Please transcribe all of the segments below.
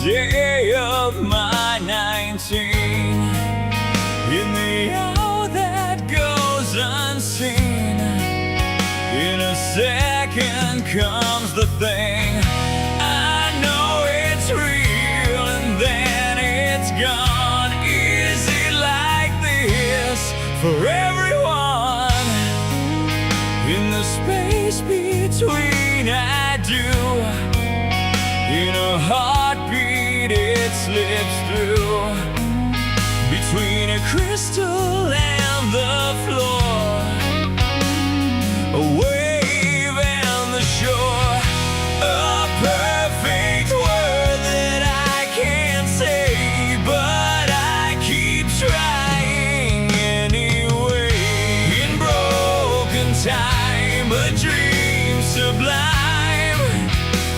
day of my 19, in the hour that goes unseen, in a second comes the thing. I know it's real and then it's gone. Is it like this for everyone? In the space between I do, in a heartbeat it slips through, between a crystal and the floor, a wave and the shore, a perfect word that I can't say, but I keep trying anyway. In broken time, a dream sublime,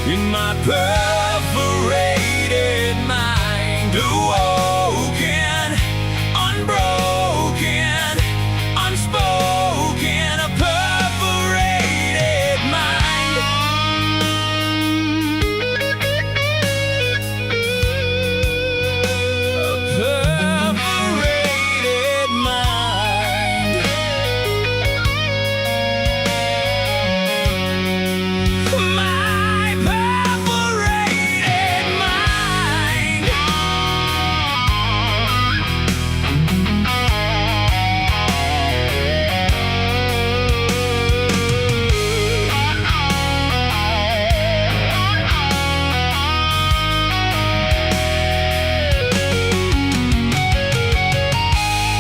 in my perforated mind, awoken, unbroken, unspoken, a perforated mind. A perforated mind. My perforated mind.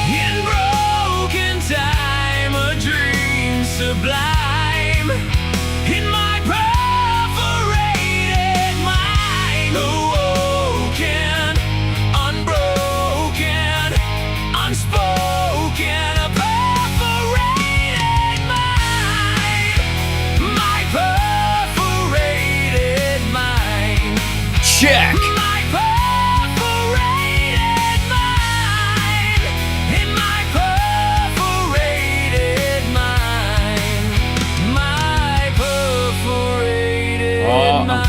In broken time, a dream sublime, in my perforated mind, awoken, unbroken, unspoken, a perforated mind, my perforated mind. Check. My perforated mind, in my perforated mind, my perforated Oh, mind.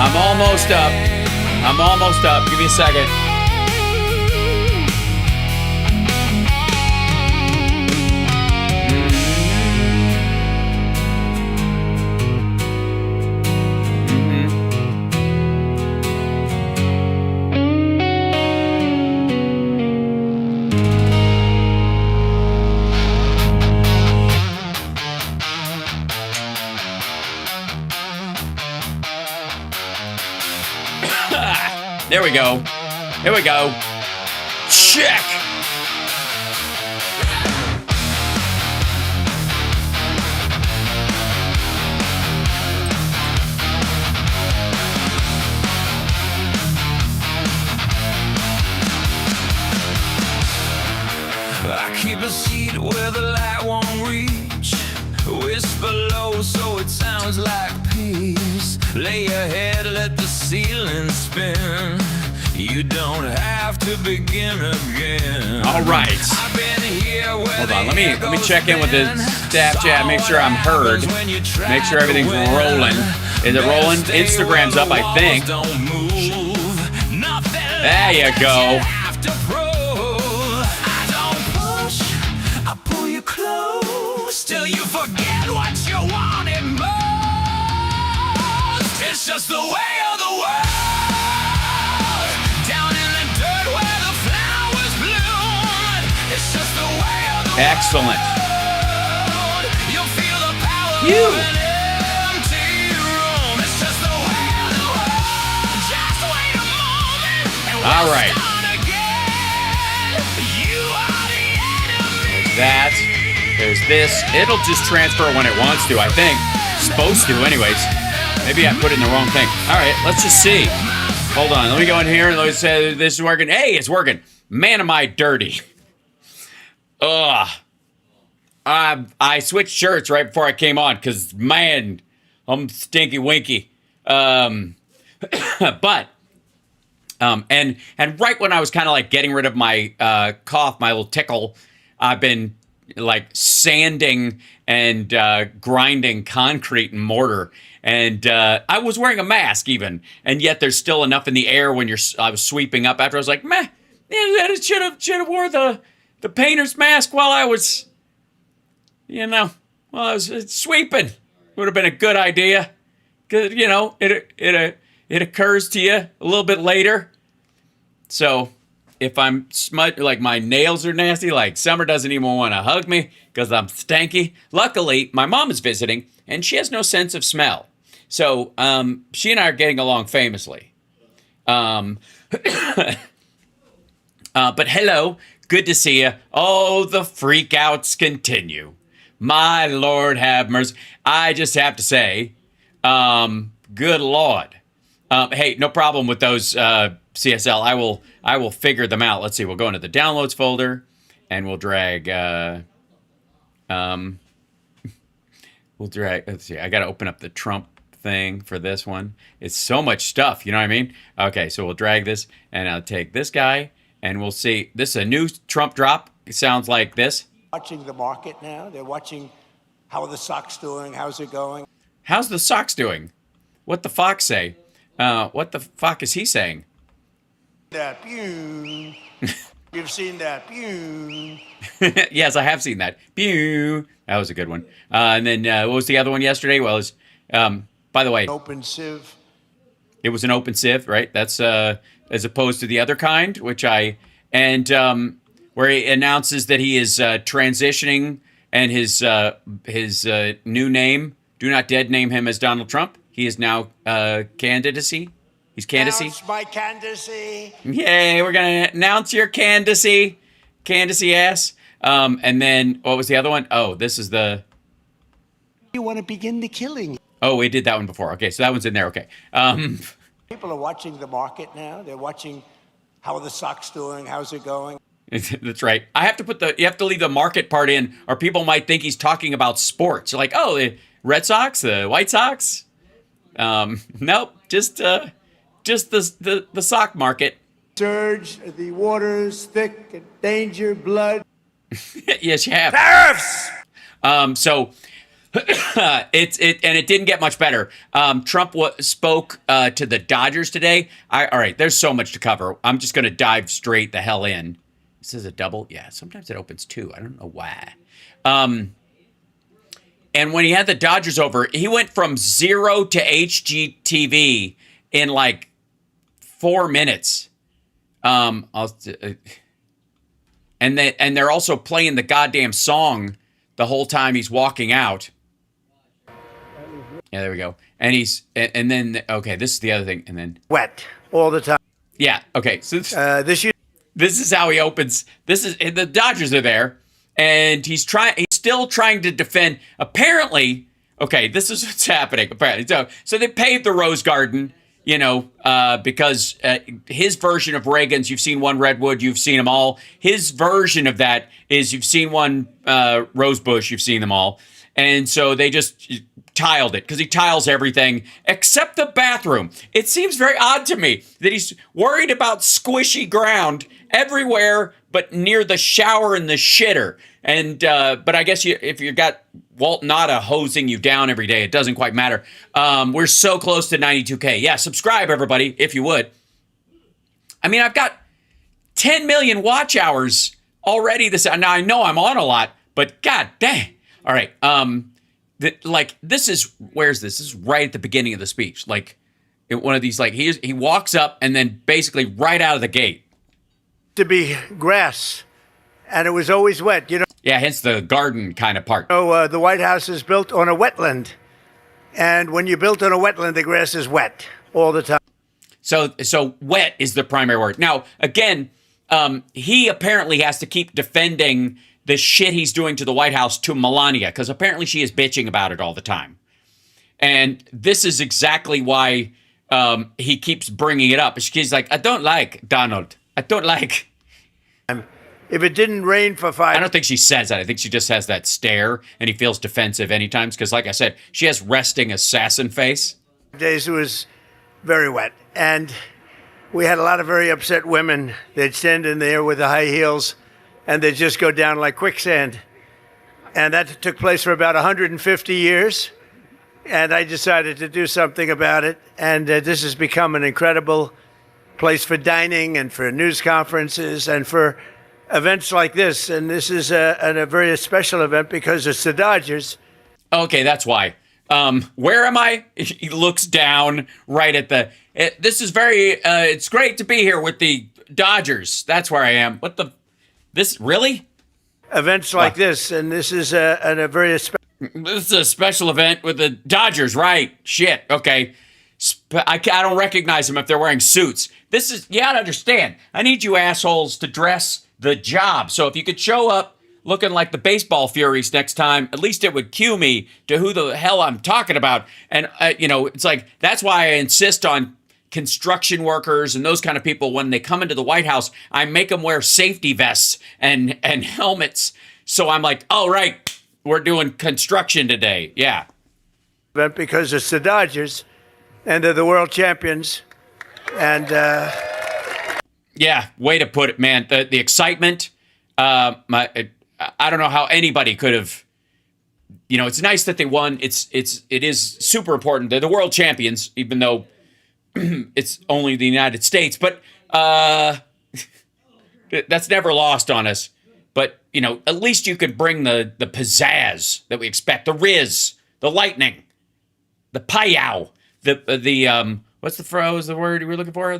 I'm almost up. I'm almost up. Give me a second. There we go. Here we go. Check. I keep a seat where the light won't reach, whisper low so it sounds like peace. Lay your head, let the ceiling spin. You don't have to begin again. All right. I've been here where Hold on. Let me check in with the staff chat. Make sure I'm heard. Make sure everything's rolling. Is it rolling? Instagram's up, I think. There you go. Till you forget what you wanted most. It's just the way of the world. Down in the dirt where the flowers bloom. It's just the way of the Excellent. world. You'll feel the power You. of an empty room. It's just the way of the world. Just wait a moment and All we'll right. start again. You are the enemy. That. There's this. It'll just transfer when it wants to, I think. Supposed to, anyways. Maybe I put it in the wrong thing. All right, let's just see. Hold on. Let me go in here and let me say this is working. Hey, it's working. Man, am I dirty. Ugh. I switched shirts right before I came on because, man, I'm stinky winky. And right when I was kind of like getting rid of my cough, my little tickle, I've been like sanding and grinding concrete and mortar. And I was wearing a mask even, and yet there's still enough in the air when I was sweeping up after. I was like, meh, yeah, should have wore the painter's mask while I was, while I was sweeping. Would have been a good idea. 'Cause, it occurs to you a little bit later. So if I'm like my nails are nasty, like Summer doesn't even want to hug me because I'm stanky. Luckily, my mom is visiting and she has no sense of smell. So she and I are getting along famously. But hello, good to see you. Oh, the freakouts continue. My Lord have mercy. I just have to say, good Lord. Hey, no problem with those CSL. I will figure them out. Let's see. We'll go into the downloads folder, and we'll drag. Let's see. I got to open up the Trump thing for this one. It's so much stuff. You know what I mean? Okay, so we'll drag this, and I'll take this guy, and we'll see. This is a new Trump drop. It sounds like this. Watching the market now. They're watching how are the stocks doing. How's it going? How's the socks doing? What the fox say? What the fuck is he saying? That pew. You've seen that pew. Yes, I have seen that. Pew. That was a good one. And then what was the other one yesterday? Well, it was, by the way, Open sieve. it was an open sieve, right? That's as opposed to the other kind, where he announces that he is transitioning and his new name. Do not dead name him as Donald Trump. He is now candidacy. He's candidacy. Announce my candidacy. Yay, we're going to announce your candidacy. Candidacy ass. And then, what was the other one? Oh, this is the... You want to begin the killing. Oh, we did that one before. Okay, so that one's in there. Okay. People are watching the market now. They're watching how are the stocks doing. How's it going? That's right. You have to leave the market part in, or people might think he's talking about sports. Like, oh, the Red Sox, the White Sox. Nope, just the sock market. Surge, the waters thick, danger, blood. Yes, you have. Tariffs! So it didn't get much better. Trump spoke to the Dodgers today. All right, there's so much to cover. I'm just going to dive straight the hell in. This is a double. Yeah, sometimes it opens two. I don't know why. And when he had the Dodgers over, he went from 0 to HGTV in like 4 minutes. And they're also playing the goddamn song the whole time he's walking out. Yeah, there we go. And then okay, this is the other thing. And then Wet all the time. yeah, okay. So this is how he opens. The Dodgers are there, and he's still trying to defend. Apparently, okay, this is what's happening. Apparently, so they paved the Rose Garden, because his version of Reagan's. You've seen one Redwood, you've seen them all. His version of that is you've seen one Rose Bush, you've seen them all, and so they just tiled it because he tiles everything except the bathroom. It seems very odd to me that he's worried about squishy ground everywhere but near the shower and the shitter. And but I guess if you got Walt Nada hosing you down every day, it doesn't quite matter. We're so close to 92K. Yeah, subscribe everybody if you would. I mean, I've got 10 million watch hours already. Now I know I'm on a lot, but god dang. All right. This is where's this? This is right at the beginning of the speech. Like one of these, like he walks up and then basically right out of the gate. To be grass, and it was always wet. Yeah, hence the garden kind of part. The White House is built on a wetland, and when you're built on a wetland, the grass is wet all the time. So wet is the primary word. Now again, he apparently has to keep defending the shit he's doing to the White House to Melania, because apparently she is bitching about it all the time. And this is exactly why he keeps bringing it up. She's like, I don't like Donald. I don't like. If it didn't rain for 5 I don't think she says that. I think she just has that stare, and he feels defensive anytime. Because like I said, she has resting assassin face. days, it was very wet. And we had a lot of very upset women. They'd stand in there with the high heels, and they'd just go down like quicksand. And that took place for about 150 years. And I decided to do something about it. And this has become an incredible place for dining and for news conferences and for events like this. And this is a very special event because it's the Dodgers. Okay, that's why. Where am I? He looks down right at the... this is very... it's great to be here with the Dodgers. That's where I am. What the... This... Really? Events like this. And this is a very special... This is a special event with the Dodgers, right? Shit, okay. I don't recognize them if they're wearing suits. This is, you gotta understand, I need you assholes to dress the job. So if you could show up looking like the baseball furies next time, at least it would cue me to who the hell I'm talking about. And, it's like, that's why I insist on construction workers and those kind of people, when they come into the White House, I make them wear safety vests and helmets. So I'm like, oh, right. We're doing construction today. Yeah. Because it's the Dodgers and they're the world champions. And yeah, way to put it, man. The excitement. I don't know how anybody could have. It's nice that they won. It is super important. They're the world champions, even though it's only the United States. But that's never lost on us. But, at least you could bring the pizzazz that we expect, the riz, the lightning, the payow, the what's the word you were looking for?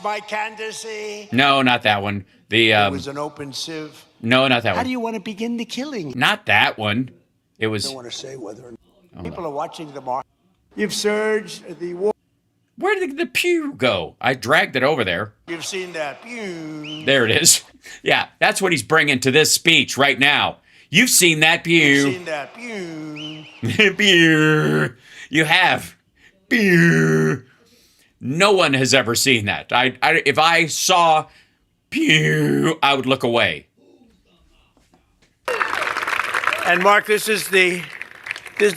my candidacy. No, not that one. It was an open sieve. No, not that one. How do you want to begin the killing? Not that one. It was... I don't want to say whether or not. People are watching the market. You've surged the war. Where did the pew go? I dragged it over there. You've seen that pew. There it is. Yeah, that's what he's bringing to this speech right now. You've seen that pew. You've seen that pew. Pew. You have. Pew. No one has ever seen that. If I saw pew, I would look away. And Mark, this is the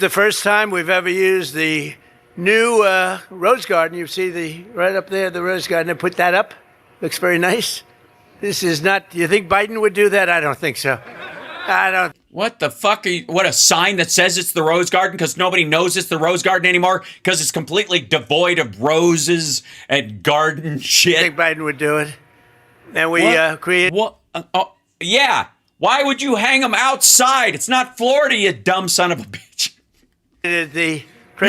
first time we've ever used the new rose garden. You see right up there, the rose garden. And put that up. Looks very nice. This is not. Do you think Biden would do that? I don't think so. I don't. What the fuck? What, a sign that says it's the rose garden because nobody knows it's the rose garden anymore because it's completely devoid of roses and garden shit. I think Biden would do it. And we create. What? Yeah. Why would you hang them outside? It's not Florida, you dumb son of a bitch. You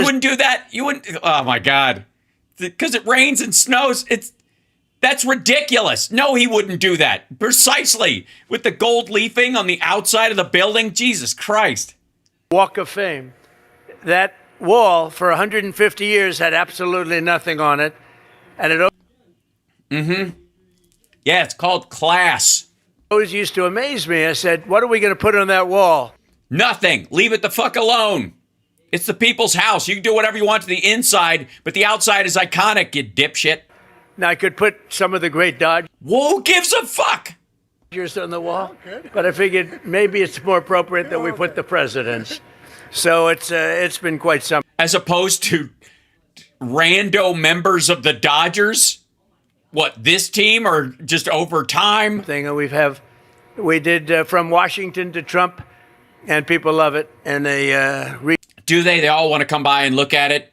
wouldn't do that. You wouldn't. Oh my God. Because it rains and snows. That's ridiculous. No, he wouldn't do that. Precisely. With the gold leafing on the outside of the building. Jesus Christ. Walk of Fame. That wall for 150 years had absolutely nothing on it. And it Yeah, it's called class. Always used to amaze me. I said, what are we going to put on that wall? Nothing. Leave it the fuck alone. It's the people's house. You can do whatever you want to the inside, but the outside is iconic, you dipshit. Now, I could put some of the great Dodgers Who gives a fuck? on the wall, but I figured maybe it's more appropriate that we put the presidents. So it's been quite something. As opposed to rando members of the Dodgers? What, this team or just over time? We did from Washington to Trump, and people love it. And do they? They all want to come by and look at it?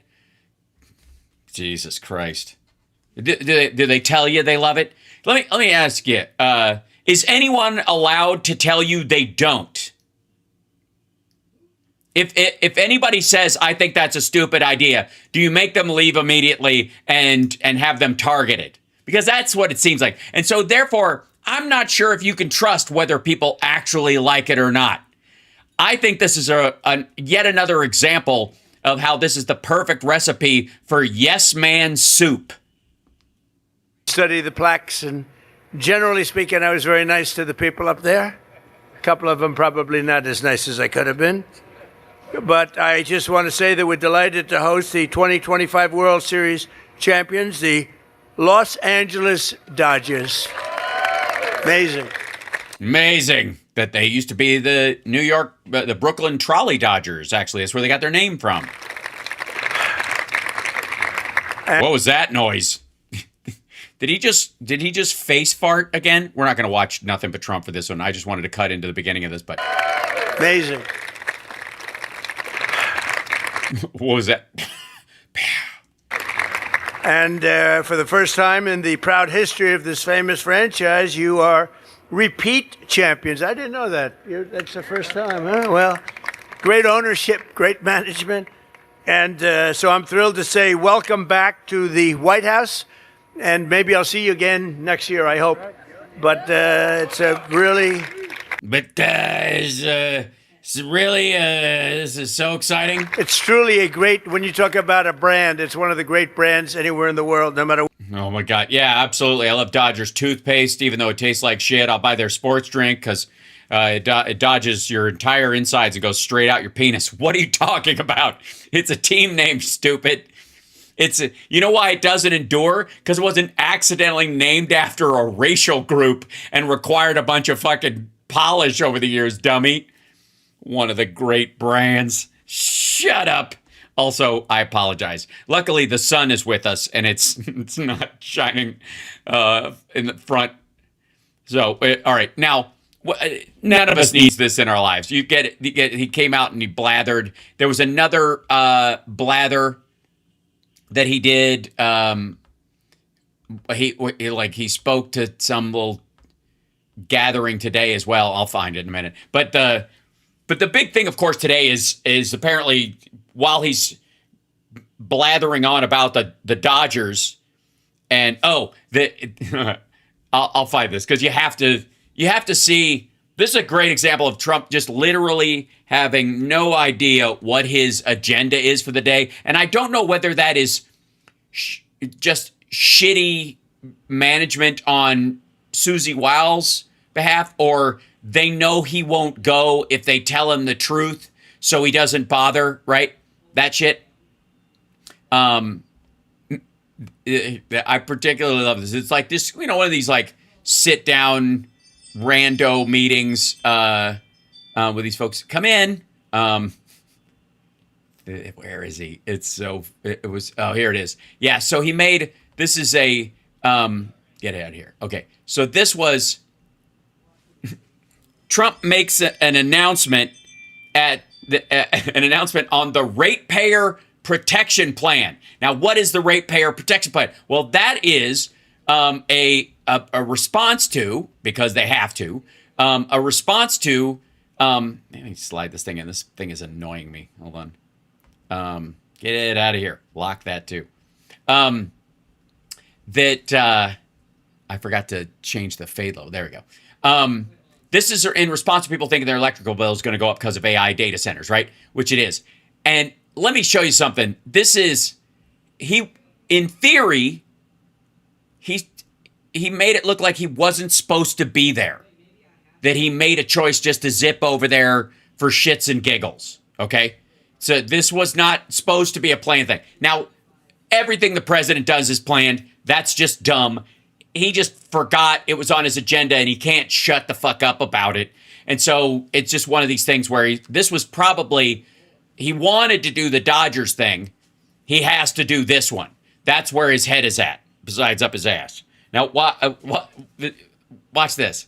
Jesus Christ. Do they tell you they love it? Let me ask you, is anyone allowed to tell you they don't? If anybody says, I think that's a stupid idea, do you make them leave immediately and have them targeted? Because that's what it seems like. And so therefore, I'm not sure if you can trust whether people actually like it or not. I think this is yet another example of how this is the perfect recipe for yes man soup. Study the plaques, and generally speaking, I was very nice to the people up there. A couple of them probably not as nice as I could have been. But I just want to say that we're delighted to host the 2025 World Series champions, the Los Angeles Dodgers. Amazing. Amazing that they used to be the the Brooklyn Trolley Dodgers, actually. That's where they got their name from. What was that noise? Did he just face fart again? We're not going to watch nothing but Trump for this one. I just wanted to cut into the beginning of this, but Amazing. What was that? And for the first time in the proud history of this famous franchise, you are repeat champions. I didn't know that. That's the first time, huh? Well, great ownership, great management. And so I'm thrilled to say welcome back to the White House. And maybe I'll see you again next year, I hope. But it's a really... But it's really, this is so exciting. It's truly a great, when you talk about a brand, it's one of the great brands anywhere in the world, no matter. Oh my God. Yeah, absolutely. I love Dodgers toothpaste, even though it tastes like shit. I'll buy their sports drink because it dodges your entire insides and goes straight out your penis. What are you talking about? It's a team name, stupid. You know why it doesn't endure? Because it wasn't accidentally named after a racial group and required a bunch of fucking polish over the years, dummy. One of the great brands. Shut up. Also, I apologize. Luckily, the sun is with us, and it's not shining in the front. So, all right. Now, none of us needs this in our lives. You get it. He came out and he blathered. There was another blather that he did. He spoke to some little gathering today as well. I'll find it in a minute. But the big thing, of course, today is apparently while he's blathering on about the Dodgers and I'll find this because you have to see. This is a great example of Trump just literally having no idea what his agenda is for the day. And I don't know whether that is just shitty management on Susie Wiles' behalf, or they know he won't go if they tell him the truth, so he doesn't bother, right? That shit. I particularly love this. It's like this, one of these like sit down rando meetings with these folks. Come in. Where is he? It was, here it is. Yeah, so he made, this is a, get out of here. Okay, so this was, Trump makes an announcement an announcement on the ratepayer protection plan. Now, what is the ratepayer protection plan? Well, that is a response to, because they have to, a response to, let me slide this thing in. This thing is annoying me. Hold on. Get it out of here. Lock that too. I forgot to change the fade low. There we go. This is in response to people thinking their electrical bill is going to go up because of AI data centers, right? Which it is. And let me show you something. This is, in theory, he made it look like he wasn't supposed to be there. That he made a choice just to zip over there for shits and giggles, okay? So this was not supposed to be a planned thing. Now, everything the president does is planned. That's just dumb. He just forgot it was on his agenda and he can't shut the fuck up about it. And so it's just one of these things where this was probably, he wanted to do the Dodgers thing. He has to do this one. That's where his head is at, besides up his ass. Now, watch this.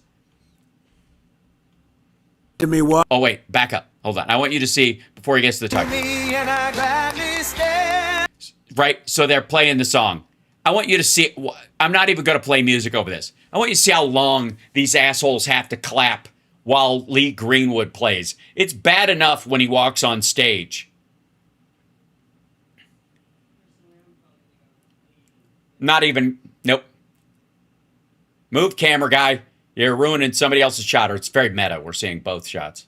To me, what? Oh, wait, back up. Hold on. I want you to see before he gets to the talk. Right? So they're playing the song. I want you to see, I'm not even going to play music over this. I want you to see how long these assholes have to clap while Lee Greenwood plays. It's bad enough when he walks on stage. Not even, nope. Move, camera guy. You're ruining somebody else's shot, or it's very meta. We're seeing both shots.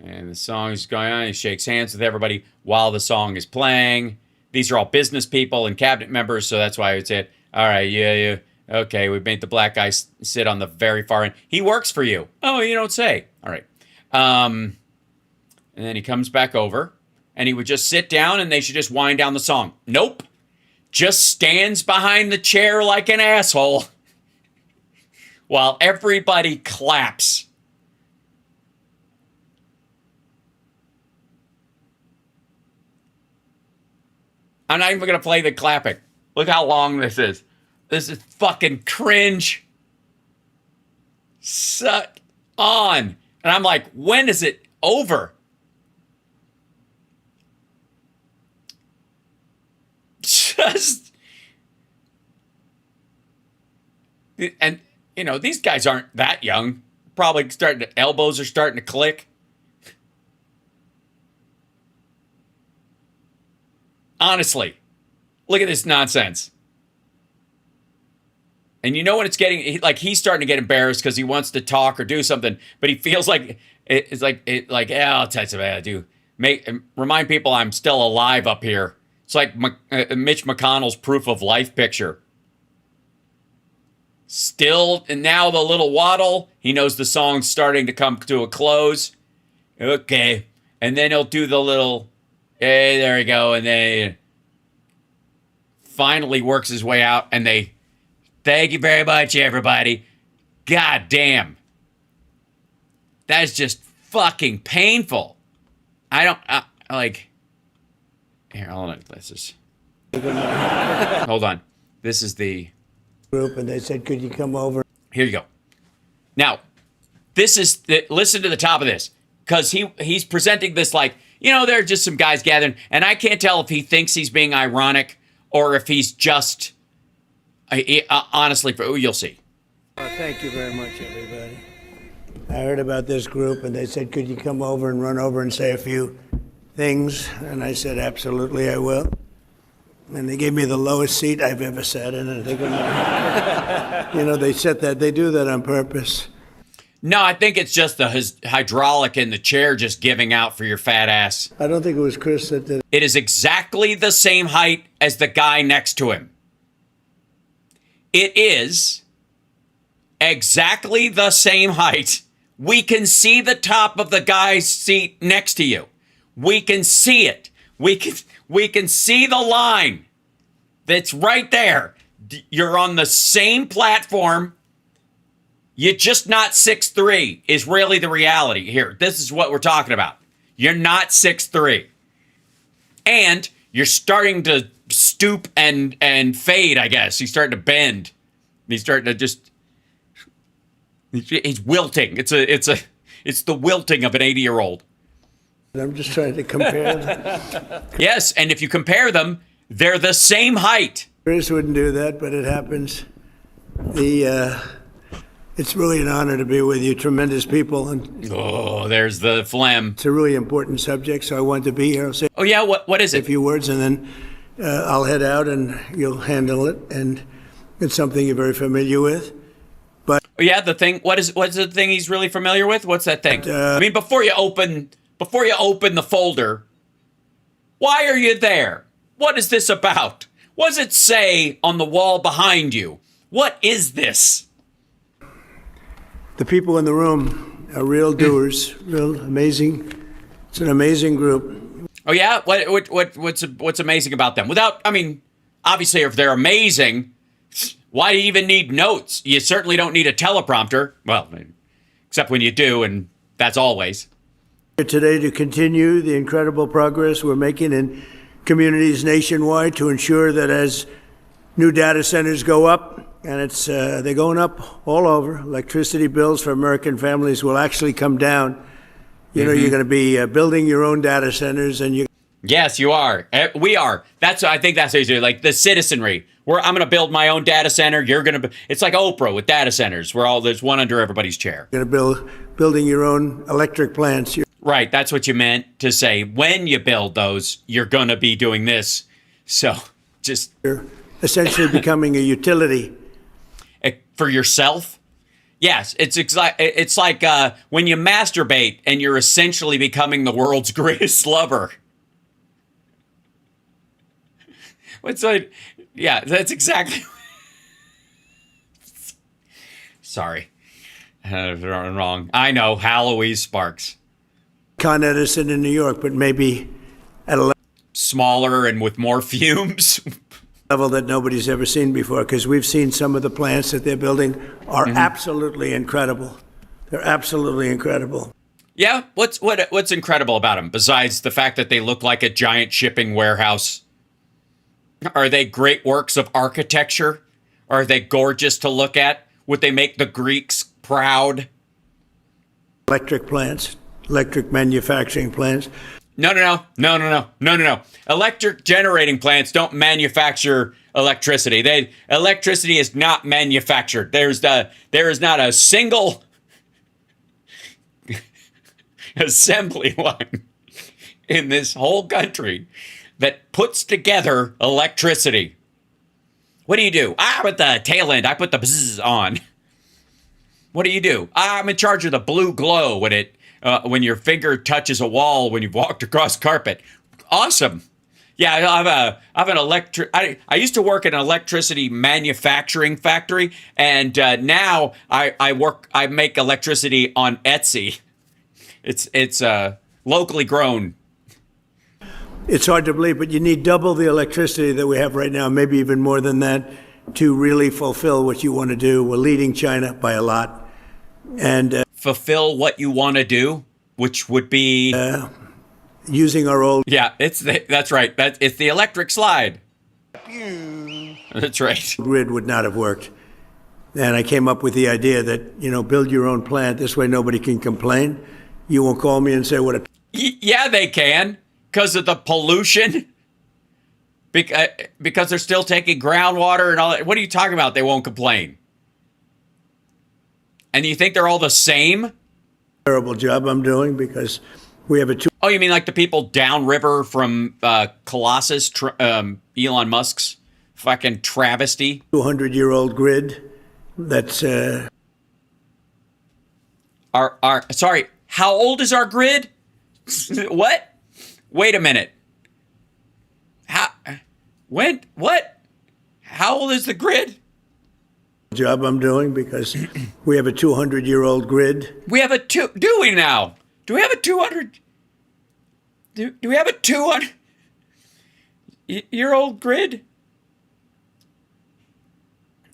And the song is going on. He shakes hands with everybody while the song is playing. These are all business people and cabinet members, so that's why I would say it. All right, yeah. Okay, we made the black guy sit on the very far end. He works for you. Oh, you don't say. All right. And then he comes back over, and he would just sit down, and they should just wind down the song. Nope. Just stands behind the chair like an asshole while everybody claps. I'm not even going to play the clapping. Look how long this is. This is fucking cringe. on. And I'm like, when is it over? Just, and you know, these guys aren't that young. Probably elbows are starting to click. Honestly, look at this nonsense. And you know when it's getting, like, he's starting to get embarrassed because he wants to talk or do something, but he feels like it's like yeah, I'll tell you something I do. Remind people I'm still alive up here. It's like Mitch McConnell's proof of life picture. Still, and now the little waddle. He knows the song's starting to come to a close. Okay, and then he'll do the little, hey, there we go, and then finally works his way out, and they. Thank you very much, everybody. God damn. That is just fucking painful. I don't, like... Here, hold on. This is... Hold on. This is the... Group, and they said, could you come over? Here you go. Now, this is... Listen to the top of this. Because he's presenting this like, you know, there are just some guys gathering, and I can't tell if he thinks he's being ironic or if he's just... honestly, you'll see. Thank you very much, everybody. I heard about this group, and they said, could you come over and run over and say a few things? And I said, absolutely, I will. And they gave me the lowest seat I've ever sat in. And I think, you know, they set that, they do that on purpose. No, I think it's just the hydraulic in the chair just giving out for your fat ass. I don't think it was Chris that did it. It is exactly the same height as the guy next to him. It is exactly the same height. We can see the top of the guy's seat next to you. We can see it. We can see the line that's right there. You're on the same platform. You're just not 6'3" is really the reality here. This is what we're talking about. You're not 6'3". And you're starting to stoop and fade, I guess. He's starting to bend. He's starting to just... He's wilting. It's the wilting of an 80-year-old. I'm just trying to compare them. Yes, and if you compare them, they're the same height. Chris wouldn't do that, but it happens. It's really an honor to be with you, tremendous people. And oh, there's the phlegm. it's a really important subject, so I wanted to be here. I'll say Oh, yeah? What is a it? few words, and then I'll head out, and you'll handle it. And it's something you're very familiar with. But Oh, yeah, the thing. What's the thing he's really familiar with? What's that thing? I mean, before you open the folder, why are you there? What is this about? What does it say on the wall behind you? What is this? the people in the room are real doers, real amazing. It's an amazing group. Oh yeah, what's amazing about them? Obviously, if they're amazing, why do you even need notes? You certainly don't need a teleprompter. Well, except when you do, and that's always. Here today to continue the incredible progress we're making in communities nationwide to ensure that as new data centers go up, and they're going up all over, electricity bills for American families will actually come down. You know, you're going to be building your own data centers, and you. Yes, you are. We are. I think that's what you do. Like the citizenry. I'm going to build my own data center. You're going to. It's like Oprah with data centers. There's one under everybody's chair. You're going to building your own electric plants. Right. That's what you meant to say. When you build those, you're going to be doing this. So just. You're essentially becoming a utility. For yourself? Yes, it's like when you masturbate and you're essentially becoming the world's greatest lover. Yeah, that's exactly. Sorry, wrong. I know, Halloween Sparks. Con Edison in New York, but maybe at a smaller and with more fumes. level that nobody's ever seen before, because we've seen some of the plants that they're building are absolutely incredible. They're absolutely incredible. Yeah, what's incredible about them besides the fact that they look like a giant shipping warehouse? Are they great works of architecture? Are they gorgeous to look at? Would they make the Greeks proud? electric plants, electric manufacturing plants. No. Electric generating plants don't manufacture electricity. Electricity is not manufactured. There is not a single assembly line in this whole country that puts together electricity. What do you do? With the tail end, I put the bzzz on. What do you do? I'm in charge of the blue glow when your finger touches a wall when you've walked across carpet. Awesome. Yeah, I have an I used to work in an electricity manufacturing factory, and now I make electricity on Etsy. It's locally grown. It's hard to believe, but you need double the electricity that we have right now, maybe even more than that, to really fulfill what you want to do. We're leading China by a lot. And fulfill what you want to do, which would be using our old. Yeah, that's right. It's the electric slide. That's right. Grid would not have worked. And I came up with the idea that, build your own plant. This way nobody can complain. You won't call me and say what a... Yeah, they can. Because of the pollution? Because they're still taking groundwater and all that. What are you talking about? They won't complain. And you think they're all the same? Terrible job I'm doing because we have a... Oh, you mean like the people downriver from Colossus, Elon Musk's fucking travesty? 200-year-old grid that's... Sorry, how old is our grid? What? Wait a minute. What? How old is the grid? Job I'm doing because we have a 200-year-old grid. We have do we now? Do we have a 200? Do we have a 200-year-old grid?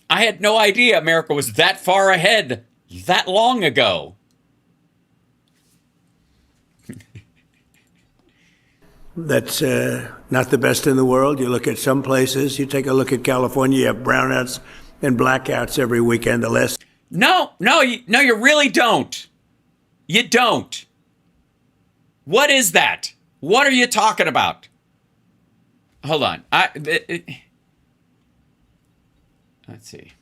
I had no idea America was that far ahead that long ago. That's not the best in the world. You look at some places, you take a look at California, you have brownouts and blackouts every weekend. The last... No, you really don't. You don't. What is that? What are you talking about? Hold on. Let's see.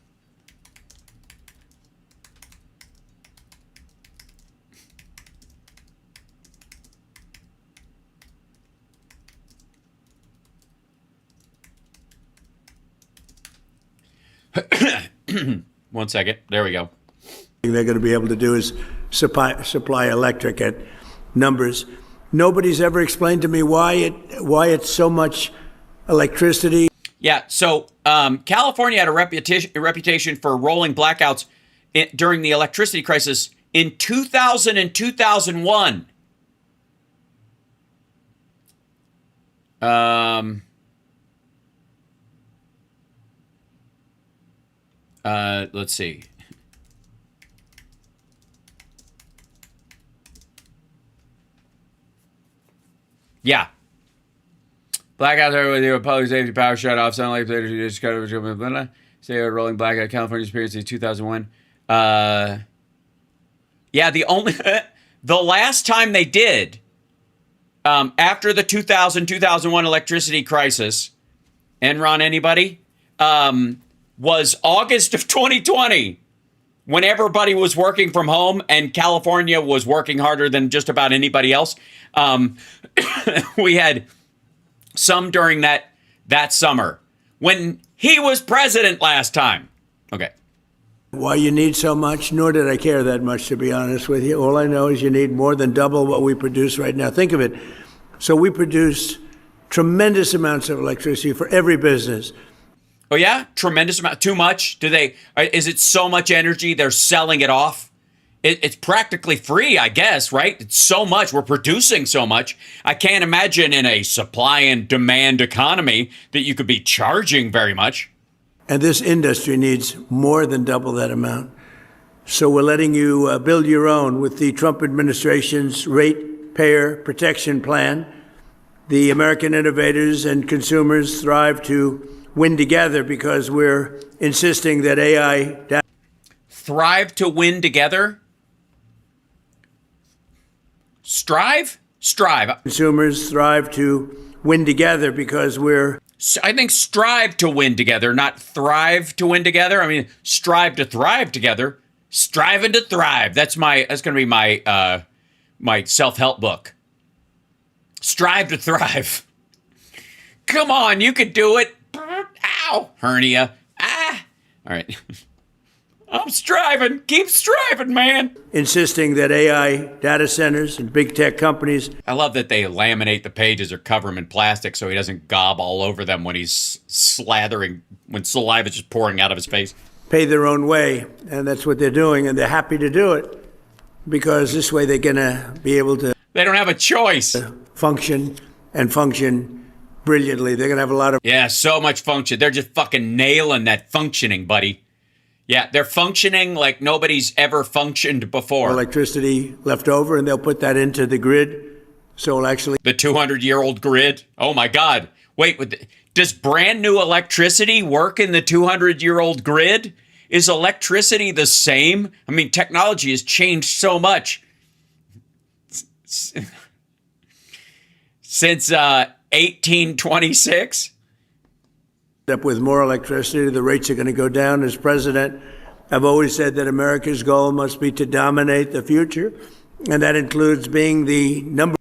One second. There we go. They're going to be able to do is supply electric at numbers. Nobody's ever explained to me why it's so much electricity. Yeah. So California had a reputation for rolling blackouts during the electricity crisis in 2000 and 2001. Let's see. Yeah. Blackout there with your public safety power shut off. Sound like just cut over. Say a rolling blackout. California experience in 2001. Yeah, the last time they did, after the 2000-2001 electricity crisis, Enron, anybody? Was August of 2020, when everybody was working from home and California was working harder than just about anybody else. We had some during that summer when he was president last time. Okay. Why you need so much, nor did I care that much, to be honest with you. All I know is you need more than double what we produce right now. Think of it. So we produce tremendous amounts of electricity for every business. Oh yeah, tremendous amount. Too much? Is it so much energy they're selling it off? It's practically free, I guess, right? It's so much. We're producing so much. I can't imagine in a supply and demand economy that you could be charging very much. And this industry needs more than double that amount. So we're letting you build your own with the Trump administration's ratepayer protection plan. The American innovators and consumers thrive to win together because we're insisting that AI... Thrive to win together? Strive? Strive. Consumers thrive to win together because we're I think strive to win together, not thrive to win together. I mean, strive to thrive together. Striving to thrive. That's going to be my my self-help book. Strive to thrive. Come on, you could do it. Ow, hernia. Ah. All right. I'm striving. Keep striving, man. insisting that AI data centers and big tech companies I love that they laminate the pages or cover them in plastic so he doesn't gob all over them when he's slathering, when saliva is just pouring out of his face. pay their own way, and that's what they're doing, and they're happy to do it because this way they're going to be able to They don't have a choice. function and function brilliantly. They're going to have a lot of Yeah, so much function. They're just fucking nailing that functioning, buddy. Yeah, they're functioning like nobody's ever functioned before. electricity left over, and they'll put that into the grid, so it'll actually The 200-year-old grid. Oh my God. Wait, does brand new electricity work in the 200-year-old grid? Is electricity the same? I mean, technology has changed so much since 1826. up with more electricity. The rates are going to go down. As president, I've always said that America's goal must be to dominate the future, and that includes being the number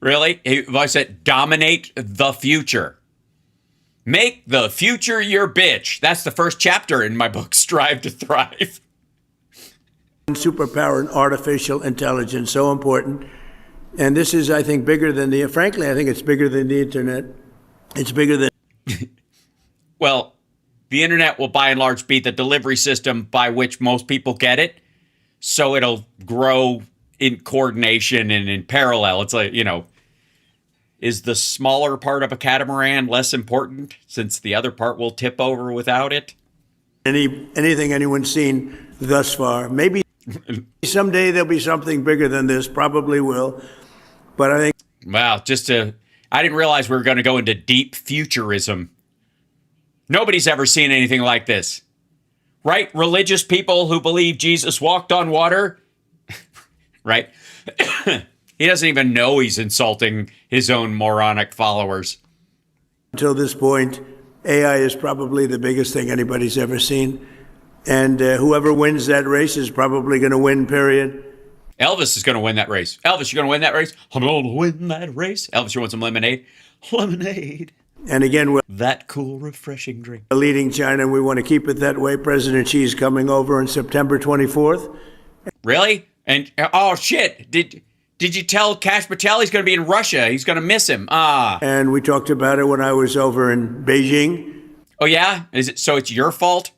Really? I said dominate the future. Make the future your bitch. That's the first chapter in my book, Strive to Thrive. one superpower in artificial intelligence. So important. And this is, I think, bigger than frankly, I think it's bigger than the internet. It's bigger than Well, the internet will by and large be the delivery system by which most people get it. So it'll grow in coordination and in parallel. It's like, is the smaller part of a catamaran less important since the other part will tip over without it? anything anyone's seen thus far. Maybe someday there'll be something bigger than this, probably will. But I think Wow, I didn't realize we were going to go into deep futurism. Nobody's ever seen anything like this. Right? Religious people who believe Jesus walked on water. Right? He doesn't even know he's insulting his own moronic followers. until this point, AI is probably the biggest thing anybody's ever seen. And whoever wins that race is probably going to win, period. Elvis is going to win that race. Elvis, you're going to win that race? I'm going to win that race. Elvis, you want some lemonade? Lemonade. And again, we're That cool, refreshing drink. leading China, and we want to keep it that way. President Xi's coming over on September 24th. Really? And, oh, shit. Did you tell Kash Patel he's going to be in Russia? He's going to miss him. Ah. And we talked about it when I was over in Beijing. Oh, yeah? So it's your fault?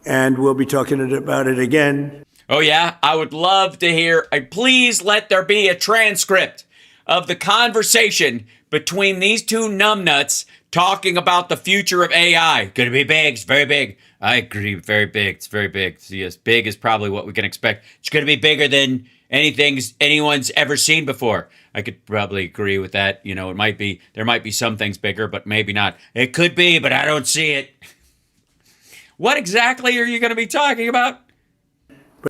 And we'll be talking about it again. Oh, yeah? I would love to hear. Please let there be a transcript of the conversation between these two numbnuts talking about the future of AI. Going to be big. It's very big. I agree. Very big. It's very big. See, as big is probably what we can expect. It's going to be bigger than anyone's ever seen before. I could probably agree with that. There might be some things bigger, but maybe not. It could be, but I don't see it. What exactly are you going to be talking about?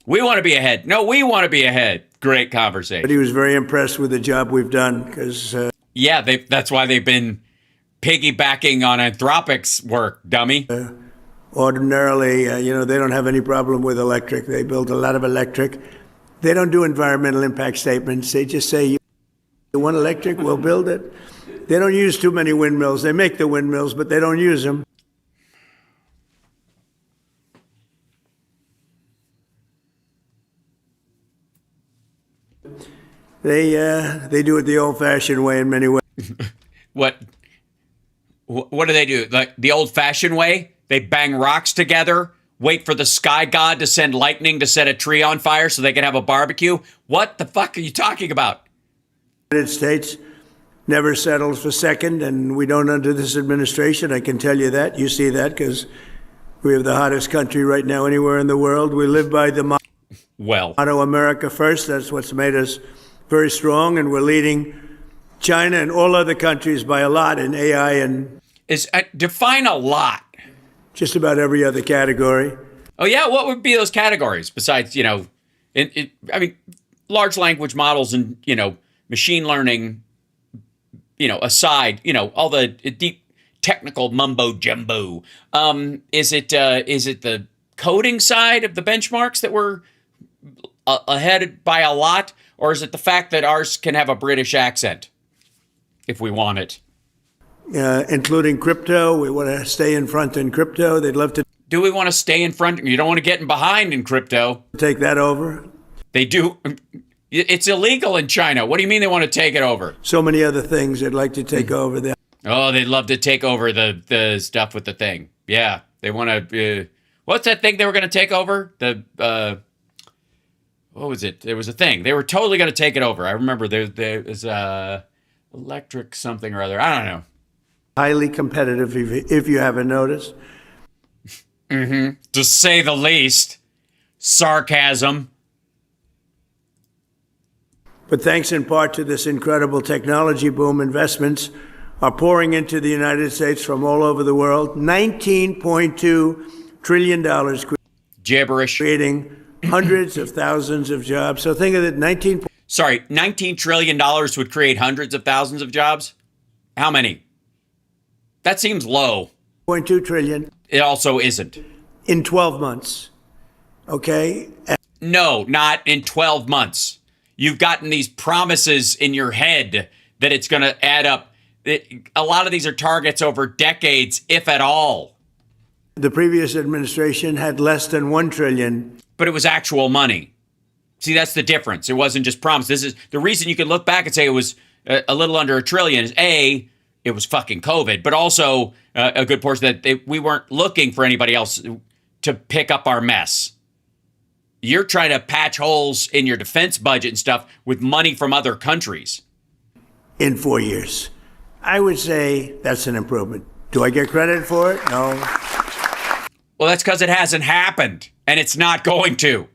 We want to be ahead. No, we want to be ahead. Great conversation. But he was very impressed with the job we've done because Yeah, that's why they've been piggybacking on Anthropic's work, dummy. ordinarily, they don't have any problem with electric. They build a lot of electric. They don't do environmental impact statements. They just say, you want electric, we'll build it. They don't use too many windmills. They make the windmills, but they don't use them. They do it the old-fashioned way in many ways. What do they do? Like the old-fashioned way? They bang rocks together, wait for the sky god to send lightning to set a tree on fire so they can have a barbecue? What the fuck are you talking about? The United States never settles for second, and we don't under this administration. I can tell you that. You see that because we have the hottest country right now anywhere in the world. We live by the motto America first. That's what's made us very strong, and we're leading China and all other countries by a lot in AI and Define a lot. just about every other category. Oh yeah, what would be those categories besides large language models and machine learning, aside, all the deep technical mumbo jumbo, is it the coding side of the benchmarks that we're ahead by a lot, or is it the fact that ours can have a British accent if we want it? Including crypto. We want to stay in front in crypto. They'd love to. Do we want to stay in front? You don't want to get in behind in crypto. Take that over. They do. It's illegal in China. What do you mean they want to take it over? So many other things they'd like to take over there. Oh, they'd love to take over the stuff with the thing. Yeah, they want to. What's that thing they were going to take over? What was it? It was a thing. They were totally going to take it over. I remember there was electric something or other. I don't know. Highly competitive, if you haven't noticed. Mm-hmm. To say the least. Sarcasm. But thanks in part to this incredible technology boom, investments are pouring into the United States from all over the world. $19.2 trillion. Gibberish. Creating hundreds of thousands of jobs. So think of it, $19 trillion would create hundreds of thousands of jobs? How many? That seems low. $0.2 trillion. It also isn't. In 12 months. Okay? No, not in 12 months. You've gotten these promises in your head that it's going to add up. A lot of these are targets over decades, if at all. The previous administration had less than $1 trillion. But it was actual money. See, that's the difference. It wasn't just promise. This is the reason you can look back and say it was a little under $1 trillion is A, it was fucking COVID, but also a good portion that we weren't looking for anybody else to pick up our mess. You're trying to patch holes in your defense budget and stuff with money from other countries. In 4 years. I would say that's an improvement. Do I get credit for it? No. Well, that's because it hasn't happened, and it's not going to.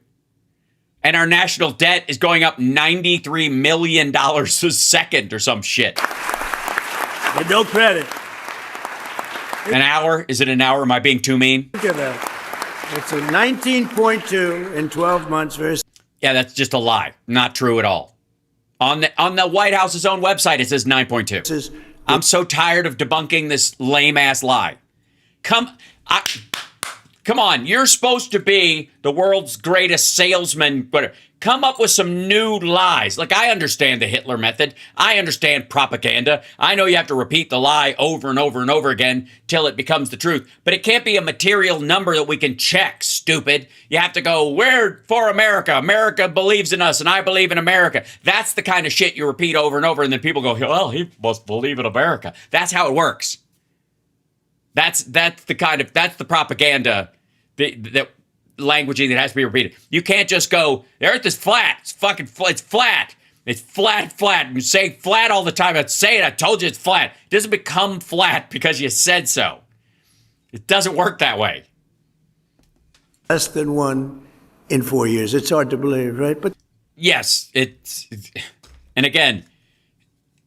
And our national debt is going up $93 million a second or some shit. Get no credit. An hour? Is it an hour? Am I being too mean? Look at that. It's a 19.2 in 12 months. Yeah, that's just a lie. Not true at all. On the White House's own website, it says 9.2. I'm so tired of debunking this lame-ass lie. Come on, you're supposed to be the world's greatest salesman, but come up with some new lies. Like, I understand the Hitler method. I understand propaganda. I know you have to repeat the lie over and over and over again till it becomes the truth. But it can't be a material number that we can check, stupid. You have to go, we're for America. America believes in us, and I believe in America. That's the kind of shit you repeat over and over, and then people go, well, he must believe in America. That's how it works. That's the propaganda that languaging that has to be repeated. You can't just go, the earth is flat. It's fucking flat. It's flat. It's flat. And you say flat all the time. I say it. I told you it's flat. It doesn't become flat because you said so. It doesn't work that way. Less than 1 in 4 years. It's hard to believe, right? But yes, and again,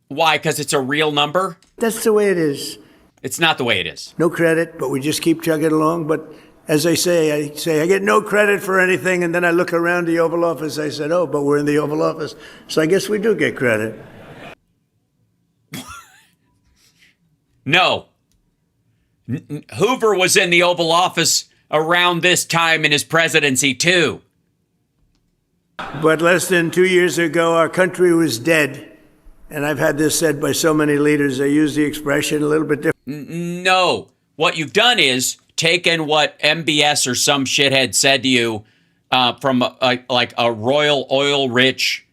why? Because it's a real number? That's the way it is. It's not the way it is. No credit, but we just keep chugging along. But as I say, I get no credit for anything, and then I look around the Oval Office. I said, oh, but we're in the Oval Office, so I guess we do get credit. No. Hoover was in the Oval Office around this time in his presidency, too. But less than 2 years ago, our country was dead. And I've had this said by so many leaders. I use the expression a little bit different. No. What you've done is taken what MBS or some shithead said to you from a royal oil-rich,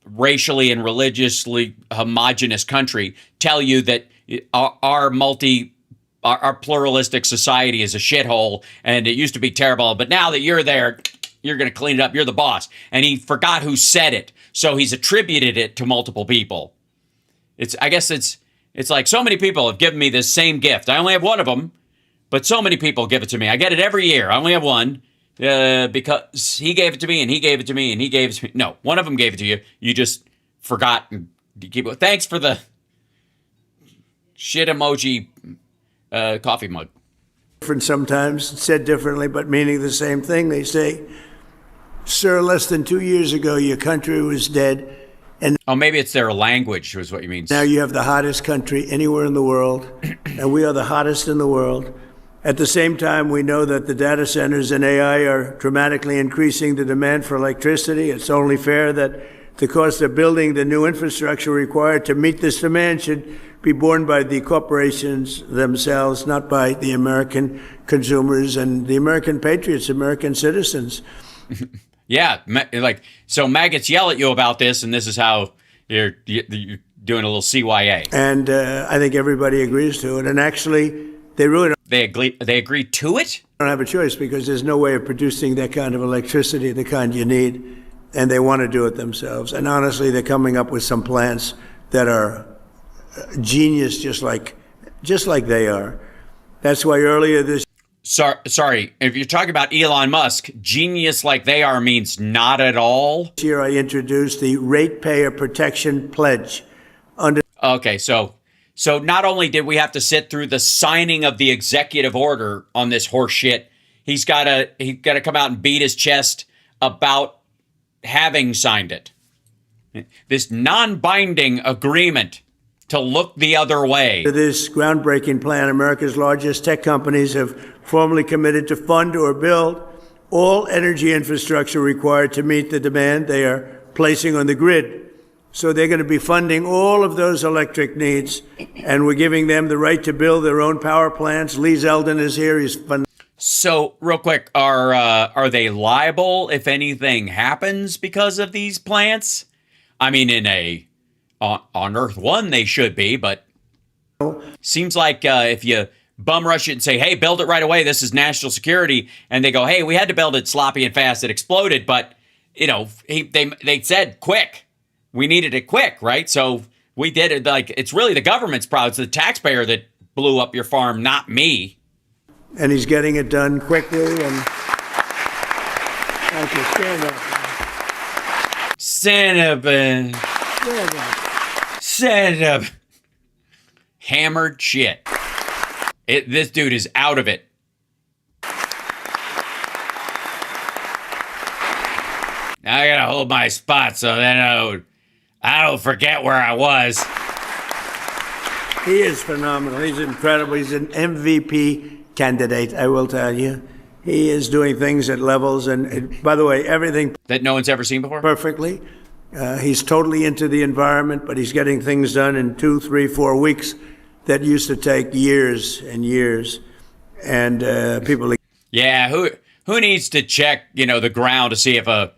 racially and religiously homogenous country, tell you that our pluralistic society is a shithole and it used to be terrible, but now that you're there, you're going to clean it up. You're the boss. And he forgot who said it, so he's attributed it to multiple people. I guess it's like so many people have given me this same gift. I only have one of them. But so many people give it to me. I get it every year. I only have one because he gave it to me and he gave it to me and he gave it to me. No, one of them gave it to you. You just forgot. And keep it. Thanks for the shit emoji coffee mug. Different sometimes, said differently, but meaning the same thing. They say, sir, less than 2 years ago, your country was dead. Oh, maybe it's their language, was what you mean. Now you have the hottest country anywhere in the world, and we are the hottest in the world. At the same time, we know that the data centers and AI are dramatically increasing the demand for electricity. It's only fair that the cost of building the new infrastructure required to meet this demand should be borne by the corporations themselves, not by the American consumers and the American patriots, American citizens. Yeah, so maggots yell at you about this, and this is how you're doing a little CYA. And I think everybody agrees to it. And actually, they really don't. They agree to it? Don't have a choice because there's no way of producing that kind of electricity, the kind you need, and they want to do it themselves. And honestly, they're coming up with some plants that are genius, just like they are. That's why earlier this. Sorry, if you're talking about Elon Musk, genius like they are means not at all. Year I introduced the Ratepayer Protection Pledge. Okay, so not only did we have to sit through the signing of the executive order on this horse shit, he's got to come out and beat his chest about having signed it. This non-binding agreement to look the other way. This groundbreaking plan, America's largest tech companies have formally committed to fund or build all energy infrastructure required to meet the demand they are placing on the grid. So they're going to be funding all of those electric needs, and we're giving them the right to build their own power plants. Lee Zeldin is here. He's fun. So, real quick, are they liable if anything happens because of these plants? I mean, on Earth One, they should be, but seems like if you bum rush it and say, hey, build it right away, this is national security, and they go, hey, we had to build it sloppy and fast, it exploded, but, they said quick. We needed it quick, right? So we did it. Like, it's really the government's problem. It's the taxpayer that blew up your farm, not me. And he's getting it done quickly, and thank you. Stand up. Stand up. Hammered shit. This dude is out of it. Now I gotta hold my spot so then I don't forget where I was. He is phenomenal. He's incredible. He's an MVP candidate, I will tell you. He is doing things at levels, and by the way, everything that no one's ever seen before? Perfectly. He's totally into the environment, but he's getting things done in 2, 3, 4 weeks that used to take years and years. And people... Yeah, who needs to check, the ground to see if a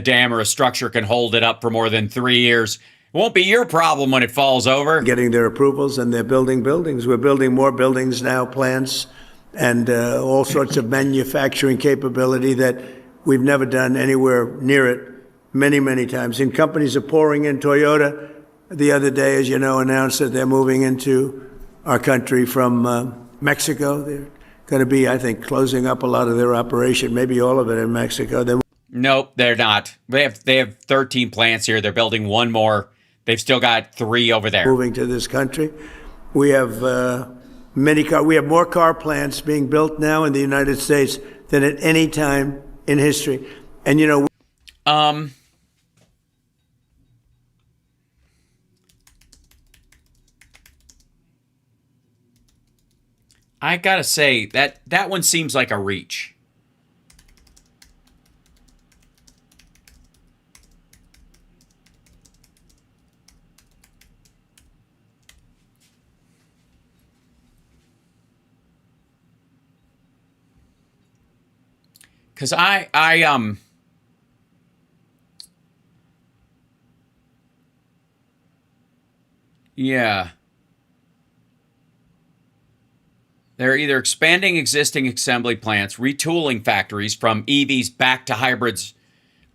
dam or a structure can hold it up for more than 3 years? It won't be your problem when it falls over. Getting their approvals, and they're building buildings. We're building more buildings now, plants, and all sorts of manufacturing capability that we've never done anywhere near it many, many times. And companies are pouring in. Toyota, the other day, as you know, announced that they're moving into our country from Mexico. They're going to be, I think, closing up a lot of their operation, maybe all of it in Mexico. Nope, they're not. They have 13 plants here. They're building one more. They've still got 3 over there. Moving to this country. We have we have more car plants being built now in the United States than at any time in history. And I gotta say that one seems like a reach. Because yeah. They're either expanding existing assembly plants, retooling factories from EVs back to hybrids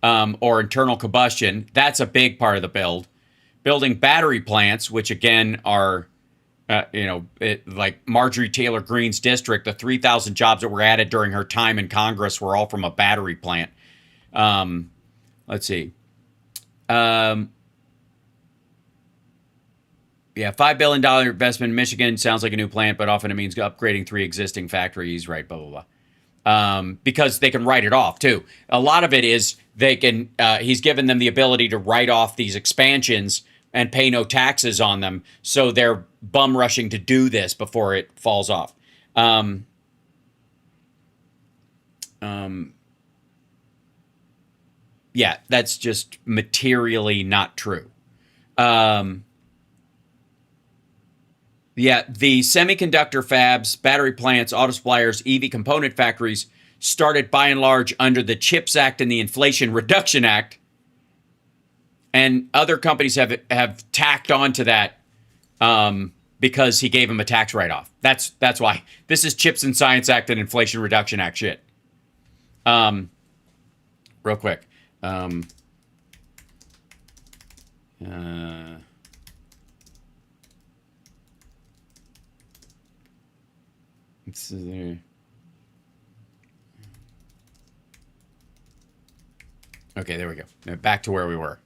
or internal combustion. That's a big part of the build. Building battery plants, which again are, like Marjorie Taylor Greene's district, the 3,000 jobs that were added during her time in Congress were all from a battery plant. Let's see. Yeah, $5 billion investment in Michigan sounds like a new plant, but often it means upgrading 3 existing factories, right, blah, blah, because they can write it off too. A lot of it is they can. He's given them the ability to write off these expansions and pay no taxes on them, so they're bum rushing to do this before it falls off. Yeah, that's just materially not true. Yeah, the semiconductor fabs, battery plants, auto suppliers, EV component factories started by and large under the CHIPS Act and the Inflation Reduction Act. And other companies have tacked onto that because he gave them a tax write-off. That's why. This is CHIPS and Science Act and Inflation Reduction Act shit. Real quick. Let's see there. Okay, there we go. Now back to where we were.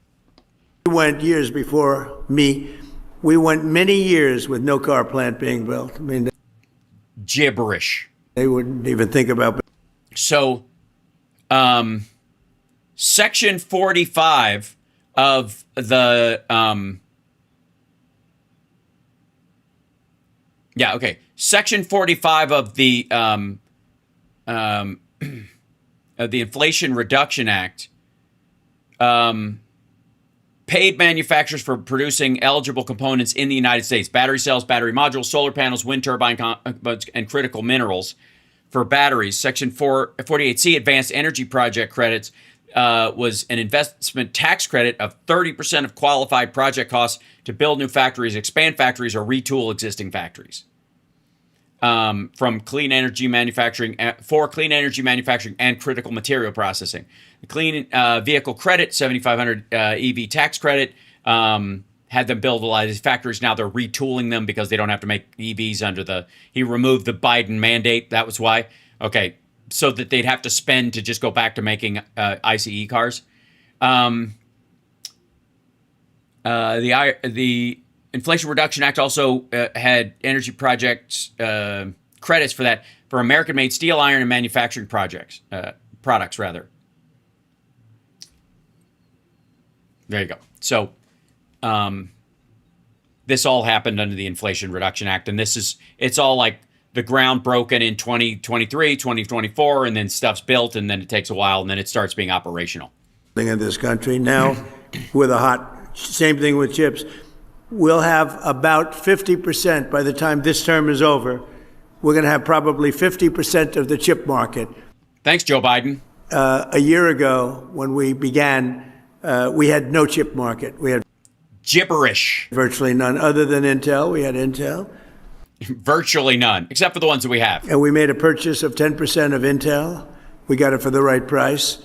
We went years before me. We went many years with no car plant being built. I mean, Gibberish. they wouldn't even think about. So, Section 45 of the Section 45 of the Inflation Reduction Act paid manufacturers for producing eligible components in the United States: battery cells, battery modules, solar panels, wind turbine and critical minerals for batteries. Section 48C, Advanced Energy Project Credits, was an investment tax credit of 30% of qualified project costs to build new factories, expand factories, or retool existing factories. From clean energy manufacturing, for clean energy manufacturing and critical material processing. The clean vehicle credit, 7,500 EV tax credit, had them build a lot of these factories. Now they're retooling them because they don't have to make EVs under the. He removed the Biden mandate. That was why. Okay, so that they'd have to spend to just go back to making ICE cars. The Inflation Reduction Act also had energy projects credits for that for American-made steel, iron, and manufacturing products. There you go. So this all happened under the Inflation Reduction Act, and it's all like the ground broken in 2023, 2024, and then stuff's built, and then it takes a while, and then it starts being operational. In this country now, with a hot, same thing with chips. We'll have about 50% by the time this term is over. We're going to have probably 50% of the chip market. Thanks, Joe Biden. A year ago, when we began, we had no chip market. We had gibberish. Virtually none, other than Intel. We had Intel. Virtually none, except for the ones that we have. And we made a purchase of 10% of Intel. We got it for the right price.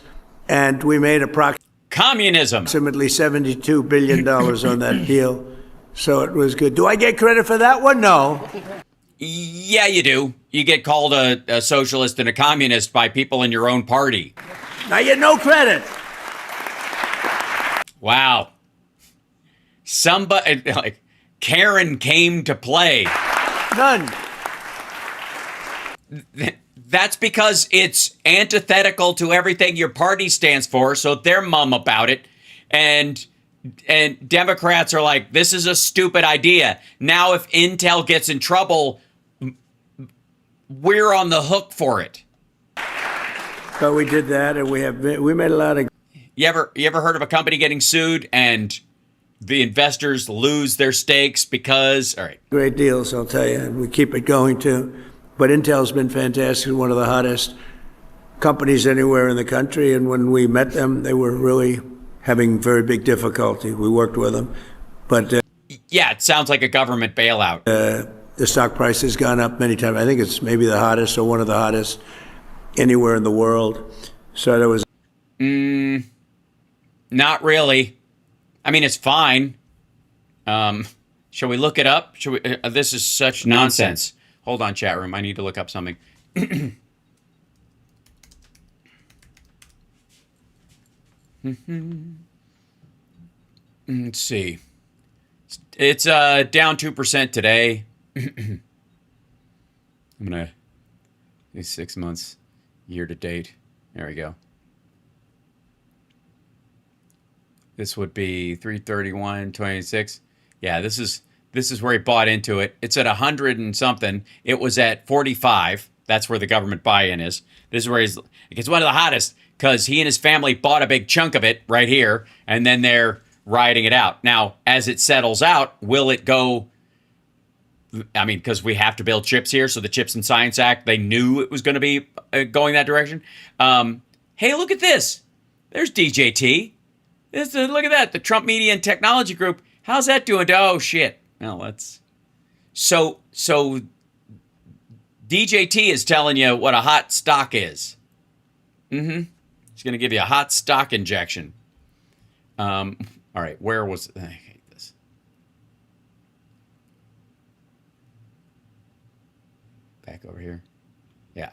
And we made approximately $72 billion on that deal. So it was good. Do I get credit for that one? No. Yeah, you do. You get called a socialist and a communist by people in your own party. I get no credit. Wow. Somebody, like, Karen came to play. None. That's because it's antithetical to everything your party stands for, so they're mum about it. And Democrats are like, this is a stupid idea. Now, if Intel gets in trouble, we're on the hook for it. But we did that, and we made a lot of. You ever heard of a company getting sued and the investors lose their stakes because? All right. Great deals, I'll tell you, and we keep it going too. But Intel's been fantastic, one of the hottest companies anywhere in the country. And when we met them, they were really having very big difficulty. We worked with them, but yeah, it sounds like a government bailout. The stock price has gone up many times. I think it's maybe the hottest or one of the hottest anywhere in the world. So there was. Not really. I mean, it's fine. Shall we look it up? Shall we? This is such nonsense. Hold on, chat room. I need to look up something. Let's see. It's down 2% today. I'm gonna these 6 months. year to date. There we go. This would be 331.26. Yeah, this is where he bought into it. It's at 100 and something. It was at 45. That's where the government buy-in is. This is where it's one of the hottest because he and his family bought a big chunk of it right here, and then they're riding it out. Now, as it settles out, will it go? I mean, because we have to build chips here, so the Chips and Science Act, they knew it was going to be going that direction. Hey, look at this. There's DJT. Look at that. The Trump Media and Technology Group. How's that doing? Oh, shit. No, let's... So DJT is telling you what a hot stock is. It's going to give you a hot stock injection. All right, where was... I hate this. Back over here. Yeah.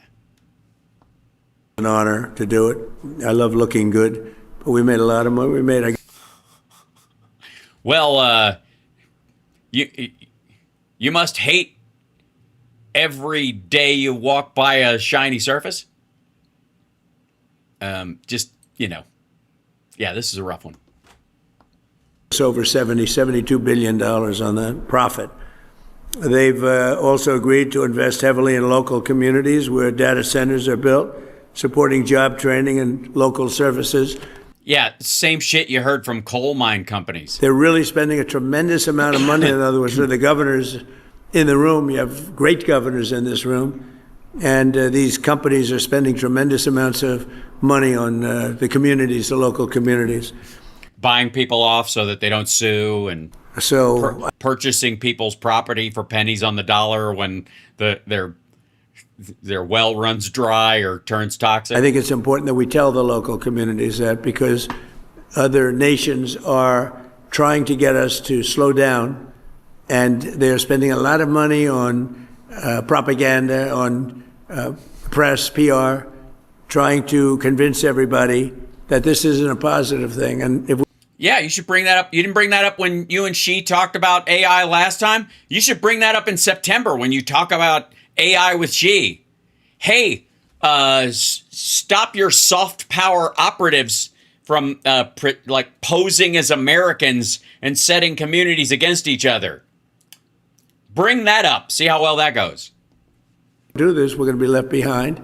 An honor to do it. I love looking good. But we made a lot of money. We made... Well, you must hate every day you walk by a shiny surface. Just, yeah, this is a rough one. It's over $72 billion on that profit. They've also agreed to invest heavily in local communities where data centers are built, supporting job training and local services. Yeah, same shit you heard from coal mine companies. They're really spending a tremendous amount of money. In other words, for the governors in the room, you have great governors in this room, and these companies are spending tremendous amounts of money on the communities, the local communities. Buying people off so that they don't sue, and so purchasing people's property for pennies on the dollar when their well runs dry or turns toxic. I think it's important that we tell the local communities that, because other nations are trying to get us to slow down, and they're spending a lot of money on propaganda, on press, PR, trying to convince everybody that this isn't a positive thing. And if yeah, you should bring that up. You didn't bring that up when you and Xi talked about AI last time. You should bring that up in September when you talk about AI with Xi. Hey, stop your soft power operatives from posing as Americans and setting communities against each other. Bring that up. See how well that goes. Do this, we're going to be left behind.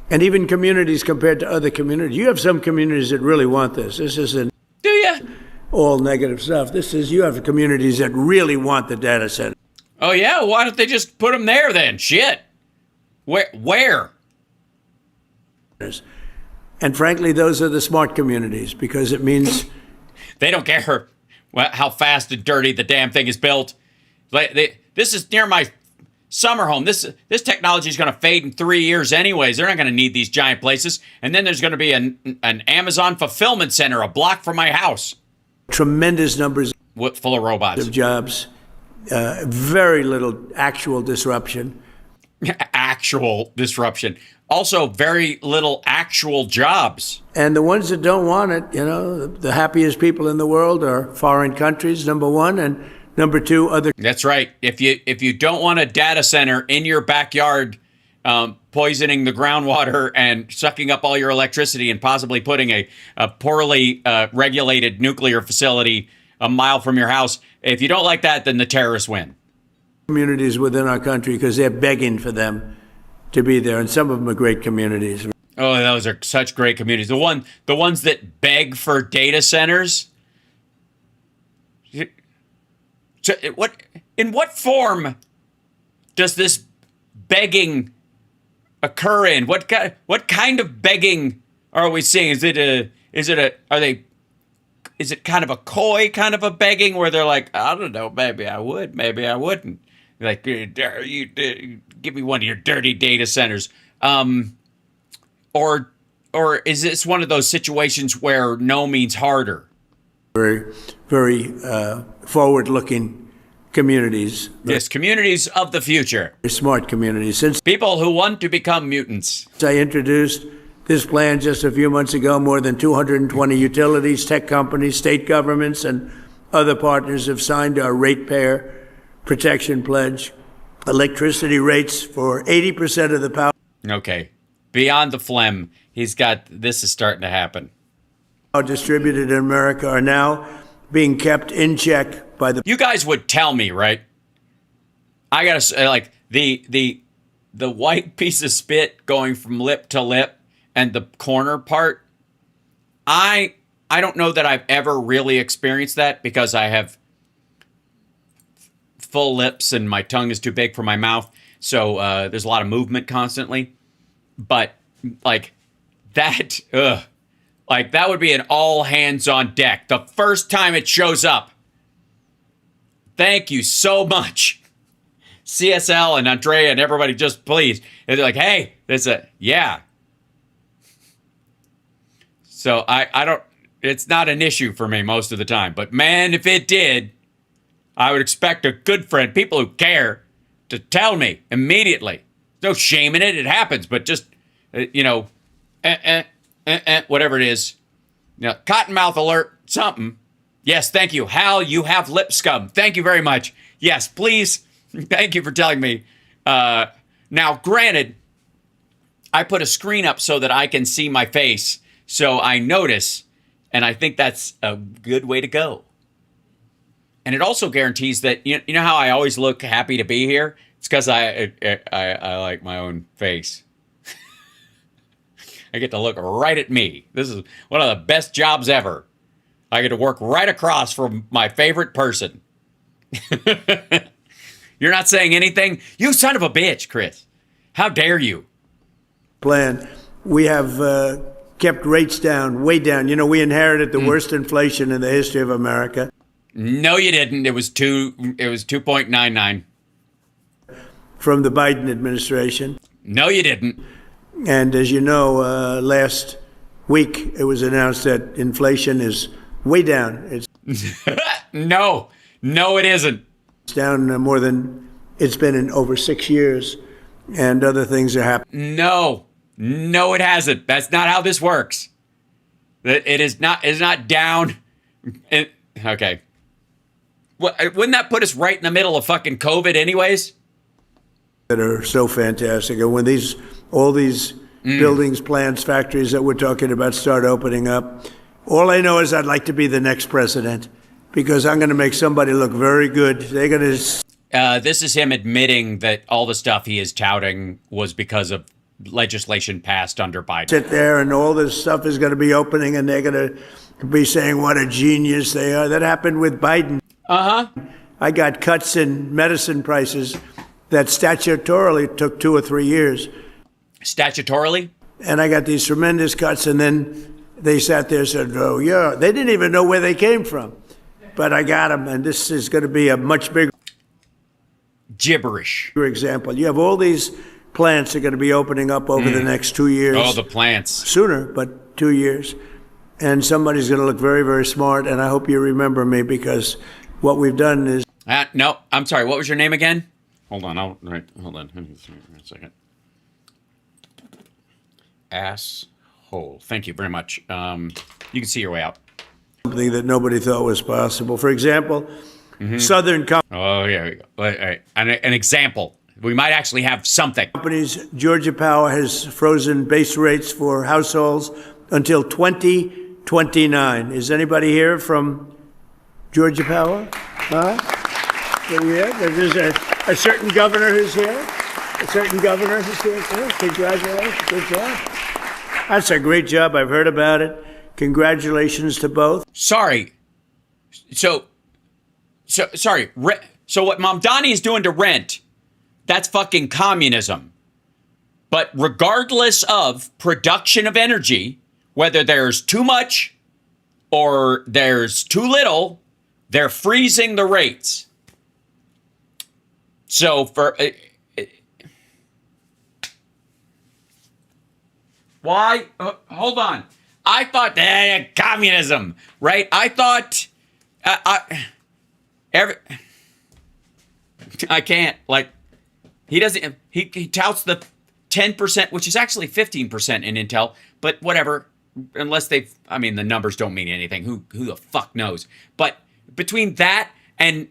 And even communities compared to other communities. You have some communities that really want this. This isn't Do you? all negative stuff. You have communities that really want the data center. Oh, yeah? Why don't they just put them there then? Shit. Where? And frankly, those are the smart communities, because it means they don't care how fast and dirty the damn thing is built. This is near my summer home. This technology is going to fade in 3 years anyways. They're not going to need these giant places. And then there's going to be an Amazon fulfillment center a block from my house. Tremendous numbers full of robots. Of jobs. Very little actual disruption. Actual disruption. Also, very little actual jobs. And the ones that don't want it, the happiest people in the world are foreign countries, number one, and number two, other. That's right. If you don't want a data center in your backyard, poisoning the groundwater and sucking up all your electricity and possibly putting a poorly regulated nuclear facility a mile from your house, if you don't like that, then the terrorists win. Communities within our country, because they're begging for them to be there, and some of them are great communities. Oh, those are such great communities. The ones that beg for data centers. So in what form does this begging occur in? What kind of begging are we seeing? Is it kind of a coy kind of a begging where they're like, I don't know, maybe I would, maybe I wouldn't. Like, you give me one of your dirty data centers. Or is this one of those situations where no means harder? Very, very forward-looking communities. Yes, communities of the future. Very smart communities. Since people who want to become mutants. I introduced this plan just a few months ago, more than 220 utilities, tech companies, state governments, and other partners have signed our ratepayer protection pledge. Electricity rates for 80% of the power. Okay. beyond the phlegm, he's got, this is starting to happen. Distributed in America are now being kept in check by the. You guys would tell me, right? I gotta say, like, the white piece of spit going from lip to lip and the corner part, I don't know that I've ever really experienced that because I have full lips and my tongue is too big for my mouth. So there's a lot of movement constantly. But like that, like that would be an all hands on deck. The first time it shows up. Thank you so much. CSL and Andrea and everybody, just please. And they're like, hey, there's a, yeah. So I don't, it's not an issue for me most of the time. But man, if it did, I would expect a good friend, people who care, to tell me immediately. No shame in it. It happens. But just, you know, whatever it is. You know, cottonmouth alert, something. Yes, thank you. Hal, you have lip scum. Thank you very much. Yes, please. Thank you for telling me. Now, granted, I put a screen up so that I can see my face. So I notice, and I think that's a good way to go. And it also guarantees that, you know how I always look happy to be here? It's because I like my own face. I get to look right at me. This is one of the best jobs ever. I get to work right across from my favorite person. You're not saying anything? You son of a bitch, Chris. How dare you? Plan. We have kept rates down, way down. You know, we inherited the worst inflation in the history of America. No, you didn't. It was 2.99. From the Biden administration. No, you didn't. And as you know, last week it was announced that inflation is way down. It's No, it isn't. It's down more than it's been in over 6 years, and other things are happening. No, it hasn't. That's not how this works. It is not. It's not down. Okay. Wouldn't that put us right in the middle of fucking COVID, anyways? That are so fantastic, and when all these buildings, plants, factories that we're talking about start opening up, all I know is I'd like to be the next president because I'm going to make somebody look very good. They're going to. This is him admitting that all the stuff he is touting was because of legislation passed under Biden. Sit there and all this stuff is going to be opening and they're going to be saying what a genius they are. That happened with Biden. I got cuts in medicine prices that statutorily took 2 or 3 years. Statutorily? And I got these tremendous cuts, and then they sat there and said, oh, yeah. They didn't even know where they came from. But I got them, and this is going to be a much bigger gibberish example. You have all these plants that are going to be opening up over the next 2 years. Oh, the plants. Sooner, but 2 years. And somebody's going to look very, very smart, and I hope you remember me because what we've done is... No, I'm sorry. What was your name again? Hold on. Hold on. A second. Asshole. Thank you very much. You can see your way out. Something that nobody thought was possible. For example, Southern Oh, here we go. All right. An example. We might actually have something. companies, Georgia Power has frozen base rates for households until 2029. Is anybody here from Georgia Power? Yeah, there's a certain governor who's here. A certain governor who's here too. Congratulations. Good job. That's a great job. I've heard about it. Congratulations to both. Sorry. So sorry. So what Mamdani is doing to rent, that's fucking communism. But regardless of production of energy, whether there's too much or there's too little, they're freezing the rates. So for why? Hold on. I thought communism, right? I thought I can't, like, he doesn't, he touts the 10%, which is actually 15% in Intel, but whatever, unless the numbers don't mean anything. Who the fuck knows? But between that and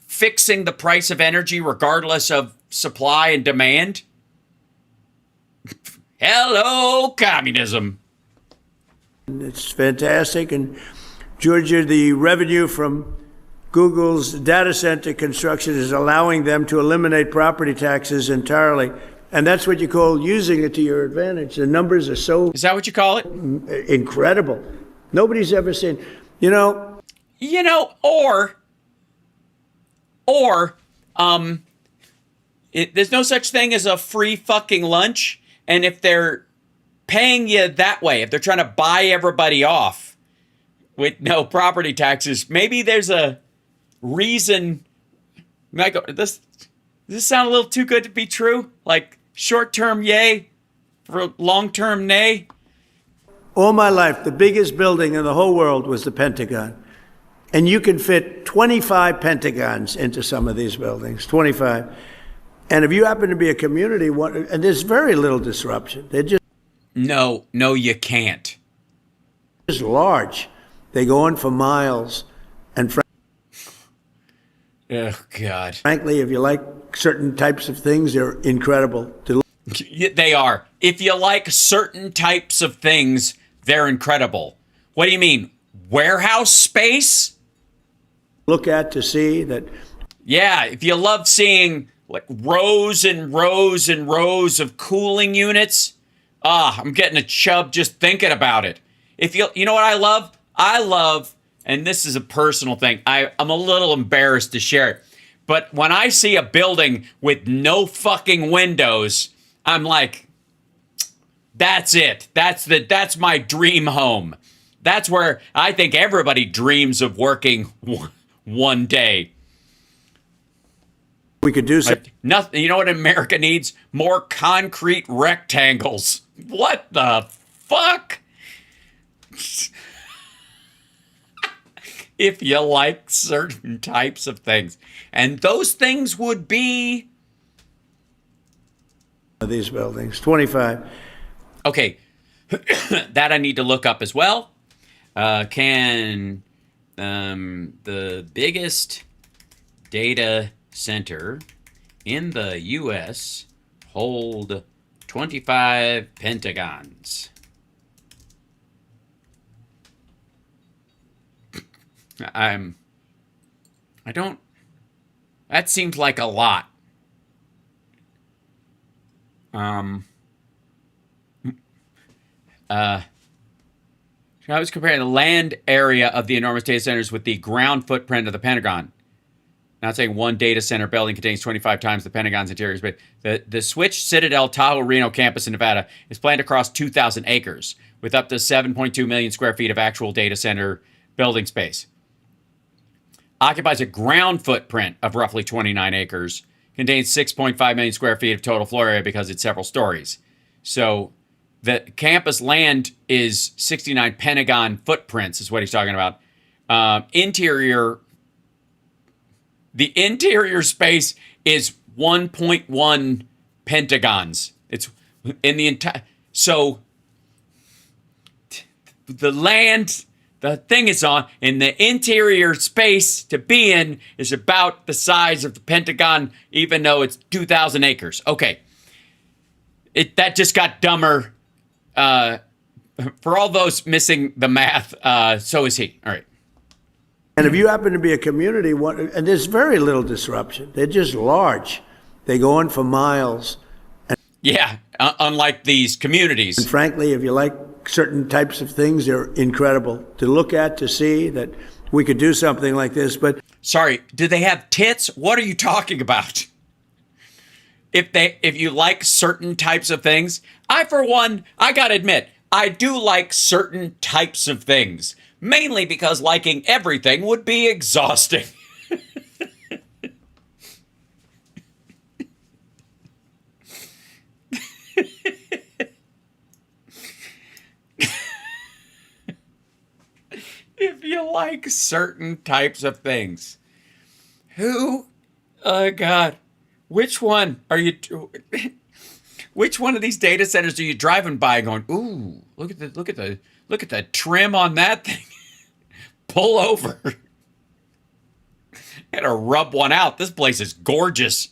fixing the price of energy regardless of supply and demand, Hello, communism. It's fantastic. And Georgia, the revenue from Google's data center construction is allowing them to eliminate property taxes entirely. And that's what you call using it to your advantage. The numbers are so Is that what you call it? incredible. Nobody's ever seen, there's no such thing as a free fucking lunch. And if they're paying you that way, if they're trying to buy everybody off with no property taxes, maybe there's a reason. Michael, does this sound a little too good to be true? Like short-term yay for long-term nay? all my life, the biggest building in the whole world was the Pentagon. And you can fit 25 Pentagons into some of these buildings, 25. And if you happen to be a community, and there's very little disruption. They're just No, you can't. large. They go on for miles. And Oh, God. frankly, if you like certain types of things, they're incredible to They are. If you like certain types of things, they're incredible. What do you mean? Warehouse space? look at, to see that. Yeah, if you love seeing like rows and rows and rows of cooling units, I'm getting a chub just thinking about it. If you know what I love? I love, and this is a personal thing, I'm a little embarrassed to share it, but when I see a building with no fucking windows, I'm like, that's it. That's my dream home. That's where I think everybody dreams of working one day. We could do something. Nothing. You know what America needs? More concrete rectangles. What the fuck? If you like certain types of things. And those things would be... These buildings, 25. Okay, that I need to look up as well. Can the biggest data center in the U.S. hold 25 pentagons? That seems like a lot. I was comparing the land area of the enormous data centers with the ground footprint of the Pentagon. Not saying one data center building contains 25 times the Pentagon's interiors, but the Switch Citadel Tahoe Reno campus in Nevada is planned across 2,000 acres with up to 7.2 million square feet of actual data center building space. Occupies a ground footprint of roughly 29 acres, contains 6.5 million square feet of total floor area because it's several stories. So the campus land is 69 Pentagon footprints is what he's talking about. The interior space is 1.1 pentagons. It's in the entire... So the land... The thing it's on, in the interior space to be in is about the size of the Pentagon, even though it's 2,000 acres. Okay. That just got dumber. For all those missing the math, so is he. All right. And if you happen to be a community, and there's very little disruption. They're just large. They go on for miles. Yeah, unlike these communities. And frankly, if you like certain types of things, they're incredible to look at, to see that we could do something like this. But sorry, do they have tits? What are you talking about? If you like certain types of things, for one, I gotta admit, I do like certain types of things, mainly because liking everything would be exhausting. If you like certain types of things. God, which one are you, which one of these data centers are you driving by going, ooh, look at the trim on that thing. Pull over. Gotta rub one out. This place is gorgeous.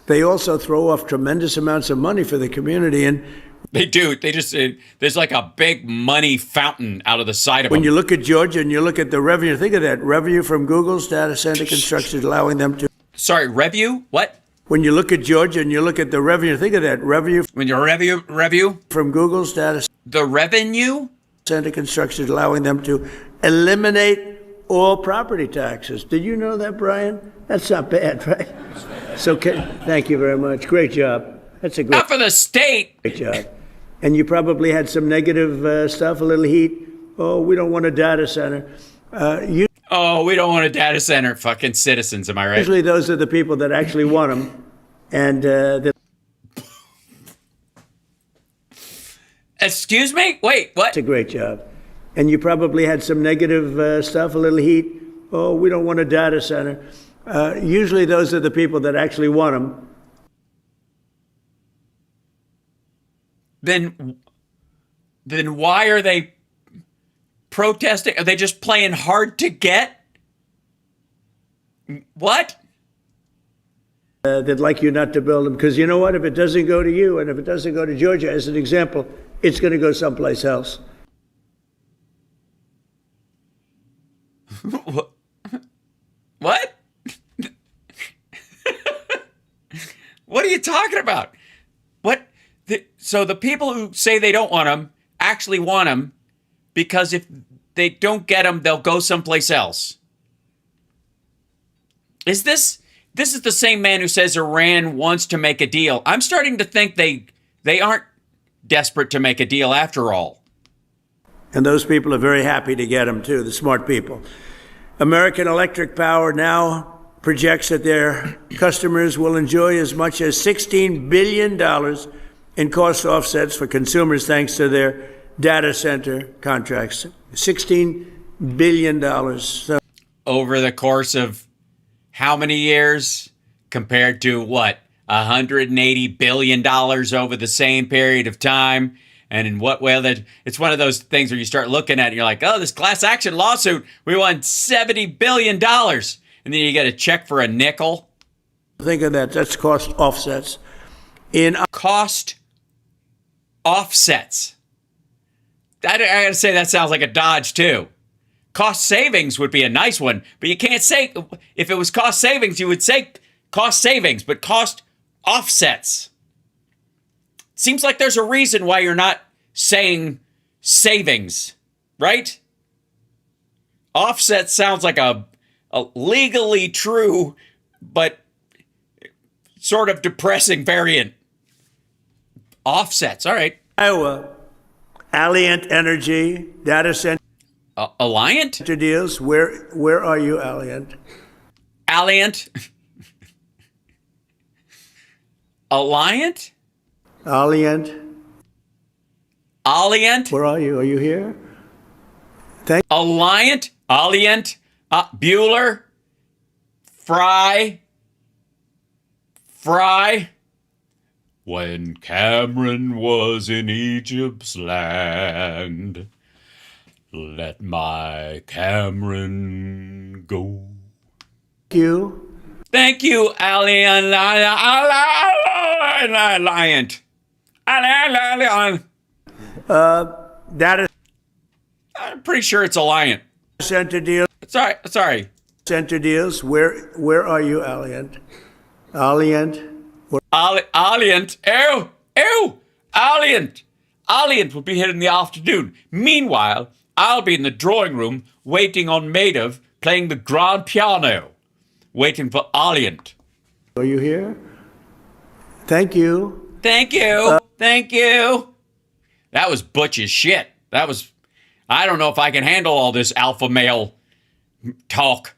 They also throw off tremendous amounts of money for the community. And They do. They just, there's like a big money fountain out of the side of when them. you look at Georgia and you look at the revenue, think of that revenue from Google's data center construction, allowing them to. Sorry, review? What? When you look at Georgia and you look at the revenue, think of that revenue When you review? from Google's data The revenue? center construction, allowing them to eliminate all property taxes. Did you know that, Brian? That's not bad, right? So, thank you very much. Great job. That's a Not for the state. great job. And you probably had some negative stuff, a little heat. Oh, we don't want a data center. Oh, we don't want a data center. Fucking citizens, am I right? Usually those are the people that actually want them. And Excuse me? Wait, what? that's a great job. And you probably had some negative stuff, a little heat. Oh, we don't want a data center. Usually those are the people that actually want them. Then why are they protesting? Are they just playing hard to get? What? They'd like you not to build them. Because you know what? If it doesn't go to you and if it doesn't go to Georgia, as an example, it's going to go someplace else. What? What are you talking about? What? So the people who say they don't want them actually want them because if they don't get them, they'll go someplace else. This is the same man who says Iran wants to make a deal. I'm starting to think they aren't desperate to make a deal after all. And those people are very happy to get them, too, the smart people. American Electric Power now projects that their customers will enjoy as much as $16 billion in cost offsets for consumers thanks to their data center contracts. $16 billion. So, Over the course of how many years compared to what? $180 billion over the same period of time. And in what way that it's one of those things where you start looking at it and you're like, oh, this class action lawsuit, we won $70 billion. And then you get a check for a nickel. think of that. That's cost offsets. Cost offsets. I gotta say, that sounds like a dodge too. Cost savings would be a nice one, but you can't say, if it was cost savings, you would say cost savings, but cost offsets. Seems like there's a reason why you're not saying savings, right? Offset sounds like a legally true, but sort of depressing variant. Offsets, all right. Iowa, Alliant Energy, data center Alliant? deals. Where are you, Alliant? Alliant? Alliant? Alliant, Alliant? where are you? Are you here? Alliant? Alliant? Bueller? Fry? When Cameron was in Egypt's land, let my Cameron go. Thank you, Alliant. Data I'm pretty sure it's Alliant. center deals. Sorry. Center deals. Where are you, Alliant? Alliant. Alliant. Ew. Alliant. Alliant will be here in the afternoon. Meanwhile, I'll be in the drawing room waiting on Madoff playing the grand piano, waiting for Alliant. Are you here? Thank you. Thank you. That was butch as shit. I don't know if I can handle all this alpha male talk.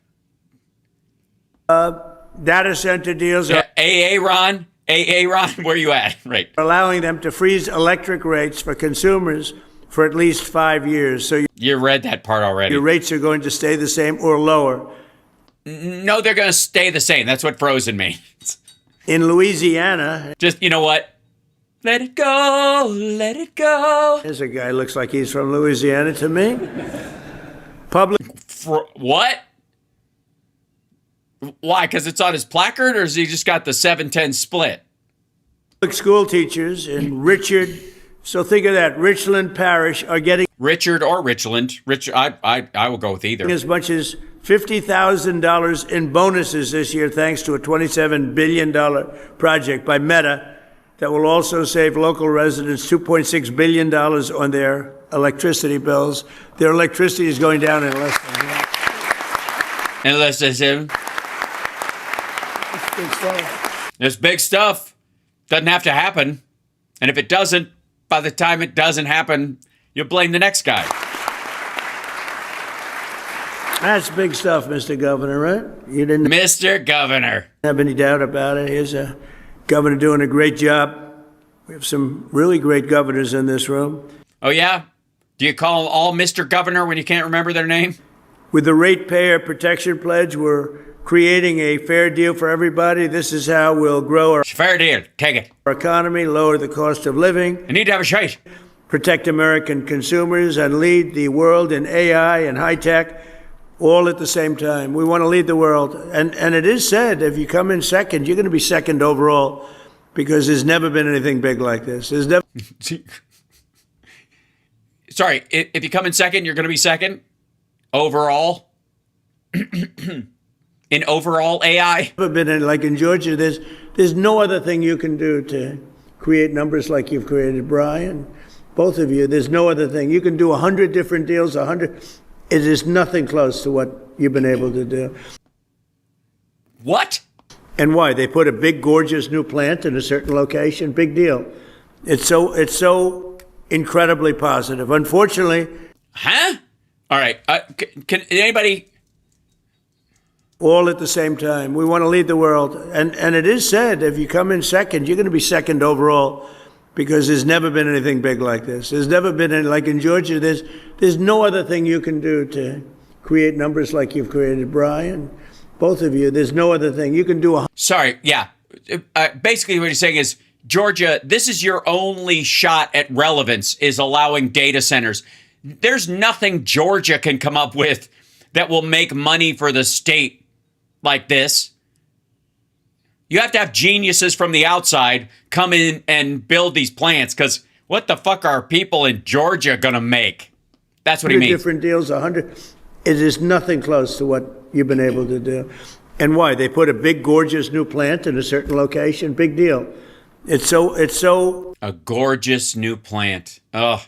Data center deals are Ron, where you at? Right. allowing them to freeze electric rates for consumers for at least 5 years. So You read that part already. your rates are going to stay the same or lower. No, they're going to stay the same. That's what frozen means. In Louisiana, Just, you know what? Let it go. there's a guy looks like he's from Louisiana to me. Public What? Why? Because it's on his placard, or has he just got the 7-10 split? School teachers in so think of that, Richland Parish are getting Richard or Richland. I will go with either. as much as $50,000 in bonuses this year, thanks to a $27 billion project by Meta that will also save local residents $2.6 billion on their electricity bills. Their electricity is going down in less than half. Unless it's him. It's big stuff. Doesn't have to happen. And if it doesn't, by the time it doesn't happen, you'll blame the next guy. That's big stuff, Mr. Governor, right? You didn't Mr. Governor. have any doubt about it. Here's a governor doing a great job. We have some really great governors in this room. Oh, yeah? Do you call them all Mr. Governor when you can't remember their name? With the ratepayer protection pledge, we're creating a fair deal for everybody. This is how we'll grow our Fair deal. Take it. economy, lower the cost of living, I need to have a shite. protect American consumers, and lead the world in AI and high tech, all at the same time. We want to lead the world. And it is said, if you come in second, you're going to be second overall, because there's never been anything big like this. There's never Sorry, if you come in second, you're going to be second overall. In overall AI. been in, like in Georgia, there's no other thing you can do to create numbers like you've created, Brian. Both of you, there's no other thing. You can do 100 different deals, 100. It is nothing close to what you've been able to do. What? And why? They put a big, gorgeous new plant in a certain location. Big deal. It's so incredibly positive. Unfortunately, Huh? All right. Can anybody? all at the same time. We want to lead the world. And it is said, if you come in second, you're going to be second overall, because there's never been anything big like this. There's never been any, like in Georgia, there's no other thing you can do to create numbers like you've created, Brian. Both of you, there's no other thing. You can do Sorry. Yeah. Basically, what he's saying is, Georgia, this is your only shot at relevance, is allowing data centers. There's nothing Georgia can come up with that will make money for the state like this. You have to have geniuses from the outside come in and build these plants, because what the fuck are people in Georgia going to make? That's what he means. different deals, 100. It is nothing close to what you've been able to do. And why? They put a big, gorgeous new plant in a certain location. Big deal. It's so A gorgeous new plant. Oh,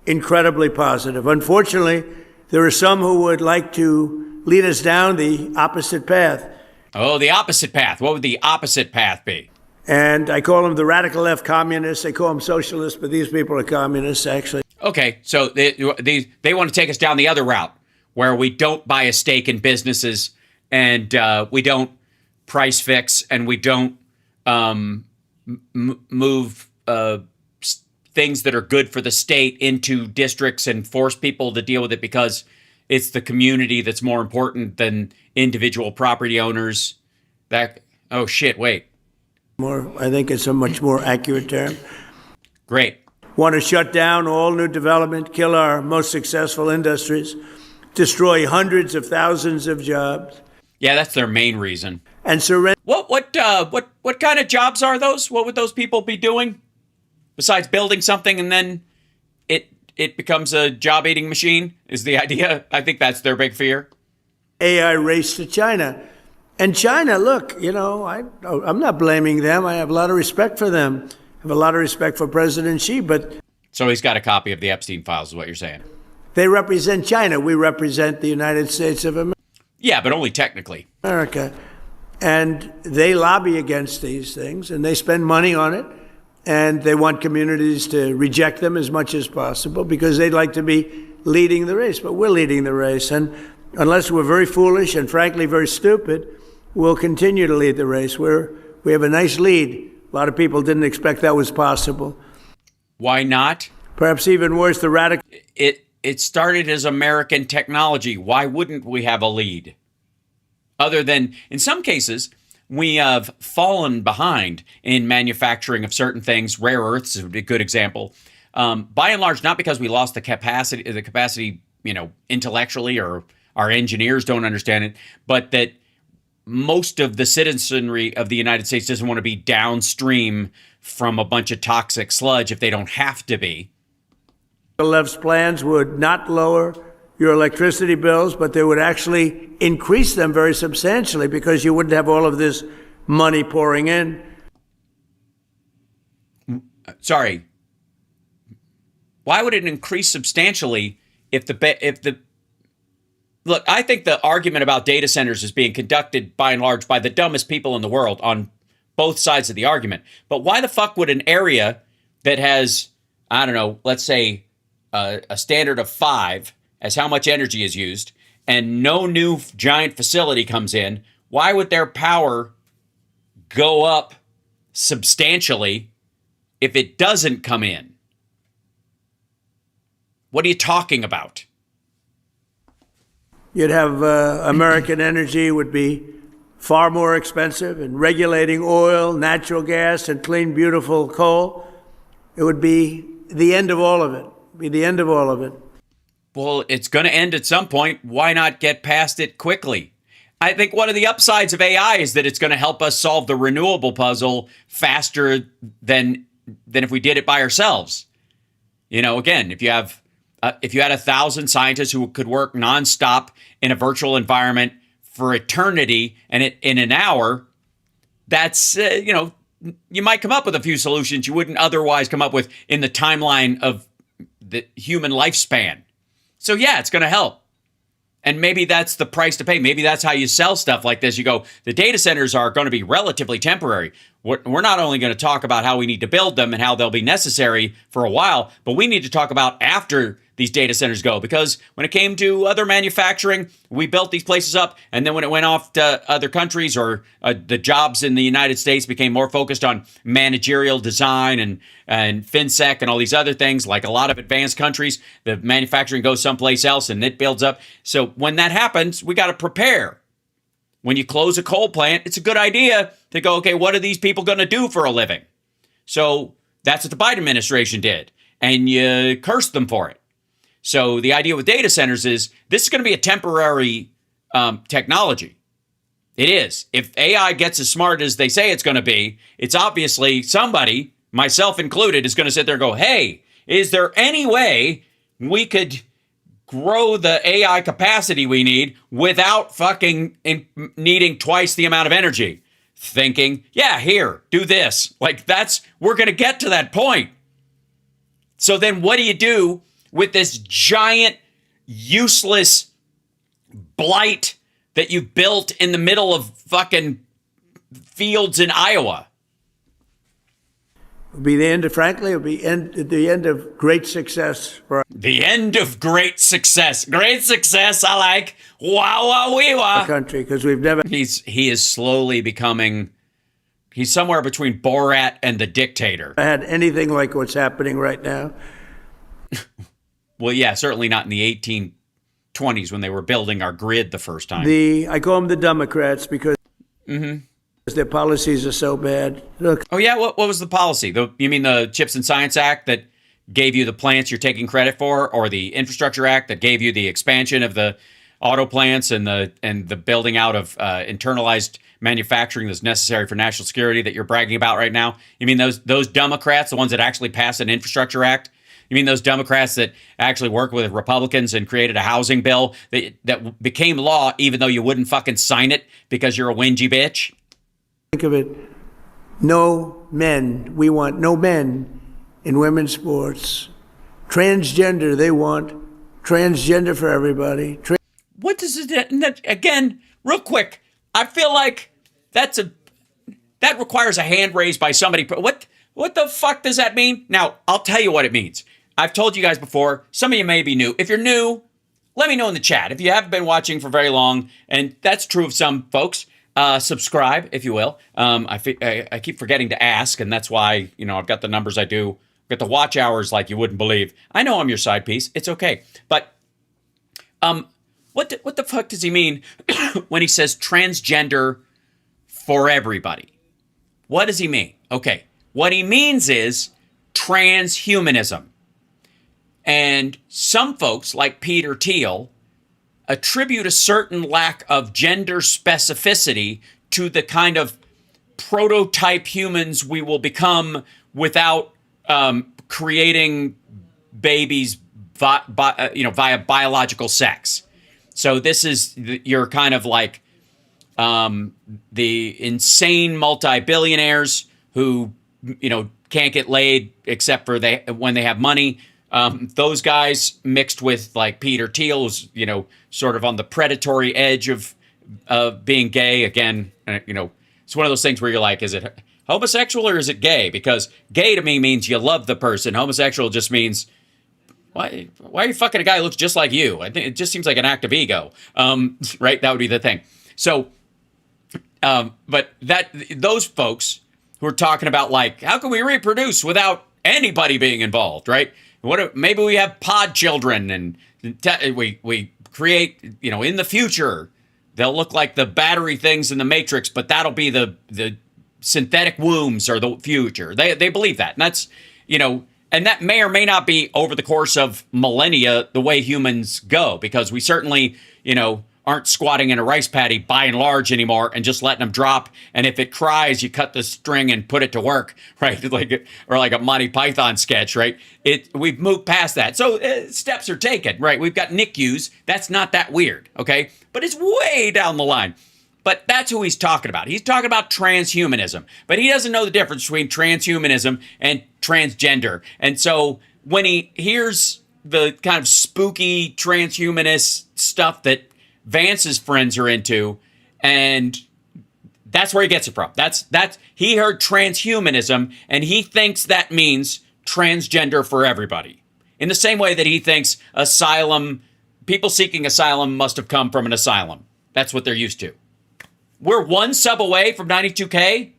incredibly positive. Unfortunately, there are some who would like to lead us down the opposite path. oh, the opposite path. What would the opposite path be? And I call them the radical left communists. They call them socialists, but these people are communists, actually. Okay, so they want to take us down the other route, where we don't buy a stake in businesses, and we don't price fix, and we don't move things that are good for the state into districts and force people to deal with it, because it's the community that's more important than individual property owners. Oh shit, wait. I think it's a much more accurate term. Great. Want to shut down all new development, kill our most successful industries, destroy hundreds of thousands of jobs, Yeah, that's their main reason. and surrender What kind of jobs are those? What would those people be doing besides building something and then it becomes a job-eating machine? Is the idea? I think that's their big fear. AI race to China. And China, look, I'm not blaming them. I have a lot of respect for them. I have a lot of respect for President Xi, but So he's got a copy of the Epstein files, is what you're saying. they represent China. We represent the United States of Yeah, but only technically. America. And they lobby against these things, and they spend money on it, and they want communities to reject them as much as possible because they'd like to be leading the race. But we're leading the race, and unless we're very foolish and frankly very stupid, we'll continue to lead the race. We have a nice lead. A lot of people didn't expect that was possible. Why not? Perhaps even worse, the radical. It started as American technology. Why wouldn't we have a lead? Other than, in some cases, we have fallen behind in manufacturing of certain things. Rare earths is a good example. By and large, not because we lost the capacity, intellectually, or our engineers don't understand it, but that most of the citizenry of the United States doesn't want to be downstream from a bunch of toxic sludge if they don't have to be. The left's plans would not lower your electricity bills, but they would actually increase them very substantially because you wouldn't have all of this money pouring in. Sorry. Why would it increase substantially if the look, I think the argument about data centers is being conducted by and large by the dumbest people in the world on both sides of the argument. But why the fuck would an area that has, I don't know, let's say a standard of 5 as how much energy is used and no new giant facility comes in, why would their power go up substantially if it doesn't come in? What are you talking about? You'd have American energy would be far more expensive, and regulating oil, natural gas, and clean, beautiful coal, it would be the end of all of it. Be the end of all of it. Well, it's going to end at some point. Why not get past it quickly? I think one of the upsides of AI is that it's going to help us solve the renewable puzzle faster than if we did it by ourselves. You know, again, if you had 1,000 scientists who could work nonstop in a virtual environment for eternity and in an hour, that's, you might come up with a few solutions you wouldn't otherwise come up with in the timeline of the human lifespan. So yeah, it's going to help. And maybe that's the price to pay. Maybe that's how you sell stuff like this. You go, the data centers are going to be relatively temporary. We're not only going to talk about how we need to build them and how they'll be necessary for a while, but we need to talk about after these data centers go. Because when it came to other manufacturing, we built these places up. And then when it went off to other countries, or the jobs in the United States became more focused on managerial design and FinSec and all these other things, like a lot of advanced countries, the manufacturing goes someplace else and it builds up. So when that happens, we got to prepare. When you close a coal plant, it's a good idea to go, okay, what are these people going to do for a living? So that's what the Biden administration did. And you cursed them for it. So the idea with data centers is this is going to be a temporary technology. It is. If AI gets as smart as they say it's going to be, it's obviously somebody, myself included, is going to sit there and go, hey, is there any way we could grow the AI capacity we need without fucking needing twice the amount of energy? Thinking, yeah, here, do this. Like we're going to get to that point. So then what do you do with this giant, useless blight that you built in the middle of fucking fields in Iowa? It would be the end of, frankly, it would be the end of great success. The end of great success. Great success, I like. Wow, wow, wee, wow. Our country, because we've never... He is slowly becoming... He's somewhere between Borat and the dictator. had anything like what's happening right now. Well, yeah, certainly not in the 1820s when they were building our grid the first time. I call them the Democrats because their policies are so bad. Look. Oh, yeah? What was the policy? You mean the Chips and Science Act that gave you the plants you're taking credit for, or the Infrastructure Act that gave you the expansion of the auto plants and the building out of internalized manufacturing that's necessary for national security that you're bragging about right now? You mean those Democrats, the ones that actually passed an Infrastructure Act? You mean those Democrats that actually worked with Republicans and created a housing bill that became law even though you wouldn't fucking sign it because you're a whingy bitch? Think of it. No men. We want no men in women's sports. Transgender, they want transgender for everybody. What does it... Again, real quick, I feel like that requires a hand raised by somebody. What the fuck does that mean? Now, I'll tell you what it means. I've told you guys before. Some of you may be new. If you're new, let me know in the chat. If you haven't been watching for very long, and that's true of some folks, subscribe, if you will. I keep forgetting to ask, and that's why, I've got the numbers I do. I've got the watch hours like you wouldn't believe. I know I'm your side piece. It's okay. But what the fuck does he mean when he says transgender for everybody? What does he mean? Okay. What he means is transhumanism. And some folks, like Peter Thiel, attribute a certain lack of gender specificity to the kind of prototype humans we will become without creating babies via biological sex. So this is your kind of like the insane multi-billionaires who can't get laid except for when they have money. Those guys mixed with like Peter Thiel, who's sort of on the predatory edge of being gay. Again, it's one of those things where you're like, is it homosexual or is it gay? Because gay to me means you love the person. Homosexual just means why are you fucking a guy who looks just like you? I think it just seems like an act of ego, right? That would be the thing. So, but those folks who are talking about like, how can we reproduce without anybody being involved, right? Maybe we have pod children and we create, in the future, they'll look like the battery things in the Matrix, but that'll be the synthetic wombs or the future. They believe that. And that's, and that may or may not be over the course of millennia the way humans go, because we certainly, aren't squatting in a rice paddy by and large anymore and just letting them drop. And if it cries, you cut the string and put it to work, right? Or like a Monty Python sketch, right? We've moved past that. So steps are taken, right? We've got NICUs. That's not that weird, okay? But it's way down the line. But that's who he's talking about. He's talking about transhumanism. But he doesn't know the difference between transhumanism and transgender. And so when he hears the kind of spooky transhumanist stuff that Vance's friends are into, and that's where he gets it from. That's he heard transhumanism, and he thinks that means transgender for everybody. In the same way that he thinks people seeking asylum must have come from an asylum. That's what they're used to. We're one sub away from 92K.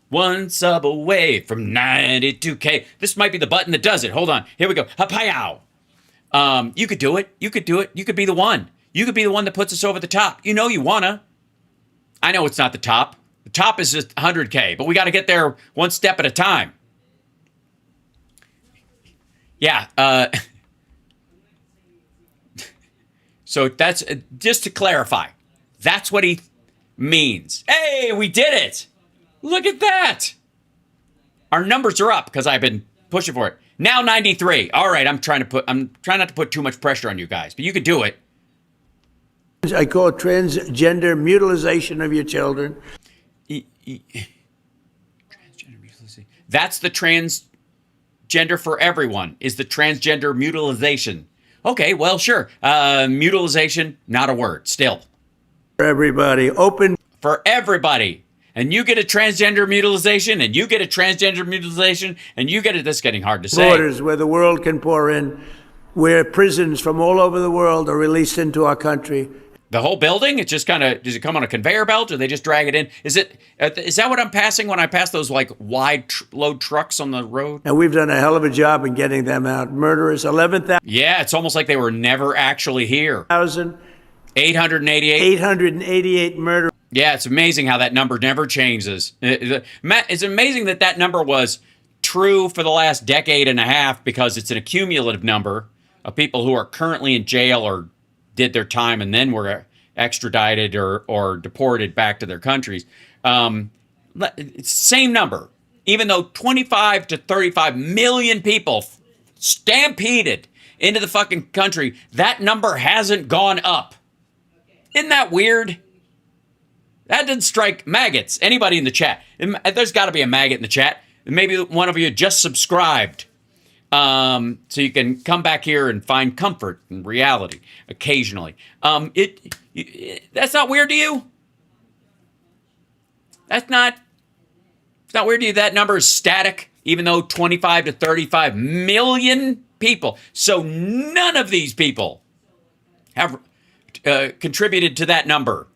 One sub away from 92K. This might be the button that does it. Hold on. Here we go. Ha-pow. You could do it. You could do it. You could be the one. You could be the one that puts us over the top. You wanna. I know it's not the top. The top is just 100K, but we got to get there one step at a time. Yeah. So that's just to clarify. That's what he means. Hey, we did it. Look at that. Our numbers are up because I've been pushing for it. Now 93. All right, I'm trying not to put too much pressure on you guys, but you could do it. I call it transgender mutilization of your children. Transgender mutilization. That's the transgender for everyone, is the transgender mutilization. Okay, well, sure. Mutilization, not a word, still. For everybody. Open. For everybody. And you get a transgender mutilization, and you get a transgender mutilization, and you get it. That's getting hard to say. Borders where the world can pour in, where prisons from all over the world are released into our country. The whole building? It just kind of, does it come on a conveyor belt or they just drag it in? Is that what I'm passing when I pass those like wide load trucks on the road? And we've done a hell of a job in getting them out. Murderers, 11,000. Yeah, it's almost like they were never actually here. 888. 888 murderers. Yeah, it's amazing how that number never changes. It's amazing that number was true for the last decade and a half, because it's an accumulative number of people who are currently in jail or did their time and then were extradited or deported back to their countries. Same number, even though 25 to 35 million people stampeded into the fucking country, that number hasn't gone up. Isn't that weird? That didn't strike maggots. Anybody in the chat? There's got to be a maggot in the chat. Maybe one of you just subscribed. So you can come back here and find comfort in reality occasionally. That's not weird to you? It's not weird to you that number is static, even though 25 to 35 million people. So none of these people have contributed to that number.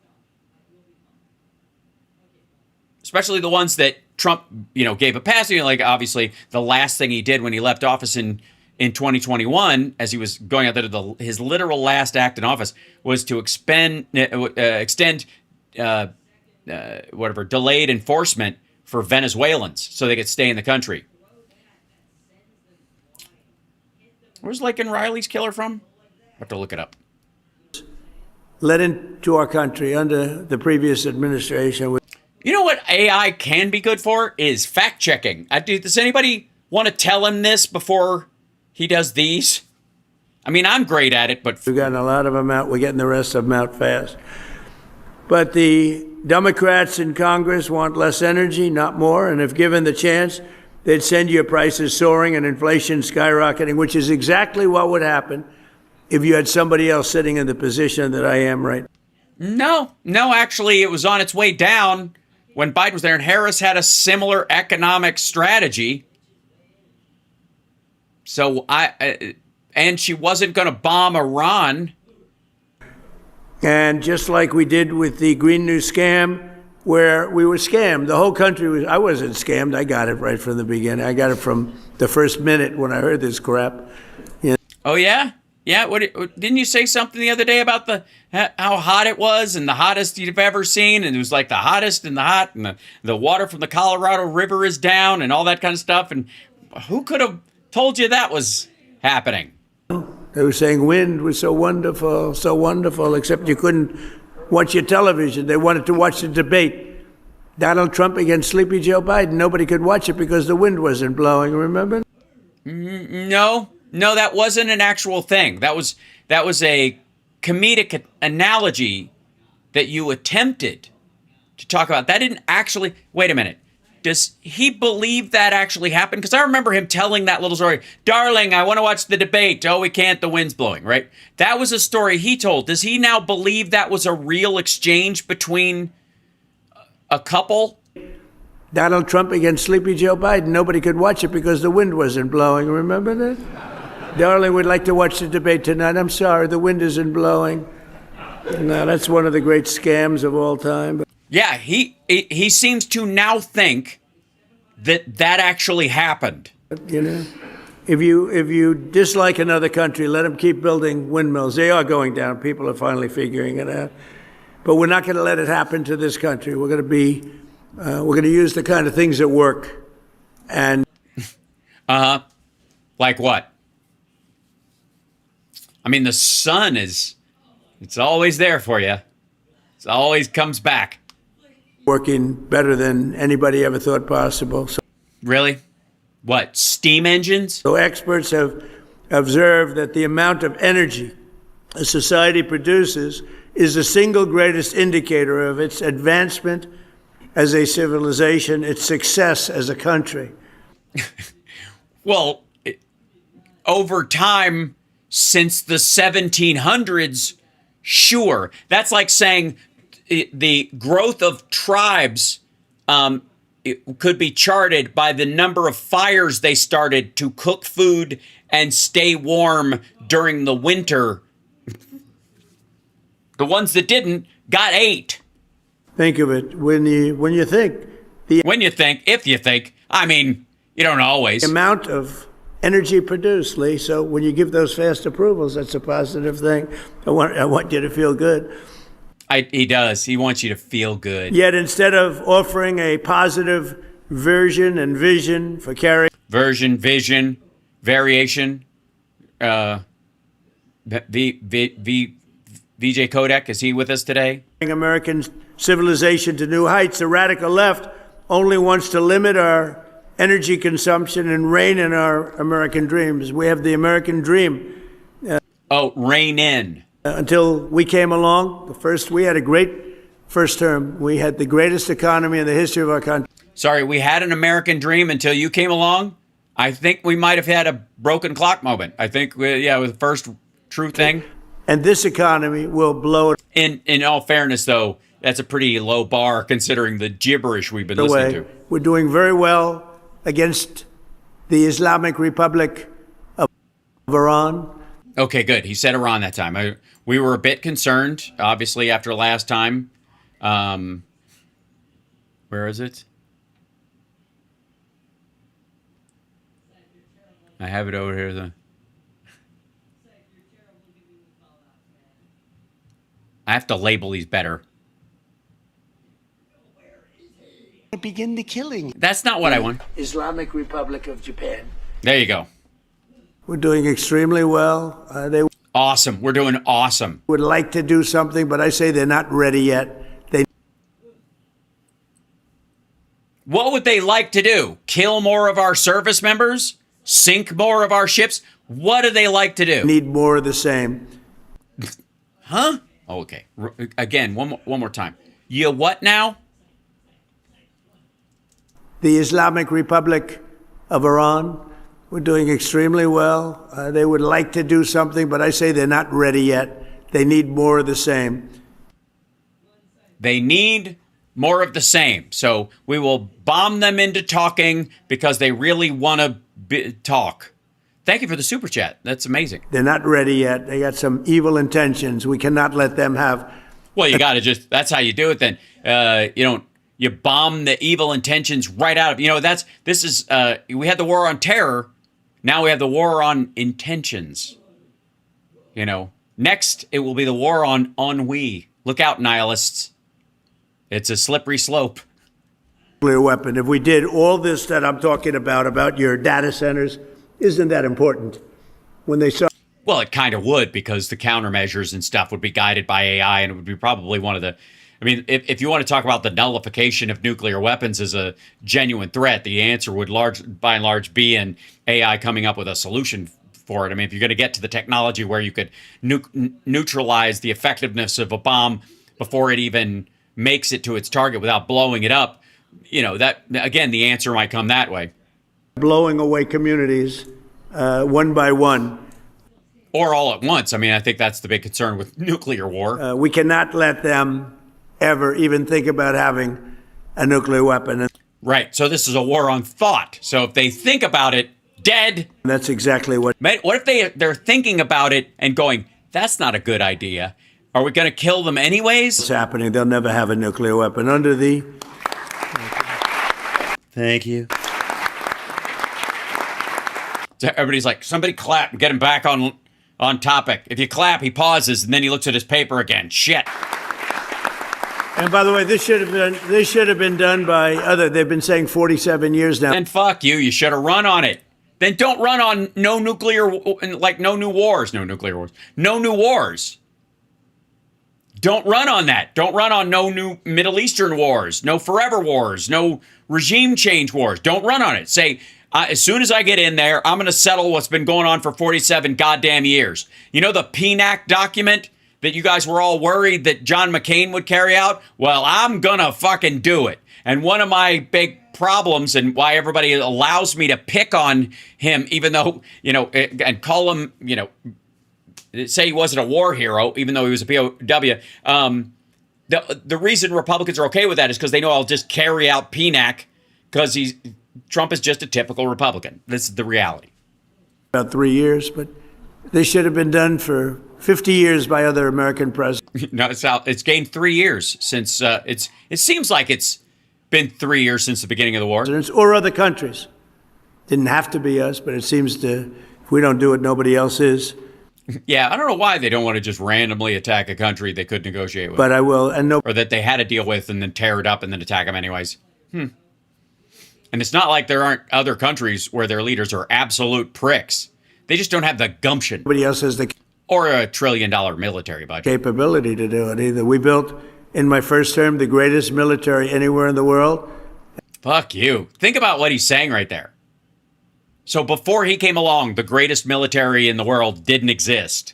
Especially the ones that Trump, gave a pass. Like, obviously, the last thing he did when he left office in 2021, as he was going out there to his literal last act in office, was to extend delayed enforcement for Venezuelans so they could stay in the country. Where's Laken Riley's killer from? I have to look it up. let into our country under the previous administration. You know what AI can be good for is fact checking. Does anybody want to tell him this before he does these? I mean, I'm great at it, but We've gotten a lot of them out. We're getting the rest of them out fast. But the Democrats in Congress want less energy, not more. And if given the chance, they'd send your prices soaring and inflation skyrocketing, which is exactly what would happen if you had somebody else sitting in the position that I am right now. No, actually, it was on its way down when Biden was there, and Harris had a similar economic strategy. So and she wasn't going to bomb Iran. And just like we did with the Green New scam, where we were scammed, the whole country was, I wasn't scammed. I got it right from the beginning. I got it from the first minute when I heard this crap. Oh, yeah? Yeah, didn't you say something the other day about how hot it was and the hottest you've ever seen? And it was like the hottest and the hot, and the water from the Colorado River is down and all that kind of stuff. And who could have told you that was happening? They were saying wind was so wonderful, except you couldn't watch your television. They wanted to watch the debate. Donald Trump against Sleepy Joe Biden. Nobody could watch it because the wind wasn't blowing, remember? No, that wasn't an actual thing. That was a comedic analogy that you attempted to talk about. That didn't actually, wait a minute. Does he believe that actually happened? Because I remember him telling that little story. Darling, I want to watch the debate. Oh, we can't. The wind's blowing, right? That was a story he told. Does he now believe that was a real exchange between a couple? Donald Trump against Sleepy Joe Biden. Nobody could watch it because the wind wasn't blowing. Remember that? Darling, we'd like to watch the debate tonight. I'm sorry, the wind isn't blowing. No, that's one of the great scams of all time. Yeah, he seems to now think that actually happened. You know, if you dislike another country, let them keep building windmills. They are going down. People are finally figuring it out. But we're not going to let it happen to this country. We're going to use the kind of things that work. And like what? I mean, the sun it's always there for you. It always comes back. Working better than anybody ever thought possible. So, really? What, steam engines? So experts have observed that the amount of energy a society produces is the single greatest indicator of its advancement as a civilization, its success as a country. Well, over time, since the 1700s, sure. That's like saying the growth of tribes it could be charted by the number of fires they started to cook food and stay warm during the winter. The ones that didn't got ate. Think of it when you think. If you think. I mean, you don't always. The amount of energy produced, Lee. So when you give those fast approvals, that's a positive thing. I want you to feel good. He does. He wants you to feel good. Yet instead of offering a positive version and vision for carrying vision, variation, VJ Kodak, is he with us today? American civilization to new heights, the radical left only wants to limit our energy consumption and rein in our American dreams. We have the American dream. Rein in. Until we came along, we had a great first term. We had the greatest economy in the history of our country. Sorry, we had an American dream until you came along? I think we might have had a broken clock moment. I think, it was the first true thing. And this economy will blow it. In all fairness, though, that's a pretty low bar considering the gibberish we've been listening to. We're doing very well against the Islamic Republic of Iran. Okay, good. He said Iran that time. We were a bit concerned, obviously, after last time. Where is it? I have it over here. I have to label these better. Begin the killing. That's not what I want. Islamic Republic of Japan. There you go. We're doing extremely well. Awesome. We're doing awesome. Would like to do something, but I say they're not ready yet. What would they like to do? Kill more of our service members? Sink more of our ships? What do they like to do? Need more of the same. Huh? Oh, okay. Again, one more time. You what now? The Islamic Republic of Iran, we're doing extremely well. They would like to do something, but I say they're not ready yet. They need more of the same. They need more of the same. So we will bomb them into talking because they really want to talk. Thank you for the super chat. That's amazing. They're not ready yet. They got some evil intentions. We cannot let them have. Well, you got to that's how you do it then. You bomb the evil intentions right out of, we had the war on terror. Now we have the war on intentions. Next it will be the war on ennui. Look out, nihilists. It's a slippery slope. Nuclear weapon. If we did all this that I'm talking about your data centers, isn't that important? When they saw. Well, it kind of would, because the countermeasures and stuff would be guided by AI, and it would be probably one of the. I mean, if you want to talk about the nullification of nuclear weapons as a genuine threat, the answer would by and large be in AI coming up with a solution for it. I mean, if you're going to get to the technology where you could neutralize the effectiveness of a bomb before it even makes it to its target without blowing it up, that, again, the answer might come that way. Blowing away communities one by one. Or all at once. I mean, I think that's the big concern with nuclear war. We cannot let them ever even think about having a nuclear weapon. Right. So this is a war on thought. So if they think about it, dead. That's exactly what. What if they're thinking about it and going, that's not a good idea? Are we going to kill them anyways? What's happening? They'll never have a nuclear weapon under the. Thank you. So everybody's like, somebody clap and get him back on topic. If you clap, he pauses and then he looks at his paper again. Shit. And by the way, this should have been done by other. They've been saying 47 years now. Then fuck you. You should have run on it. Then don't run on no new wars. No new wars. Don't run on that. Don't run on no new Middle Eastern wars, no forever wars, no regime change wars. Don't run on it. Say, as soon as I get in there, I'm going to settle what's been going on for 47 goddamn years. You know the PNAC document that you guys were all worried that John McCain would carry out? Well, I'm going to fucking do it. And one of my big problems and why everybody allows me to pick on him, even though, and call him, say he wasn't a war hero, even though he was a POW. The reason Republicans are okay with that is because they know I'll just carry out PNAC because Trump is just a typical Republican. This is the reality. About 3 years, but they should have been done for 50 years by other American presidents. No, it's gained 3 years since it seems like it's been 3 years since the beginning of the war. Or other countries. Didn't have to be us, but it seems to, if we don't do it, nobody else is. Yeah, I don't know why they don't want to just randomly attack a country they could negotiate with. But I will, and no. Or that they had to deal with and then tear it up and then attack them anyways. And it's not like there aren't other countries where their leaders are absolute pricks. They just don't have the gumption. Nobody else has the. Or a $1 trillion military budget. Capability to do it either. We built, in my first term, the greatest military anywhere in the world. Fuck you. Think about what he's saying right there. So before he came along, the greatest military in the world didn't exist.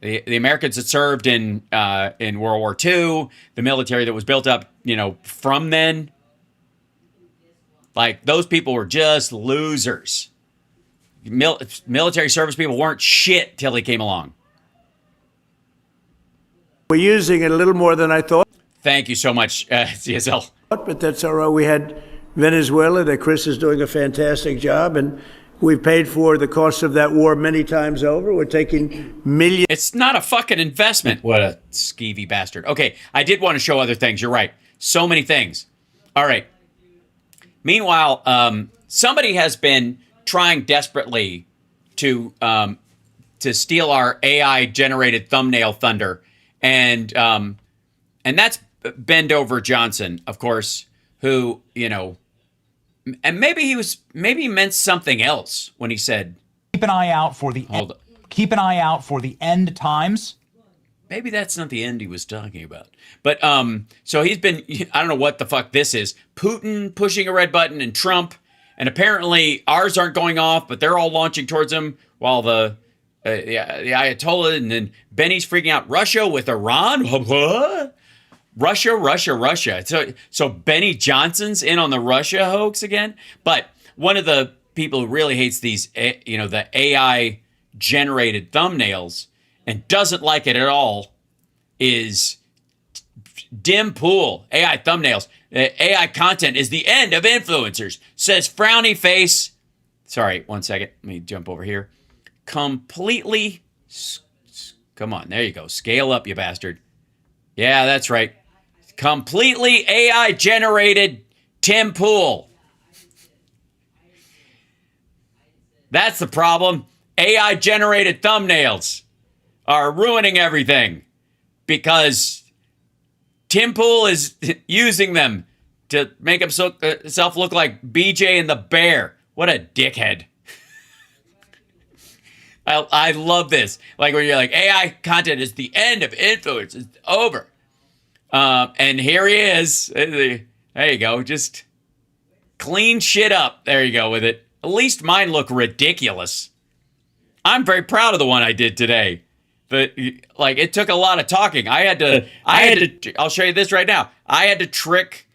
The Americans that served in World War II, the military that was built up, from then, like those people were just losers. Military service people weren't shit till he came along. We're using it a little more than I thought. Thank you so much, CSL. But that's all right. We had Venezuela that Chris is doing a fantastic job, and we've paid for the cost of that war many times over. We're taking millions. It's not a fucking investment. What a skeevy bastard. Okay, I did want to show other things. You're right. So many things. All right. Meanwhile, somebody has been trying desperately to steal our AI-generated thumbnail thunder, and that's Bend Over Johnson, of course, who, and maybe he meant something else when he said Keep an eye out for the Hold on. keep an eye out for the end times. Maybe that's not the end he was talking about. But so he's been, I don't know what the fuck this is. Putin pushing a red button and Trump, and apparently ours aren't going off, but they're all launching towards him while the Ayatollah, and then Benny's freaking out. Russia with Iran? What? Russia. So Benny Johnson's in on the Russia hoax again. But one of the people who really hates these, the AI generated thumbnails and doesn't like it at all is Dim Pool. AI thumbnails. AI content is the end of influencers, says frowny face. Sorry, one second. Let me jump over here. Completely. Come on, there you go. Scale up, you bastard. Yeah, that's right. Completely AI generated Tim Pool. That's the problem. AI generated thumbnails are ruining everything because Tim Pool is using them to make himself look like BJ and the Bear. What a dickhead. I love this. Like when you're like, AI content is the end of influence. It's over. And here he is. There you go. Just clean shit up. There you go with it. At least mine look ridiculous. I'm very proud of the one I did today. But like, it took a lot of talking. I'll show you this right now. I had to trick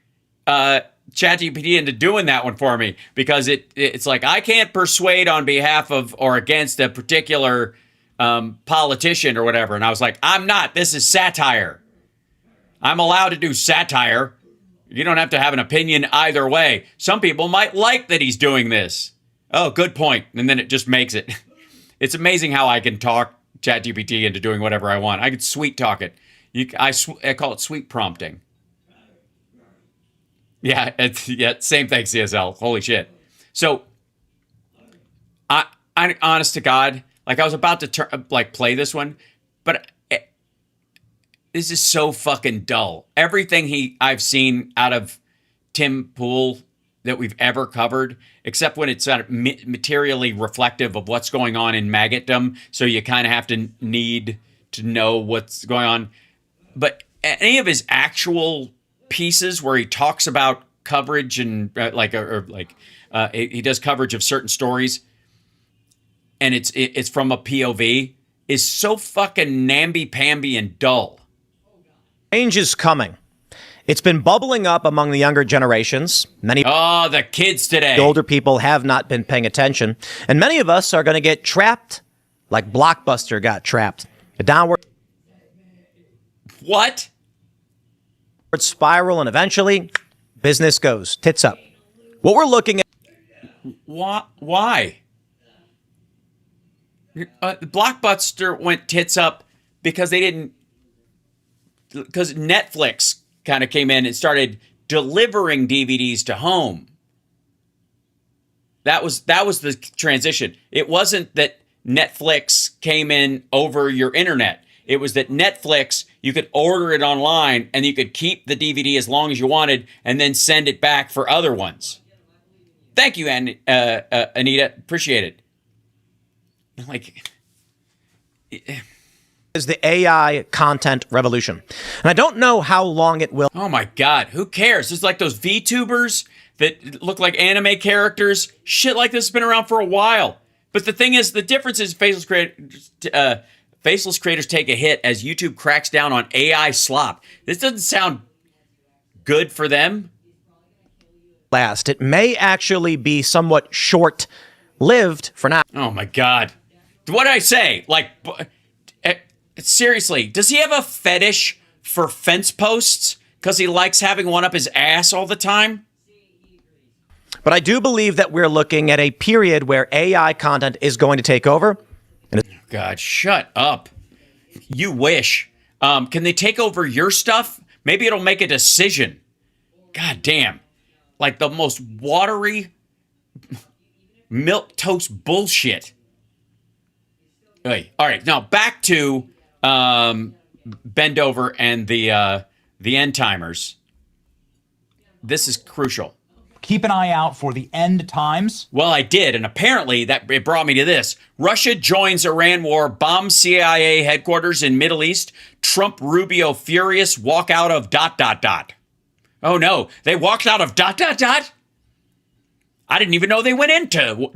ChatGPT into doing that one for me because it's like I can't persuade on behalf of or against a particular politician or whatever. And I was like, I'm not. This is satire. I'm allowed to do satire. You don't have to have an opinion either way. Some people might like that he's doing this. Oh, good point. And then it just makes it. It's amazing how I can talk ChatGPT into doing whatever I want. I can sweet talk it. I call it sweet prompting. Yeah, same thing, CSL. Holy shit. So, I honest to God, like I was about to play this one, but this is so fucking dull. Everything I've seen out of Tim Pool that we've ever covered, except when it's materially reflective of what's going on in maggotdom, so you kind of have to need to know what's going on. But any of his actual pieces where he talks about coverage and he does coverage of certain stories, and it's from a POV, is so fucking namby-pamby and dull. Change is coming. It's been bubbling up among the younger generations. The kids today. Older people have not been paying attention. And many of us are going to get trapped like Blockbuster got trapped. A downward What? spiral, and eventually business goes tits up. What we're looking at. Why? Blockbuster went tits up because Netflix kind of came in and started delivering DVDs to home. That was the transition. It wasn't that Netflix came in over your internet. It was that Netflix, you could order it online and you could keep the DVD as long as you wanted and then send it back for other ones. Thank you, Anita. Appreciate it. Like, is the AI content revolution. And I don't know how long it will. Oh my God, who cares? It's like those VTubers that look like anime characters. Shit like this has been around for a while. But the thing is, the difference is faceless creators take a hit as YouTube cracks down on AI slop. This doesn't sound good for them. It may actually be somewhat short-lived for now. Oh my God. What did I say? Like, seriously, does he have a fetish for fence posts? Because he likes having one up his ass all the time? But I do believe that we're looking at a period where AI content is going to take over. God, shut up. You wish. Can they take over your stuff? Maybe it'll make a decision. God damn. Like the most watery milquetoast bullshit. All right, now back to Bend Over and the end timers. This is crucial. Keep an eye out for the end times. Well, I did, and apparently it brought me to this. Russia joins Iran war, bombs CIA headquarters in Middle East, Trump Rubio furious, walk out of ... Oh no, they walked out of ... I didn't even know they went into ...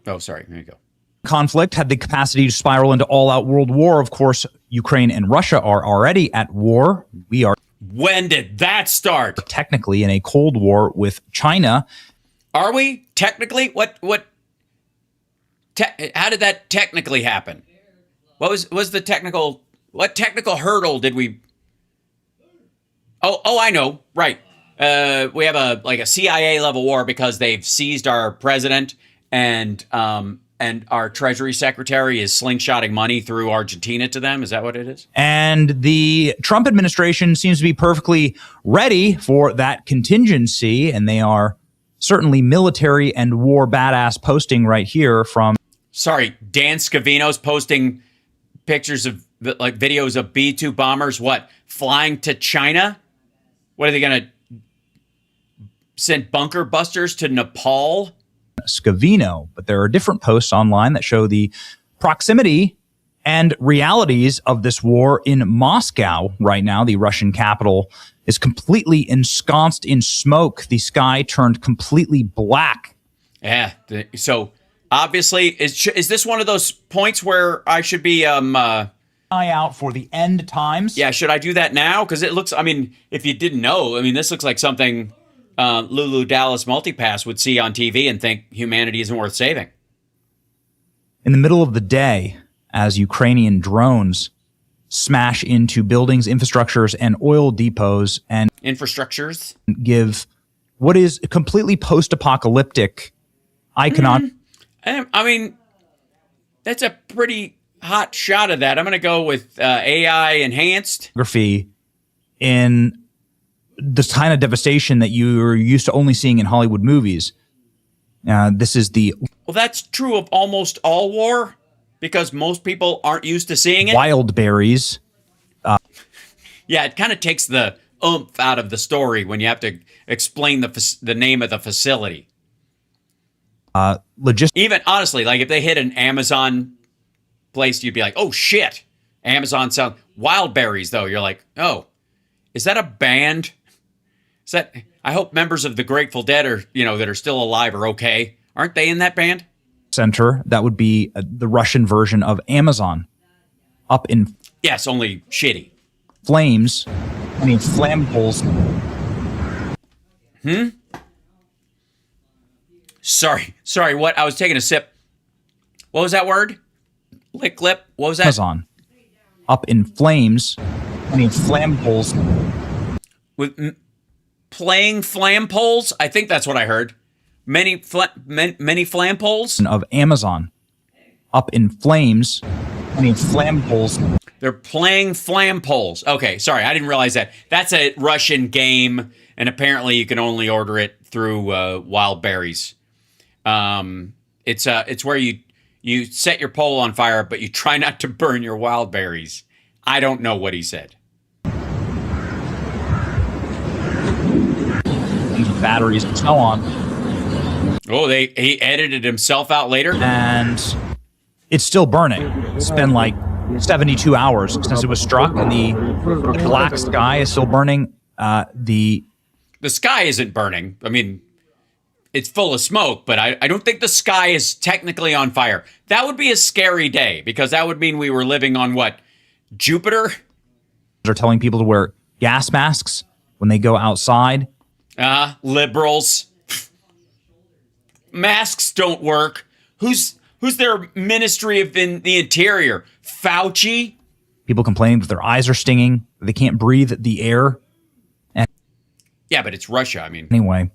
Oh, sorry, here you go. Conflict had the capacity to spiral into all-out world war. Of course, Ukraine and Russia are already at war. We are When did that start? technically in a Cold War with China. Are we technically? How did that technically happen? What was the technical? What technical hurdle did we? Oh, I know. Right. We have a CIA level war because they've seized our president and our Treasury Secretary is slingshotting money through Argentina to them. Is that what it is? And the Trump administration seems to be perfectly ready for that contingency. And they are certainly military and war badass posting right here from. Sorry, Dan Scavino's posting pictures of videos of B-2 bombers, flying to China? What are they going to send bunker busters to Nepal? Scavino, but there are different posts online that show the proximity and realities of this war in Moscow right now. The Russian capital is completely ensconced in smoke. The sky turned completely black. Yeah. So obviously, is this one of those points where I should be Eye out for the end times. Yeah, should I do that now? Because it looks, if you didn't know, this looks like something Lulu Dallas Multipass would see on TV and think humanity isn't worth saving. In the middle of the day, as Ukrainian drones smash into buildings, infrastructures, and oil depots and infrastructures give what is a completely post-apocalyptic iconography. That's a pretty hot shot of that. I'm going to go with AI enhanced. In this kind of devastation that you're used to only seeing in Hollywood movies. This is the... Well, that's true of almost all war, because most people aren't used to seeing it. Wild berries. Yeah, it kind of takes the oomph out of the story when you have to explain the name of the facility. Even, honestly, if they hit an Amazon place, you'd be like, oh, shit. Amazon sound... Wild berries, though, you're like, oh, is that a band? I hope members of the Grateful Dead that are still alive are okay. Aren't they in that band? Center, that would be the Russian version of Amazon. Up in... Yes, only shitty. Flames. Flame poles. Sorry, what? I was taking a sip. What was that word? Lick lip? What was that? Amazon. Up in flames. Flame poles. With playing flam poles? I think that's what I heard. Many flam poles? Of Amazon. Up in flames. Flam poles. They're playing flam poles. Okay, sorry, I didn't realize that. That's a Russian game, and apparently you can only order it through Wild Berries. It's where you set your pole on fire, but you try not to burn your wild berries. I don't know what he said. Batteries and so on. Oh, he edited himself out later? And it's still burning. It's been like 72 hours since it was struck, and the black sky is still burning. The sky isn't burning. It's full of smoke, but I don't think the sky is technically on fire. That would be a scary day, because that would mean we were living on what? Jupiter? They're telling people to wear gas masks when they go outside. Liberals. Masks don't work. Who's their Ministry of the Interior? Fauci? People complaining that their eyes are stinging, that they can't breathe the air. Yeah, but it's Russia. Anyway,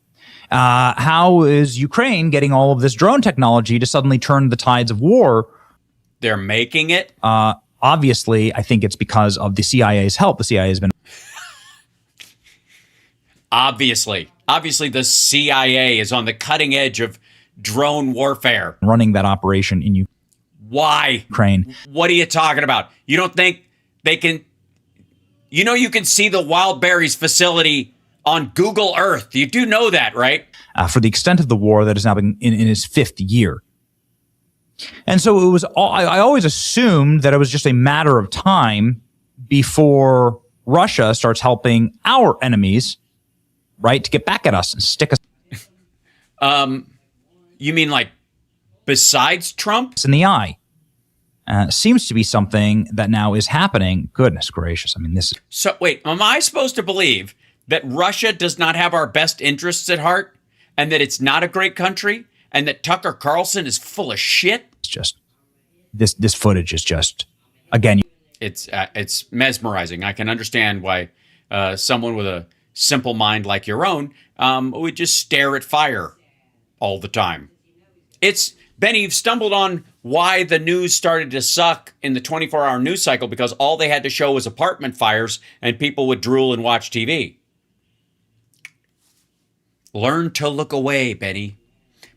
how is Ukraine getting all of this drone technology to suddenly turn the tides of war? They're making it? Obviously, I think it's because of the CIA's help. The CIA has been... Obviously, the CIA is on the cutting edge of drone warfare. Running that operation in Ukraine. Why? Ukraine. What are you talking about? You don't think they can... You can see the Wild Berries facility on Google Earth. You do know that, right? For the extent of the war that has now been in its 5th year. And so it was. I always assumed that it was just a matter of time before Russia starts helping our enemies, right, to get back at us and stick us. You mean like besides Trump? In the eye. Seems to be something that now is happening. Goodness gracious. I mean, this is. So wait, am I supposed to believe that Russia does not have our best interests at heart and that it's not a great country and that Tucker Carlson is full of shit? It's just this footage is just, again. It's mesmerizing. I can understand why someone with a simple mind like your own would just stare at fire all the time. It's, Benny, you've stumbled on why the news started to suck in the 24-hour news cycle, because all they had to show was apartment fires and people would drool and watch TV. Learn to look away, Benny.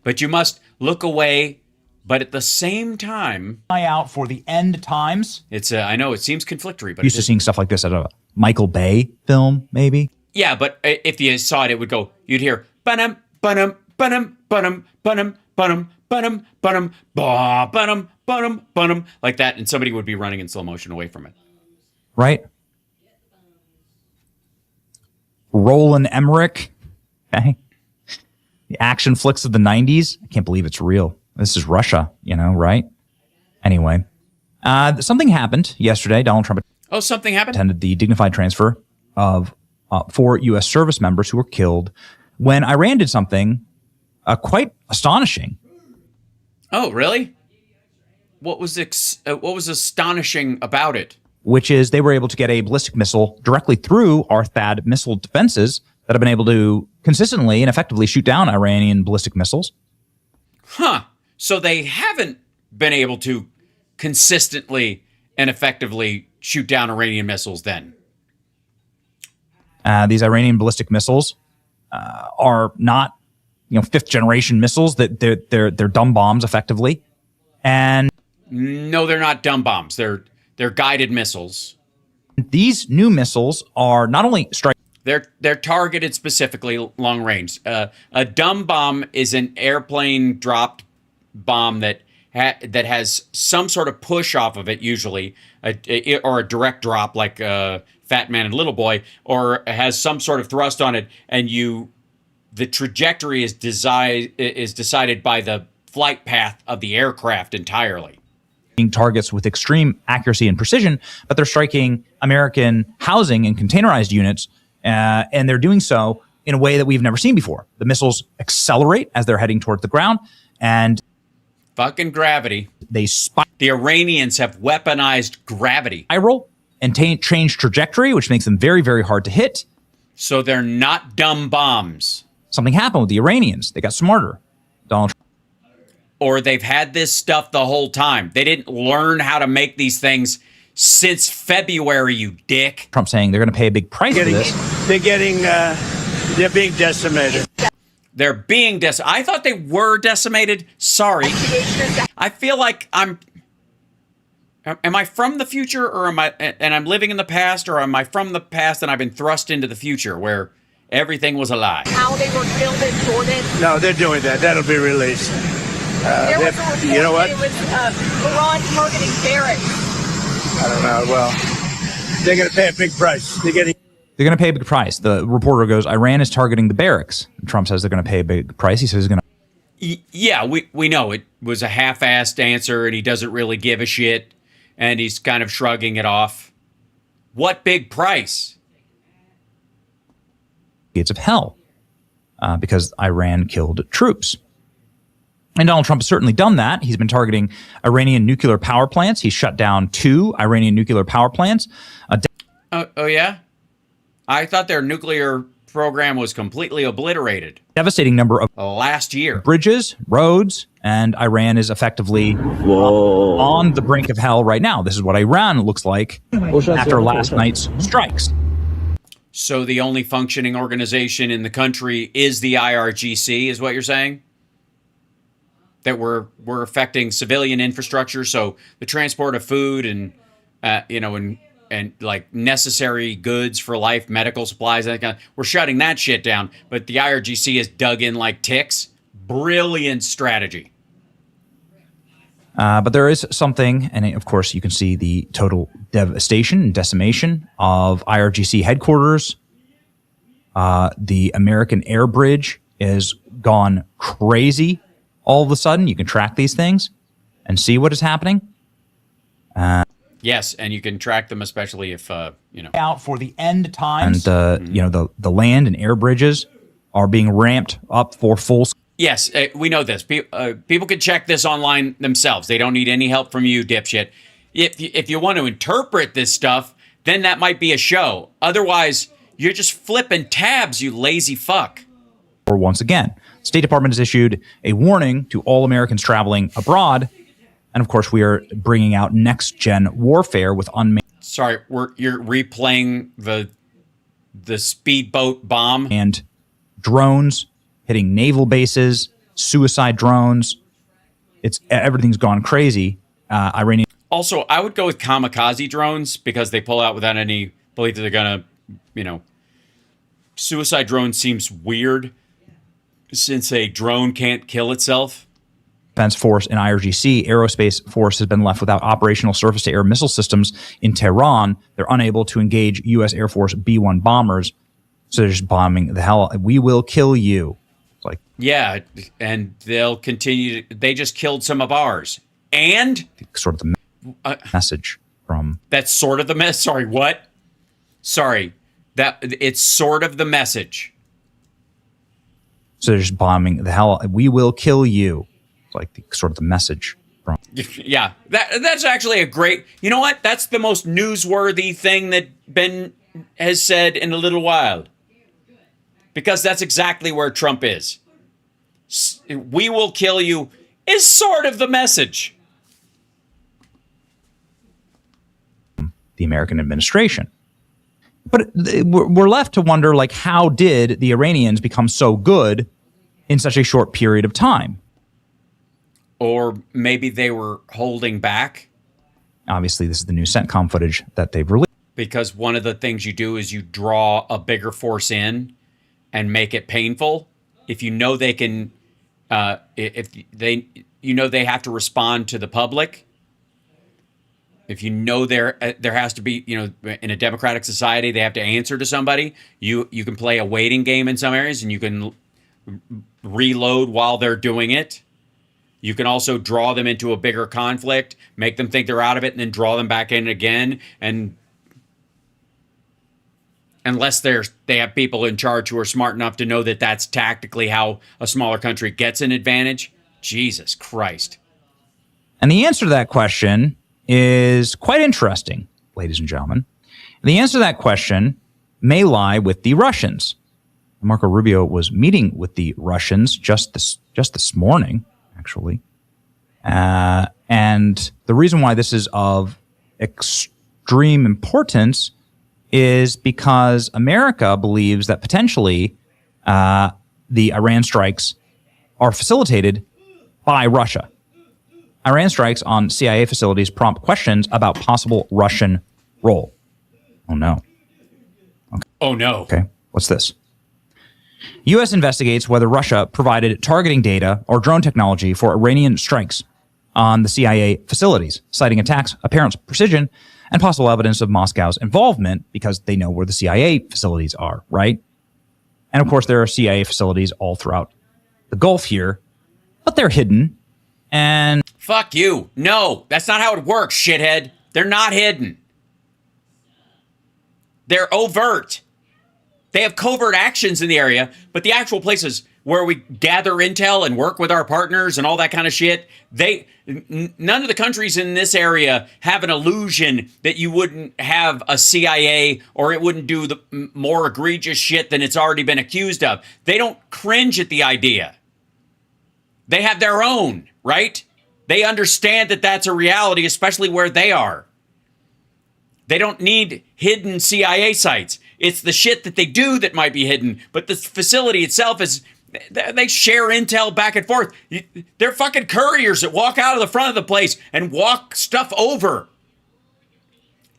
But you must look away, but at the same time, Eye out for the end times. it's I know it seems conflictory, but Used to seeing stuff like this at a Michael Bay film, maybe. yeah, but if you saw it, it would go. You'd hear ba-dum, ba-dum, ba-dum, ba-dum, ba-dum, ba-dum, ba-dum, ba-dum, ba, ba-dum, ba-dum, ba-dum, like that, and somebody would be running in slow motion away from it. Right? Roland Emmerich. Okay. The action flicks of the 90s. I can't believe it's real. This is Russia, right? Anyway, something happened yesterday. Donald Trump Oh, something happened? attended the dignified transfer of 4 U.S. service members who were killed when Iran did something quite astonishing. Oh, really? What was astonishing about it? Which is they were able to get a ballistic missile directly through our THAAD missile defenses that have been able to consistently and effectively shoot down Iranian ballistic missiles. Huh. So they haven't been able to consistently and effectively shoot down Iranian missiles then? These Iranian ballistic missiles are not, 5th generation missiles. That they're dumb bombs effectively. And No, they're not dumb bombs. They're guided missiles. these new missiles are not only They're targeted specifically long range. A dumb bomb is an airplane dropped bomb that has some sort of push off of it, usually, or a direct drop like Fat Man and Little Boy, or has some sort of thrust on it, and the trajectory is decided by the flight path of the aircraft entirely. targets with extreme accuracy and precision, but they're striking American housing and containerized units, and they're doing so in a way that we've never seen before. The missiles accelerate as they're heading towards the ground, and Fucking gravity. they The Iranians have weaponized gravity. spiral and change trajectory, which makes them very, very hard to hit. So they're not dumb bombs. Something happened with the Iranians. They got smarter. Donald Or they've had this stuff the whole time. They didn't learn how to make these things since February, you dick. Trump saying they're going to pay a big price for this. They're being decimated. They're being I thought they were decimated. Sorry. I feel like am I from the future, or I'm living in the past, or am I from the past and I've been thrust into the future where everything was a lie? How they were killed in Jordan. No, they're doing that. That'll be released. There was a report you know what? that it was Iran targeting barracks. I don't know. Well, they're going to pay a big price. They're They're going to pay a big price. The reporter goes, Iran is targeting the barracks. Trump says they're going to pay a big price. He says he's going to. Yeah, we know it was a half-assed answer, and he doesn't really give a shit, and he's kind of shrugging it off. What big price? Gates of hell because Iran killed troops. And Donald Trump has certainly done that. He's been targeting Iranian nuclear power plants. He's shut down 2 Iranian nuclear power plants. Oh, yeah? I thought their nuclear program was completely obliterated Devastating number of last year. bridges, roads, and Iran is effectively on the brink of hell right now. This is what Iran looks like after last night's strikes. So the only functioning organization in the country is the IRGC, is what you're saying? That we're affecting civilian infrastructure, so the transport of food and and and like necessary goods for life, medical supplies, that kind of, we're shutting that shit down. But the IRGC is dug in like ticks. Brilliant strategy. But there is something, and of course, you can see the total devastation and decimation of IRGC headquarters. The American Air Bridge is gone crazy all of a sudden. You can track these things and see what is happening. Yes, and you can track them, especially if, Out for the end times. And, the land and air bridges are being ramped up for full. Yes, we know this. People can check this online themselves. They don't need any help from you, dipshit. If you want to interpret this stuff, then that might be a show. Otherwise, you're just flipping tabs, you lazy fuck. Or once again, State Department has issued a warning to all Americans traveling abroad. And of course, we are bringing out next-gen warfare with unmanned. Sorry, you're replaying the speedboat bomb and drones hitting naval bases, suicide drones. Everything's gone crazy. Iranian. Also, I would go with kamikaze drones because they pull out without any belief that they're gonna, suicide drone seems weird since a drone can't kill itself. Defense Force and IRGC Aerospace Force has been left without operational surface-to-air missile systems in Tehran. They're unable to engage U.S. Air Force B-1 bombers, so they're just bombing the hell. We will kill you. It's like, yeah, and they'll continue. They just killed some of ours, and sort of the message from. That's sort of the mess. Sorry, what? Sorry, that it's sort of the message. So they're just bombing the hell. We will kill you. Like sort of the message from. Yeah, that's actually a great. You know what? That's the most newsworthy thing that Ben has said in a little while. Because that's exactly where Trump is. We will kill you is sort of the message. The American administration. But we're left to wonder, like, how did the Iranians become so good in such a short period of time? Or maybe they were holding back. Obviously, this is the new CENTCOM footage that they've released. Because one of the things you do is you draw a bigger force in and make it painful. If you know they can, if they, they have to respond to the public. If you know there has to be, in a democratic society, they have to answer to somebody. You can play a waiting game in some areas, and you can reload while they're doing it. You can also draw them into a bigger conflict, make them think they're out of it, and then draw them back in again. And unless they have people in charge who are smart enough to know that that's tactically how a smaller country gets an advantage. Jesus Christ. And the answer to that question is quite interesting, ladies and gentlemen. The answer to that question may lie with the Russians. Marco Rubio was meeting with the Russians just this morning, actually. And the reason why this is of extreme importance is because America believes that potentially the Iran strikes are facilitated by Russia. Iran strikes on CIA facilities prompt questions about possible Russian role. Oh, no. Okay. Oh, no. Okay, what's this? U.S. investigates whether Russia provided targeting data or drone technology for Iranian strikes on the CIA facilities, citing attacks, apparent precision, and possible evidence of Moscow's involvement because they know where the CIA facilities are, right? And of course, there are CIA facilities all throughout the Gulf here, but they're hidden. And fuck you. No, that's not how it works, shithead. They're not hidden. They're overt. They have covert actions in the area, but the actual places where we gather intel and work with our partners and all that kind of shit, none of the countries in this area have an illusion that you wouldn't have a CIA or it wouldn't do the more egregious shit than it's already been accused of. They don't cringe at the idea. They have their own, right? They understand that that's a reality, especially where they are. They don't need hidden CIA sites. It's the shit that they do that might be hidden, but the facility itself is, they share intel back and forth. They're fucking couriers that walk out of the front of the place and walk stuff over.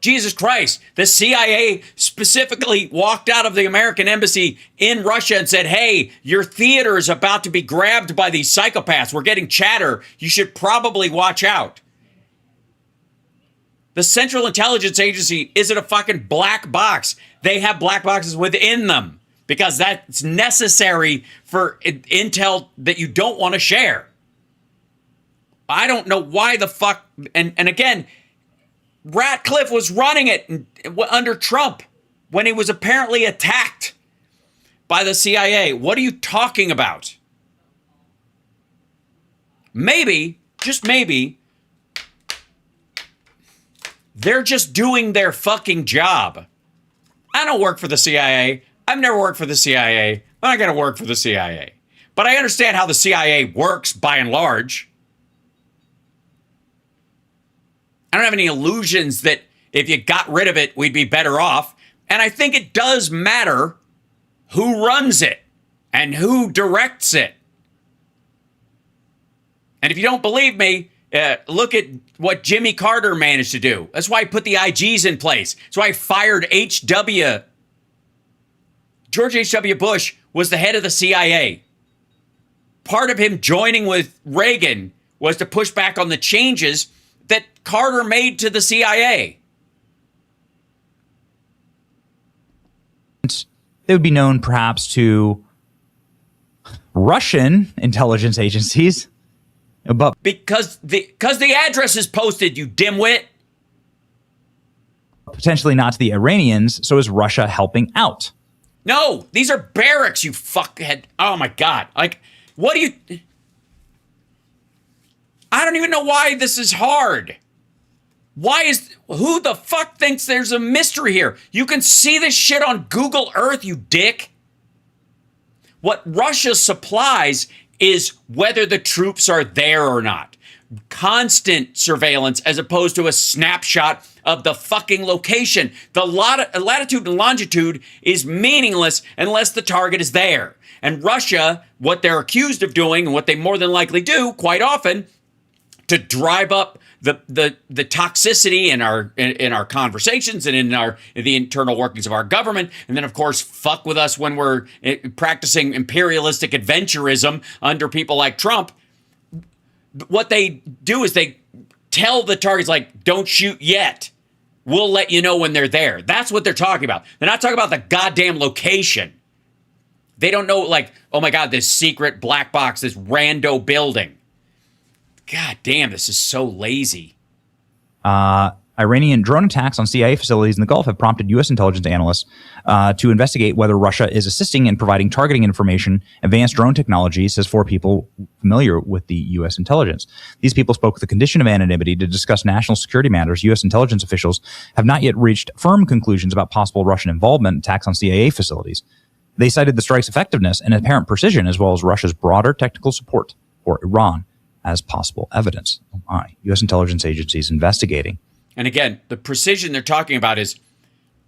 Jesus Christ. The CIA specifically walked out of the American embassy in Russia and said, hey, your theater is about to be grabbed by these psychopaths. We're getting chatter. You should probably watch out. The Central Intelligence Agency isn't a fucking black box. They have black boxes within them because that's necessary for intel that you don't want to share. I don't know why the fuck. And again, Ratcliffe was running it under Trump when he was apparently attacked by the CIA. What are you talking about? Maybe, just maybe, they're just doing their fucking job. I don't work for the CIA. I've never worked for the CIA. I'm not going to work for the CIA. But I understand how the CIA works by and large. I don't have any illusions that if you got rid of it, we'd be better off. And I think it does matter who runs it and who directs it. And if you don't believe me, look at what Jimmy Carter managed to do. That's why he put the IGs in place. That's why he fired George H.W. Bush was the head of the CIA. Part of him joining with Reagan was to push back on the changes that Carter made to the CIA. They would be known perhaps to Russian intelligence agencies, but because the address is posted, you dimwit. Potentially not to the Iranians. So is Russia helping out? No, these are barracks, you fuckhead. Oh my God. Like, what do you... I don't even know why this is hard. Who the fuck thinks there's a mystery here? You can see this shit on Google Earth, you dick. What Russia supplies is whether the troops are there or not. Constant surveillance as opposed to a snapshot of the fucking location. The latitude and longitude is meaningless unless the target is there. And Russia, what they're accused of doing and what they more than likely do quite often to drive up the toxicity in our conversations and in the internal workings of our government, and then of course fuck with us when we're practicing imperialistic adventurism under people like Trump. What they do is they tell the targets, like, don't shoot yet. We'll let you know when they're there. That's what they're talking about. They're not talking about the goddamn location. They don't know, like, oh my God, this secret black box, this rando building. God damn, this is so lazy. Iranian drone attacks on CIA facilities in the Gulf have prompted U.S. intelligence analysts to investigate whether Russia is assisting in providing targeting information. Advanced drone technology, says 4 people familiar with the U.S. intelligence. These people spoke with the condition of anonymity to discuss national security matters. U.S. intelligence officials have not yet reached firm conclusions about possible Russian involvement in attacks on CIA facilities. They cited the strike's effectiveness and apparent precision, as well as Russia's broader technical support for Iran as possible evidence. Oh my. U.S. intelligence agencies investigating. And again, the precision they're talking about is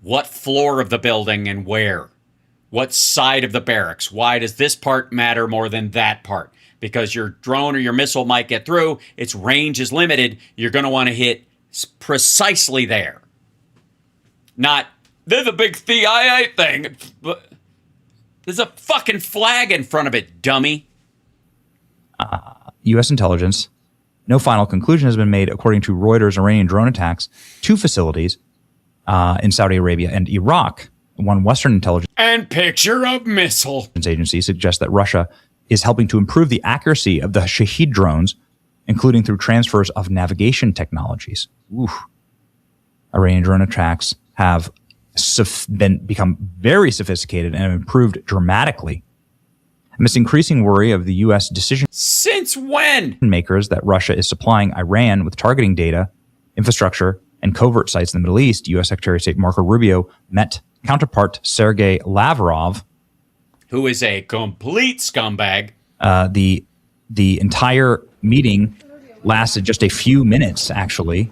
what floor of the building and where. What side of the barracks. Why does this part matter more than that part? Because your drone or your missile might get through. Its range is limited. You're going to want to hit precisely there. Not, there's a big CIA thing. There's a fucking flag in front of it, dummy. U.S. intelligence. No final conclusion has been made, according to Reuters. Iranian drone attacks 2 facilities in Saudi Arabia and Iraq. One Western intelligence and picture of missile agency suggests that Russia is helping to improve the accuracy of the Shahed drones, including through transfers of navigation technologies. Oof. Iranian drone attacks have become very sophisticated and have improved dramatically. Amidst increasing worry of the U.S. decision since when makers that Russia is supplying Iran with targeting data, infrastructure, and covert sites in the Middle East, U.S. Secretary of State Marco Rubio met counterpart Sergei Lavrov, who is a complete scumbag. The entire meeting lasted just a few minutes, actually.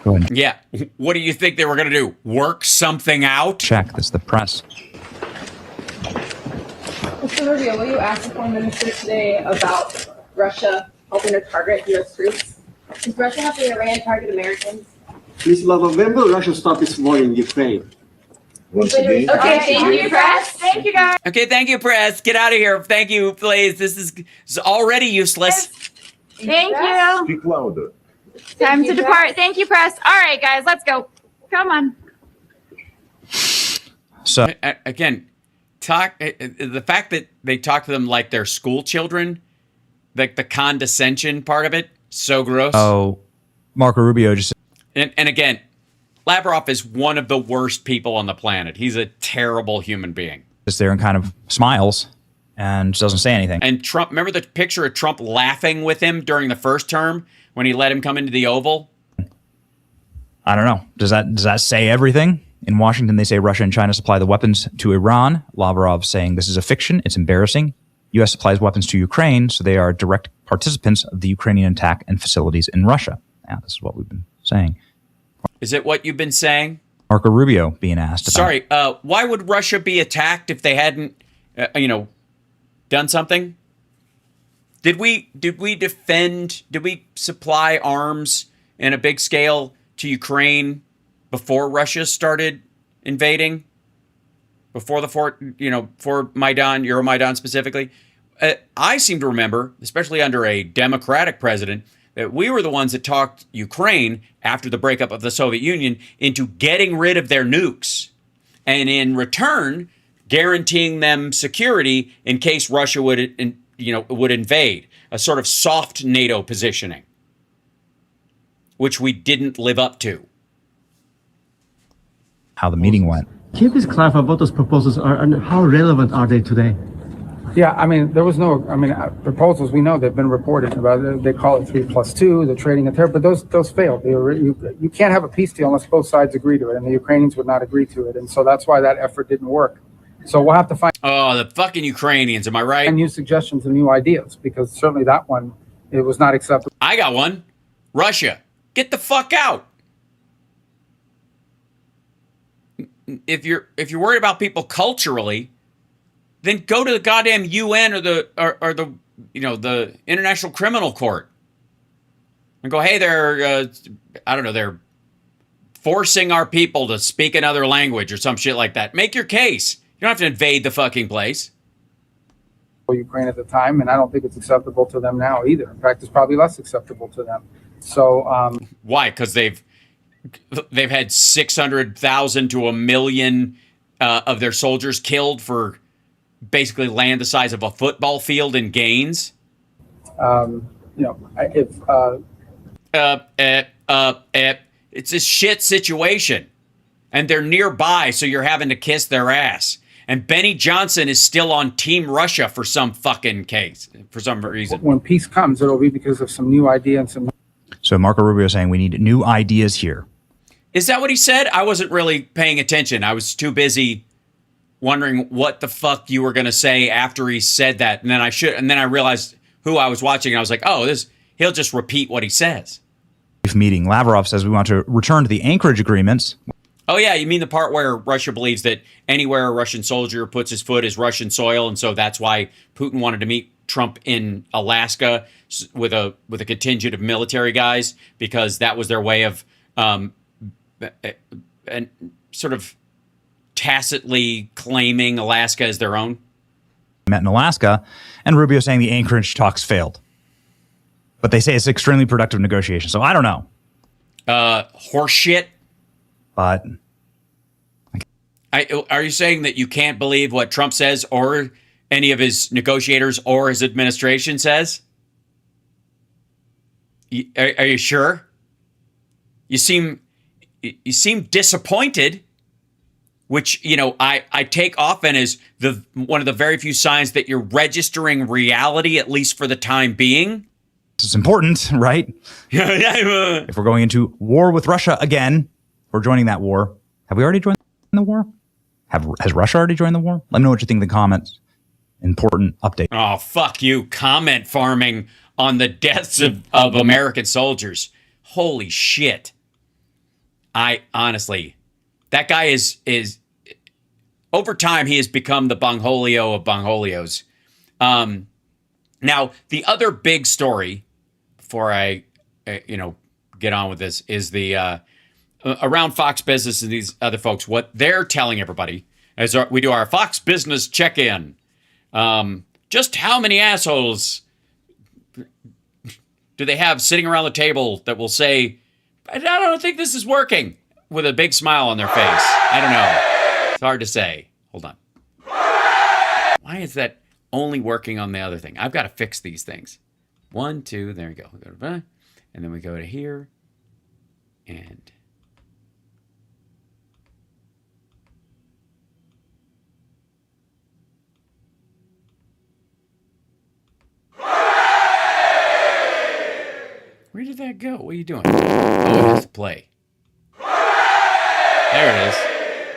Go ahead. Yeah. What do you think they were going to do? Work something out? Check. This is the press. Mr. Rubio, will you ask the Foreign Minister today about Russia helping to target U.S. troops? Is Russia helping Iran target Americans? This November, Russia stop its war in Ukraine. Okay, thank you, press. Thank you, guys. Okay, thank you, press. Get out of here. Thank you, please. This is already useless. Thank you. Speak louder. Time to depart. Thank you, press. All right, guys, let's go. Come on. So Again, the fact that they talk to them like they're school children, like the condescension part of it, so gross. Marco Rubio just And again, Lavrov is one of the worst people on the planet. He's a terrible human being. sits there and kind of smiles and doesn't say anything. And Trump, remember the picture of Trump laughing with him during the first term when he let him come into the Oval? I don't know. Does that say everything? In Washington, they say Russia and China supply the weapons to Iran. Lavrov saying this is a fiction. It's embarrassing. U.S. supplies weapons to Ukraine, so they are direct participants of the Ukrainian attack and facilities in Russia. Yeah, this is what we've been saying. Is it what you've been saying? Marco Rubio being asked about. Sorry, why would Russia be attacked if they hadn't, done something? Did we supply arms in a big scale to Ukraine before Russia started invading? Before for Maidan, Euromaidan specifically? I seem to remember, especially under a Democratic president, that we were the ones that talked Ukraine after the breakup of the Soviet Union into getting rid of their nukes, and in return, guaranteeing them security in case Russia would invade, a sort of soft NATO positioning, which we didn't live up to. How the meeting went. Can you please clarify what those proposals are and how relevant are they today? Yeah, I mean, there was no, proposals, we know they've been reported about it. They call it 3+2, the trading of terror, but those failed. You can't have a peace deal unless both sides agree to it, and the Ukrainians would not agree to it. And so that's why that effort didn't work. So we'll have to find the fucking Ukrainians, am I right? new suggestions and new ideas, because certainly that one, it was not acceptable. I got one. Russia, get the fuck out. If you're worried about people culturally, then go to the goddamn UN or the International Criminal Court and go, hey, they're forcing our people to speak another language or some shit like that. Make your case. You don't have to invade the fucking place. Ukraine at the time, and I don't think it's acceptable to them now either. In fact, it's probably less acceptable to them. So why? Because they've had 600,000 to 1 million of their soldiers killed for basically land the size of a football field in gains. It's a shit situation, and they're nearby, so you're having to kiss their ass. And Benny Johnson is still on Team Russia for some fucking case, for some reason. When peace comes, it'll be because of some new idea and some. So Marco Rubio saying we need new ideas here. Is that what he said? I wasn't really paying attention. I was too busy wondering what the fuck you were going to say after he said that. And then I realized who I was watching, and I was like, oh, he'll just repeat what he says. Meeting. Lavrov says we want to return to the Anchorage agreements. Oh, yeah. You mean the part where Russia believes that anywhere a Russian soldier puts his foot is Russian soil. And so that's why Putin wanted to meet Trump in Alaska with a contingent of military guys, because that was their way of and sort of tacitly claiming Alaska as their own. Met in Alaska, and Rubio saying the Anchorage talks failed. But they say it's extremely productive negotiation. So I don't know. Horseshit. But are you saying that you can't believe what Trump says or any of his negotiators or his administration says? Are you sure? You seem disappointed, which, I take often as one of the very few signs that you're registering reality, at least for the time being. It's important, right? If we're going into war with Russia again, we're joining that war. Have we already joined the war? Has Russia already joined the war? Let me know what you think in the comments. Important update. Oh, fuck you. Comment farming on the deaths of American soldiers. Holy shit. I honestly, that guy is over time, he has become the Bongholio of Bongholios. Now, the other big story, before I, get on with this, is the around Fox Business and these other folks, what they're telling everybody as we do our Fox Business check-in. Just how many assholes do they have sitting around the table that will say, I don't think this is working, with a big smile on their face? I don't know. It's hard to say. Hold on. Why is that only working on the other thing? I've got to fix these things. 1, 2, there we go. And then we go to here. And where did that go? What are you doing? Oh, it has to play. There it is.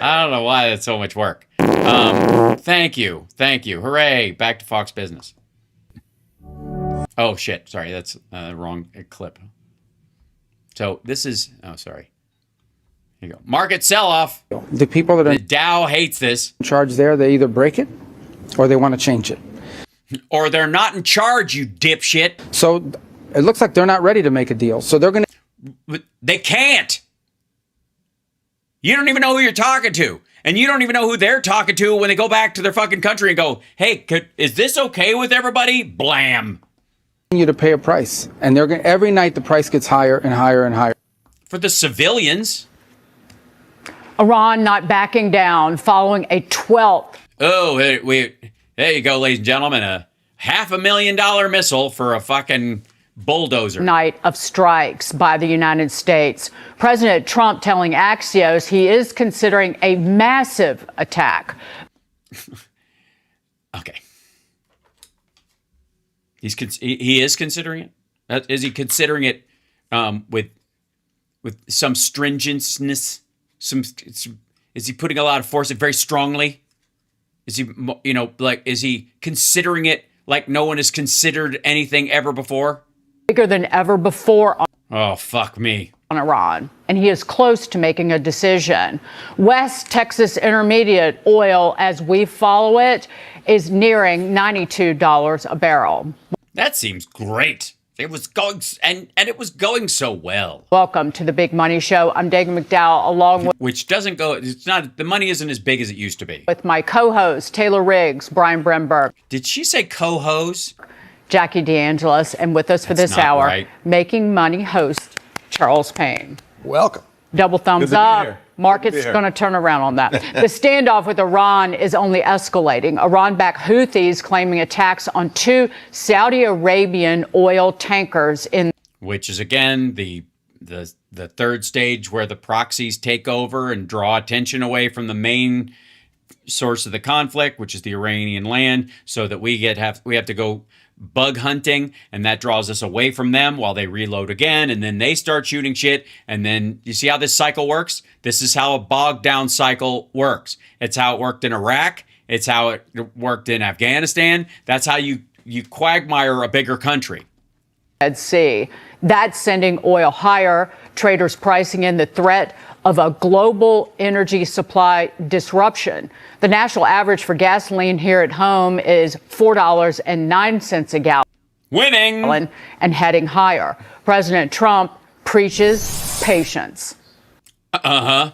I don't know why that's so much work. Thank you. Hooray. Back to Fox Business. Oh, shit. Sorry, that's the wrong clip. So this is... Oh, sorry. Here you go. Market sell-off. The people that are The Dow hates this. in charge there, they either break it or they want to change it. Or they're not in charge, you dipshit. So it looks like they're not ready to make a deal. So they're going to... They can't. You don't even know who you're talking to. And you don't even know who they're talking to when they go back to their fucking country and go, hey, is this okay with everybody? Blam. You to pay a price, and they're going every night the price gets higher and higher and higher. For the civilians. Iran not backing down following a 12th. Oh, there you go, ladies and gentlemen. A $500,000 missile for a fucking bulldozer. Night of strikes by the United States. President Trump telling Axios he is considering a massive attack. Okay. He is considering it. Is he considering it with some stringency? Is he putting a lot of force? Very strongly. Is he is he considering it like no one has considered anything ever before? Bigger than ever before. Oh, fuck me. On Iran, and he is close to making a decision. West Texas Intermediate oil, as we follow it, is nearing $92 a barrel. That seems great. It was going and it was going so well. Welcome to the Big Money Show. I'm Dagan McDowell, along with which doesn't go. It's not the money isn't as big as it used to be. With my co-host Taylor Riggs, Brian Bremberg. Did she say co-host? Jackie DeAngelis, and with us for this hour, right. Making Money host Charles Payne. Welcome. Double thumbs up. Market's going to turn around on that. The standoff with Iran is only escalating. Iran-backed Houthis claiming attacks on 2 Saudi Arabian oil tankers in... Which is, again, the third stage where the proxies take over and draw attention away from the main source of the conflict, which is the Iranian land, so that we have to go bug hunting, and that draws us away from them while they reload again, and then they start shooting shit, and then you see how this cycle works? This is how a bogged down cycle works. It's how it worked in Iraq. It's how it worked in Afghanistan. That's how you quagmire a bigger country. Red Sea. That's sending oil higher. Traders pricing in the threat of a global energy supply disruption. The national average for gasoline here at home is $4.09 a gallon. Winning! And heading higher. President Trump preaches patience. And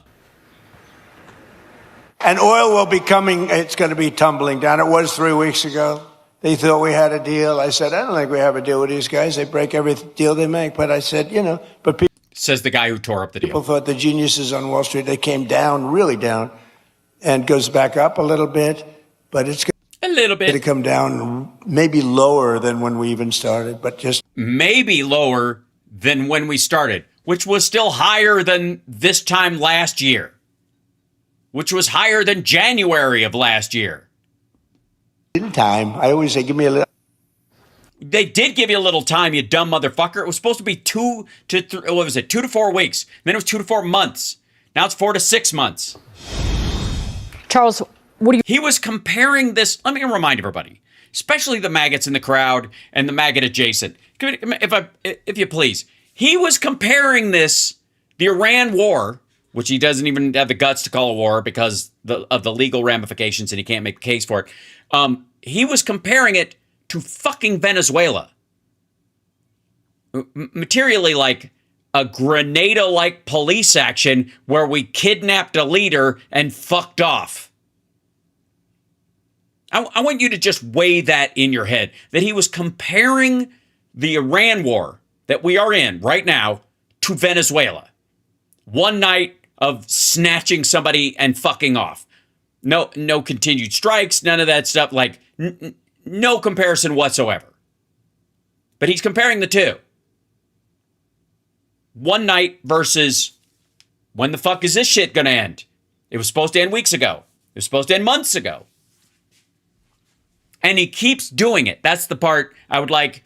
oil will be coming, it's going to be tumbling down. It was 3 weeks ago. They thought we had a deal. I said, I don't think we have a deal with these guys. They break every deal they make. But I said, but people... Says the guy who tore up the deal. People thought the geniuses on Wall Street, they came down, really down, and goes back up a little bit. But it's going to come down maybe lower than when we even started, but just... Maybe lower than when we started, which was still higher than this time last year, which was higher than January of last year. In time, I always say, give me a little... They did give you a little time, you dumb motherfucker. It was supposed to be 2 to 4 weeks. Then it was 2 to 4 months. Now it's 4 to 6 months. Charles, what do you... He was comparing this. Let me remind everybody, especially the maggots in the crowd and the maggot adjacent. If you please. He was comparing this, the Iran war, which he doesn't even have the guts to call a war because of the legal ramifications and he can't make a case for it. He was comparing it to fucking Venezuela. Materially like a Grenada-like police action where we kidnapped a leader and fucked off. I want you to just weigh that in your head, that he was comparing the Iran war that we are in right now to Venezuela. One night of snatching somebody and fucking off. No continued strikes, none of that stuff. Like, no comparison whatsoever. But he's comparing the two. One night versus when the fuck is this shit gonna end? It was supposed to end weeks ago. It was supposed to end months ago. And he keeps doing it. That's the part I would like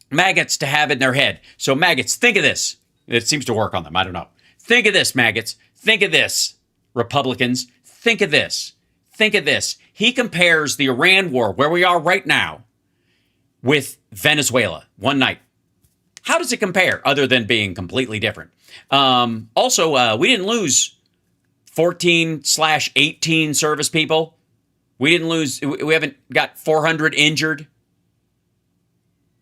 maggots to have in their head. So maggots, think of this. It seems to work on them. I don't know. Think of this, maggots. Think of this, Republicans. Think of this. Think of this. He compares the Iran war, where we are right now, with Venezuela one night. How does it compare other than being completely different? Also, we didn't lose 14/18 service people. We didn't lose, we haven't got 400 injured.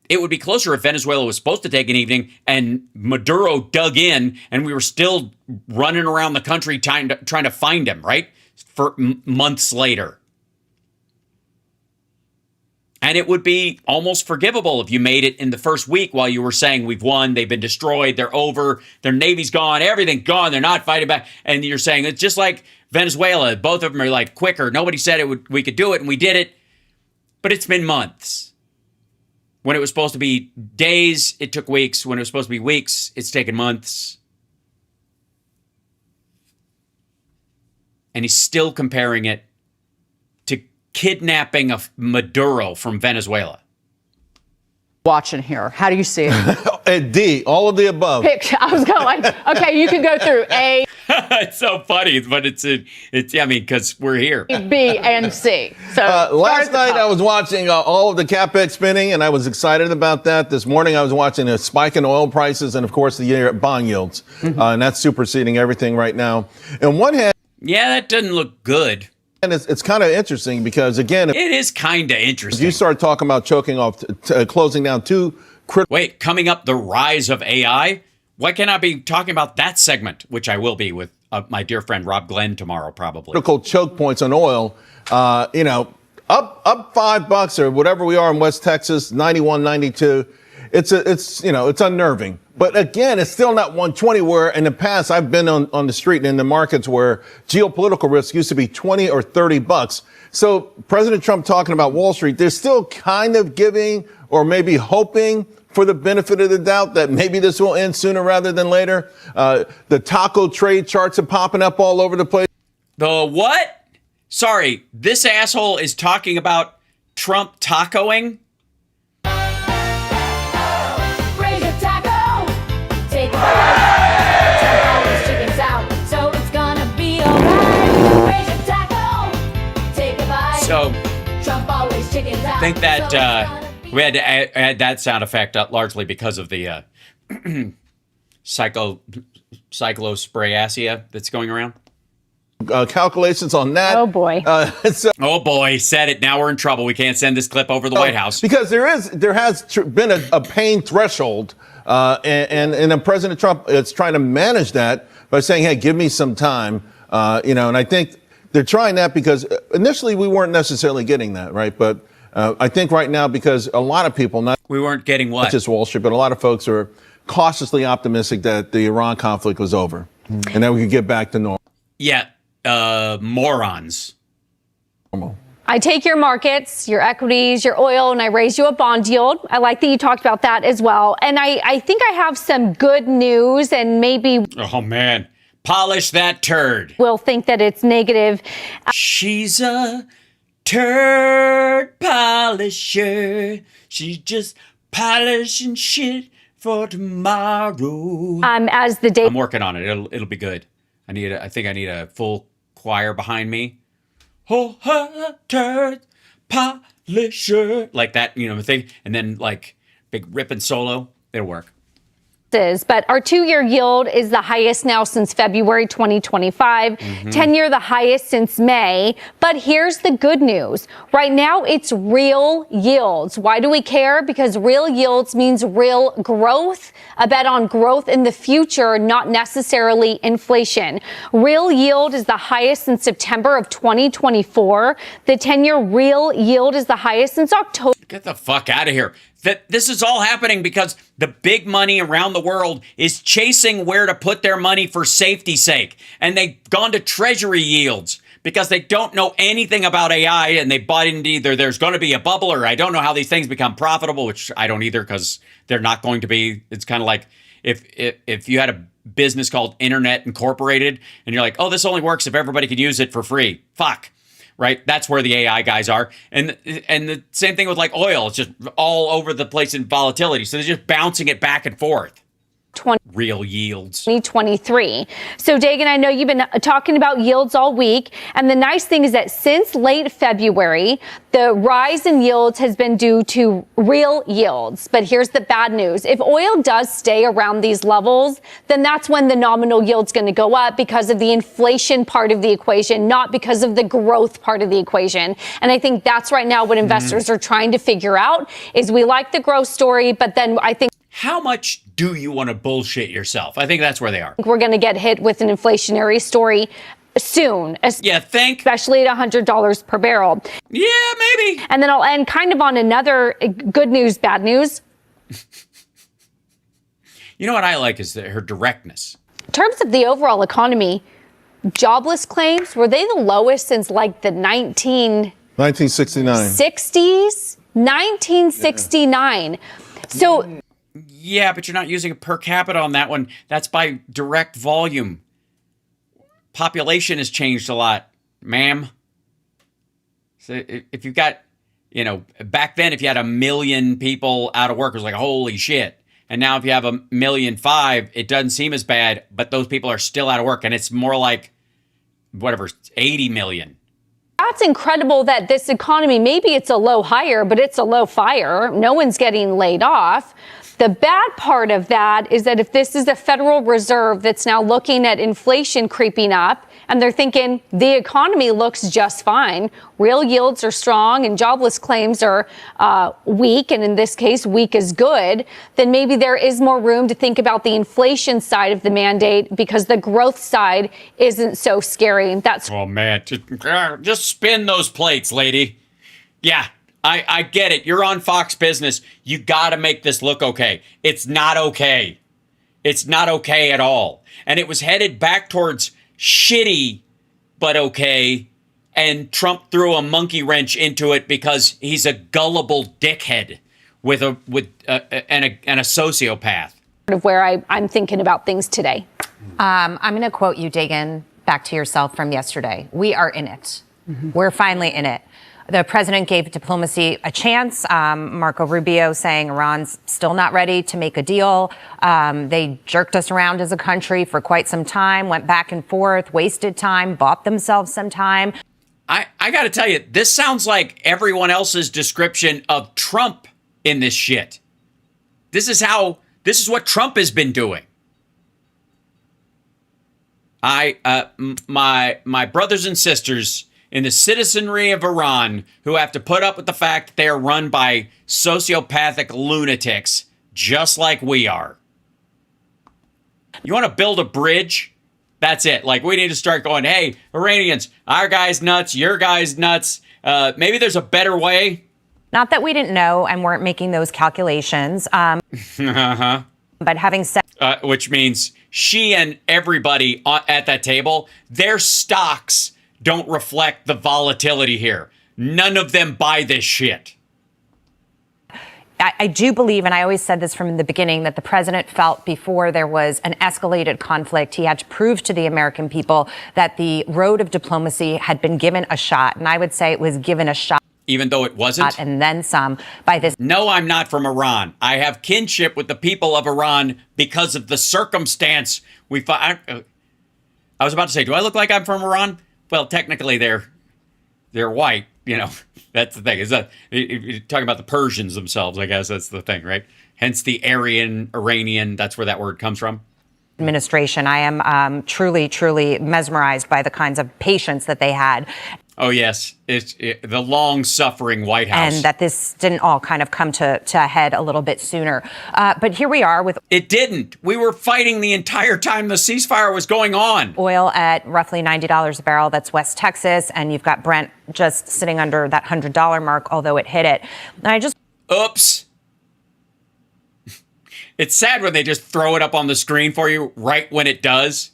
It would be closer if Venezuela was supposed to take an evening and Maduro dug in and we were still running around the country trying to find him, right? For months later. And it would be almost forgivable if you made it in the first week while you were saying we've won, they've been destroyed, they're over, their navy's gone, everything's gone, they're not fighting back. And you're saying it's just like Venezuela, both of them are like quicker. Nobody said we could do it, and we did it. But it's been months. When it was supposed to be days, it took weeks. When it was supposed to be weeks, it's taken months. And he's still comparing it to kidnapping of Maduro from Venezuela. Watching here. How do you see it? D, all of the above. I was going, okay, you can go through A. It's so funny, but it's I mean, because we're here. B, and C. So last night I was watching all of the CapEx spending, and I was excited about that. This morning I was watching a spike in oil prices and, of course, the year bond yields. And that's superseding everything right now. And one hand... Yeah, that doesn't look good. And it's kind of interesting because, again... It is kind of interesting. If you start talking about choking off, closing down two... Wait, coming up, the rise of AI? Why can't I be talking about that segment, which I will be with my dear friend Rob Glenn tomorrow, probably. Critical choke points on oil, up $5 or whatever we are in West Texas, 91, 92. It's unnerving. But again, it's still not 120 where in the past I've been on the street and in the markets where geopolitical risk used to be 20 or $30. So President Trump talking about Wall Street, they're still kind of giving or maybe hoping for the benefit of the doubt that maybe this will end sooner rather than later. The taco trade charts are popping up all over the place. The what? Sorry, this asshole is talking about Trump tacoing? Raise a taco, take a bite. Trump always chickens out, so it's gonna be alright. Raise a taco, take a bite. So, Trump always chickens out. I think that we had to add that sound effect largely because of the cyclosporiacia that's going around. Calculations on that. Oh, boy. Oh, boy. Said it. Now we're in trouble. We can't send this clip over the White House. Because there has been a pain threshold, and President Trump is trying to manage that by saying, hey, give me some time, and I think they're trying that because initially we weren't necessarily getting that, right? But I think right now, because a lot of people, we weren't getting what? Not just Wall Street, but a lot of folks are cautiously optimistic that the Iran conflict was over and that we could get back to normal. Yeah, morons. I take your markets, your equities, your oil, and I raise you a bond yield. I like that you talked about that as well. And I think I have some good news, and maybe... Oh, man. Polish that turd. We'll think that it's negative. She's a turd polisher. She's just polishing shit for tomorrow. As the day... I'm working on it. It'll be good. I think I need a full choir behind me. Oh, her turd polisher. Like that, thing. And then, like, big ripping solo. It'll work. But our 2-year yield is the highest now since February 2025, 10-year the highest since May. But here's the good news. Right now, it's real yields. Why do we care? Because real yields means real growth, a bet on growth in the future, not necessarily inflation. Real yield is the highest since September of 2024. The 10-year real yield is the highest since October. Get the fuck out of here. This is all happening because the big money around the world is chasing where to put their money for safety's sake. And they've gone to treasury yields because they don't know anything about AI, and they bought into either there's going to be a bubble, or I don't know how these things become profitable, which I don't either, because they're not going to be. It's kind of like if you had a business called Internet Incorporated and you're like, oh, this only works if everybody can use it for free. Fuck. Right? That's where the AI guys are. And the same thing with like oil. It's just all over the place in volatility. So they're just bouncing it back and forth. Real yields. 2023. So, Dagan, I know you've been talking about yields all week. And the nice thing is that since late February, the rise in yields has been due to real yields. But here's the bad news. If oil does stay around these levels, then that's when the nominal yield's going to go up because of the inflation part of the equation, not because of the growth part of the equation. And I think that's right now what investors are trying to figure out is we like the growth story, but then I think how much do you want to bullshit yourself? I think that's where they are. We're going to get hit with an inflationary story soon. Yeah, think. Especially at $100 per barrel. Yeah, maybe. And then I'll end kind of on another good news, bad news. You know what I like is her directness. In terms of the overall economy, jobless claims, were they the lowest since like the 1969. 60s? 1969. So... Yeah, but you're not using a per capita on that one. That's by direct volume. Population has changed a lot, ma'am. So if you've got, back then, if you had 1 million people out of work, it was like, holy shit. And now if you have 1.5 million, it doesn't seem as bad, but those people are still out of work. And it's more like, 80 million. That's incredible that this economy, maybe it's a low hire, but it's a low fire. No one's getting laid off. The bad part of that is that if this is the Federal Reserve that's now looking at inflation creeping up and they're thinking the economy looks just fine, real yields are strong and jobless claims are weak, and in this case, weak is good, then maybe there is more room to think about the inflation side of the mandate because the growth side isn't so scary. That's oh, man, just spin those plates, lady. Yeah. I get it. You're on Fox Business. You got to make this look okay. It's not okay. It's not okay at all. And it was headed back towards shitty, but okay. And Trump threw a monkey wrench into it because he's a gullible dickhead and a sociopath. Of where I'm thinking about things today. I'm going to quote you, Dagan, back to yourself from yesterday. We are in it. We're finally in it. The president gave diplomacy a chance. Marco Rubio saying Iran's still not ready to make a deal. They jerked us around as a country for quite some time, went back and forth, wasted time, bought themselves some time. I got to tell you, this sounds like everyone else's description of Trump in this shit. This is what Trump has been doing. My brothers and sisters in the citizenry of Iran who have to put up with the fact that they are run by sociopathic lunatics just like we are. You want to build a bridge? That's it. Like, we need to start going, hey, Iranians, our guy's nuts, your guy's nuts. Maybe there's a better way. Not that we didn't know and weren't making those calculations. But having said... which means she and everybody at that table, their stocks don't reflect the volatility here. None of them buy this shit. I do believe, and I always said this from the beginning, that the president felt before there was an escalated conflict, he had to prove to the American people that the road of diplomacy had been given a shot. And I would say it was given a shot. Even though it wasn't? And then some by this. No, I'm not from Iran. I have kinship with the people of Iran because of the circumstance we find. I was about to say, do I look like I'm from Iran? Well, technically they're white, That's the thing. Is that you're talking about the Persians themselves? I guess that's the thing, right? Hence the Aryan, Iranian, that's where that word comes from. Administration. I am truly, truly mesmerized by the kinds of patience that they had. Oh, yes. It's the long-suffering White House. And that this didn't all kind of come to a head a little bit sooner. But here we are with... It didn't. We were fighting the entire time the ceasefire was going on. Oil at roughly $90 a barrel. That's West Texas. And you've got Brent just sitting under that $100 mark, although it hit it. And I just... Oops. It's sad when they just throw it up on the screen for you right when it does.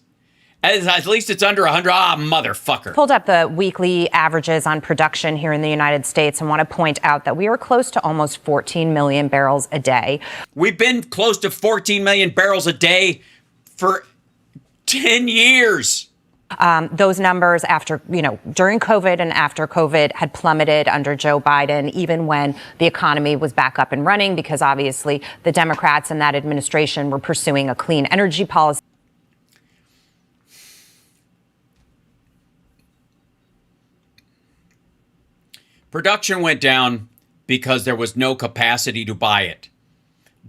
At least it's under 100. Ah, motherfucker. Pulled up the weekly averages on production here in the United States and want to point out that we are close to almost 14 million barrels a day. We've been close to 14 million barrels a day for 10 years. Those numbers after, during COVID and after COVID had plummeted under Joe Biden, even when the economy was back up and running, because obviously the Democrats and that administration were pursuing a clean energy policy. Production went down because there was no capacity to buy it.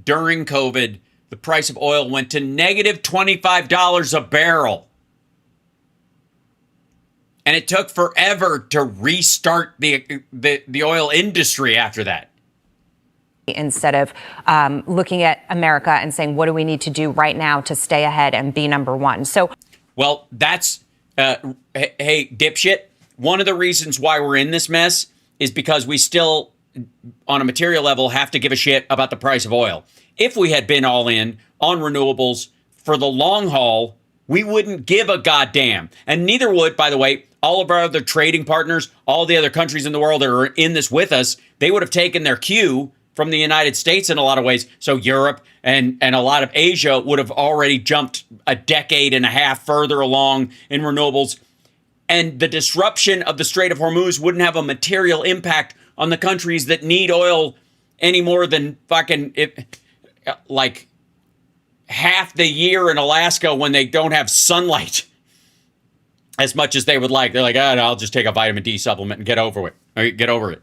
During COVID, the price of oil went to negative $25 a barrel. And it took forever to restart the oil industry after that. Instead of looking at America and saying, what do we need to do right now to stay ahead and be number one? So, well, that's, hey, dipshit, one of the reasons why we're in this mess is because we still, on a material level, have to give a shit about the price of oil. If we had been all in on renewables for the long haul, we wouldn't give a goddamn. And neither would, by the way, all of our other trading partners, all the other countries in the world that are in this with us. They would have taken their cue from the United States in a lot of ways. So Europe and a lot of Asia would have already jumped a decade and a half further along in renewables. And the disruption of the Strait of Hormuz wouldn't have a material impact on the countries that need oil any more than fucking like half the year in Alaska when they don't have sunlight as much as they would like. They're like, I'll just take a vitamin D supplement and get over it.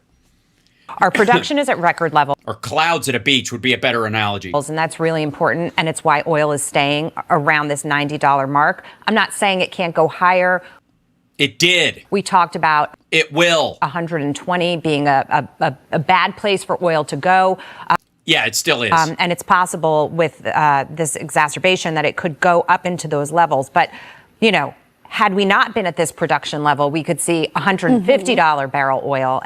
Our production is at record level. Or clouds at a beach would be a better analogy. And that's really important. And it's why oil is staying around this $90 mark. I'm not saying it can't go higher. It did. We talked about it will 120 being a bad place for oil to go. Yeah, it still is. And it's possible with this exacerbation that it could go up into those levels. But, had we not been at this production level, we could see $150 barrel oil.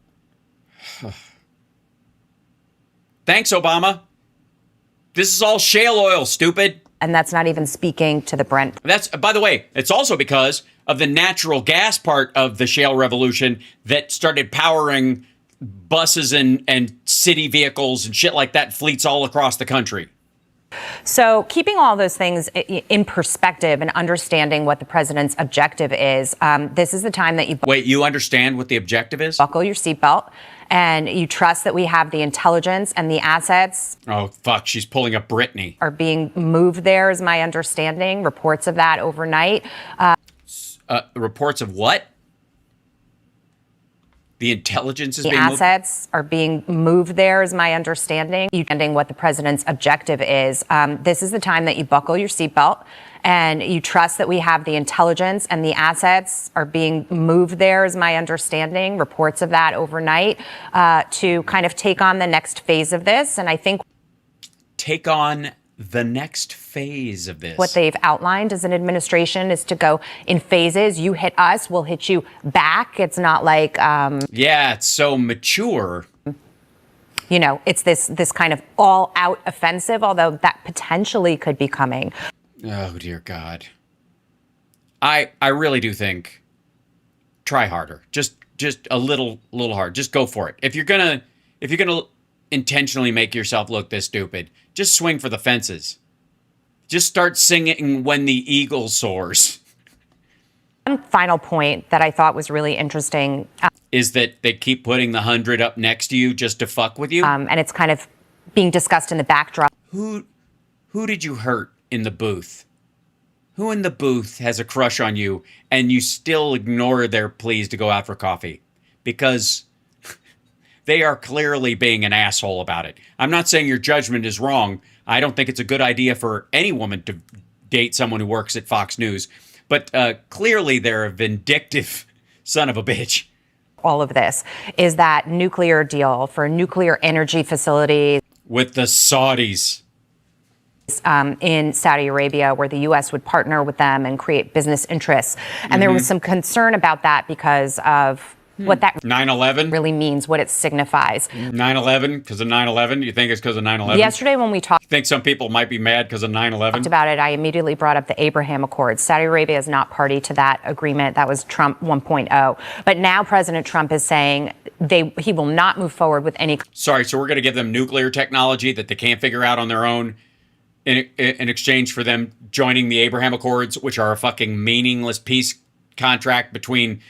Thanks, Obama. This is all shale oil, stupid. And that's not even speaking to the Brent. That's, by the way, it's also because of the natural gas part of the shale revolution that started powering buses and city vehicles and shit like that, fleets all across the country. So keeping all those things in perspective and understanding what the president's objective is, this is the time that you... Wait, you understand what the objective is? Buckle your seatbelt and you trust that we have the intelligence and the assets. Oh, fuck, she's pulling up Britney. Are being moved there is my understanding. Reports of that overnight. Reports of what? The intelligence is being moved? The assets are being moved there is my understanding. You understanding what the president's objective is. This is the time that you buckle your seatbelt and you trust that we have the intelligence and the assets are being moved there is my understanding. Reports of that overnight to kind of take on the next phase of this. And I think take on the next phase of this. What they've outlined as an administration is to go in phases. You hit us, we'll hit you back. It's not like... yeah, it's so mature. It's this kind of all-out offensive, although that potentially could be coming. Oh, dear God. I really do think try harder. Just a little hard. Just go for it. If you're gonna intentionally make yourself look this stupid, just swing for the fences. Just start singing When the Eagle Soars. One final point that I thought was really interesting is that they keep putting the 100 up next to you just to fuck with you. And it's kind of being discussed in the backdrop. Who did you hurt in the booth? Who in the booth has a crush on you and you still ignore their pleas to go out for coffee? Because they are clearly being an asshole about it. I'm not saying your judgment is wrong. I don't think it's a good idea for any woman to date someone who works at Fox News. But clearly they're a vindictive son of a bitch. All of this is that nuclear deal for a nuclear energy facility with the Saudis in Saudi Arabia, where the U.S. would partner with them and create business interests. And there was some concern about that because of what that 9/11 really means, what it signifies. 9/11 because of 9/11. You think it's because of 9/11? Yesterday, when we talked, you think some people might be mad because of 9/11 about it, I immediately brought up the Abraham Accords. Saudi Arabia is not party to that agreement. That was Trump 1.0. But now President Trump is saying he will not move forward with any. Sorry, so we're going to give them nuclear technology that they can't figure out on their own in exchange for them joining the Abraham Accords, which are a fucking meaningless peace contract between,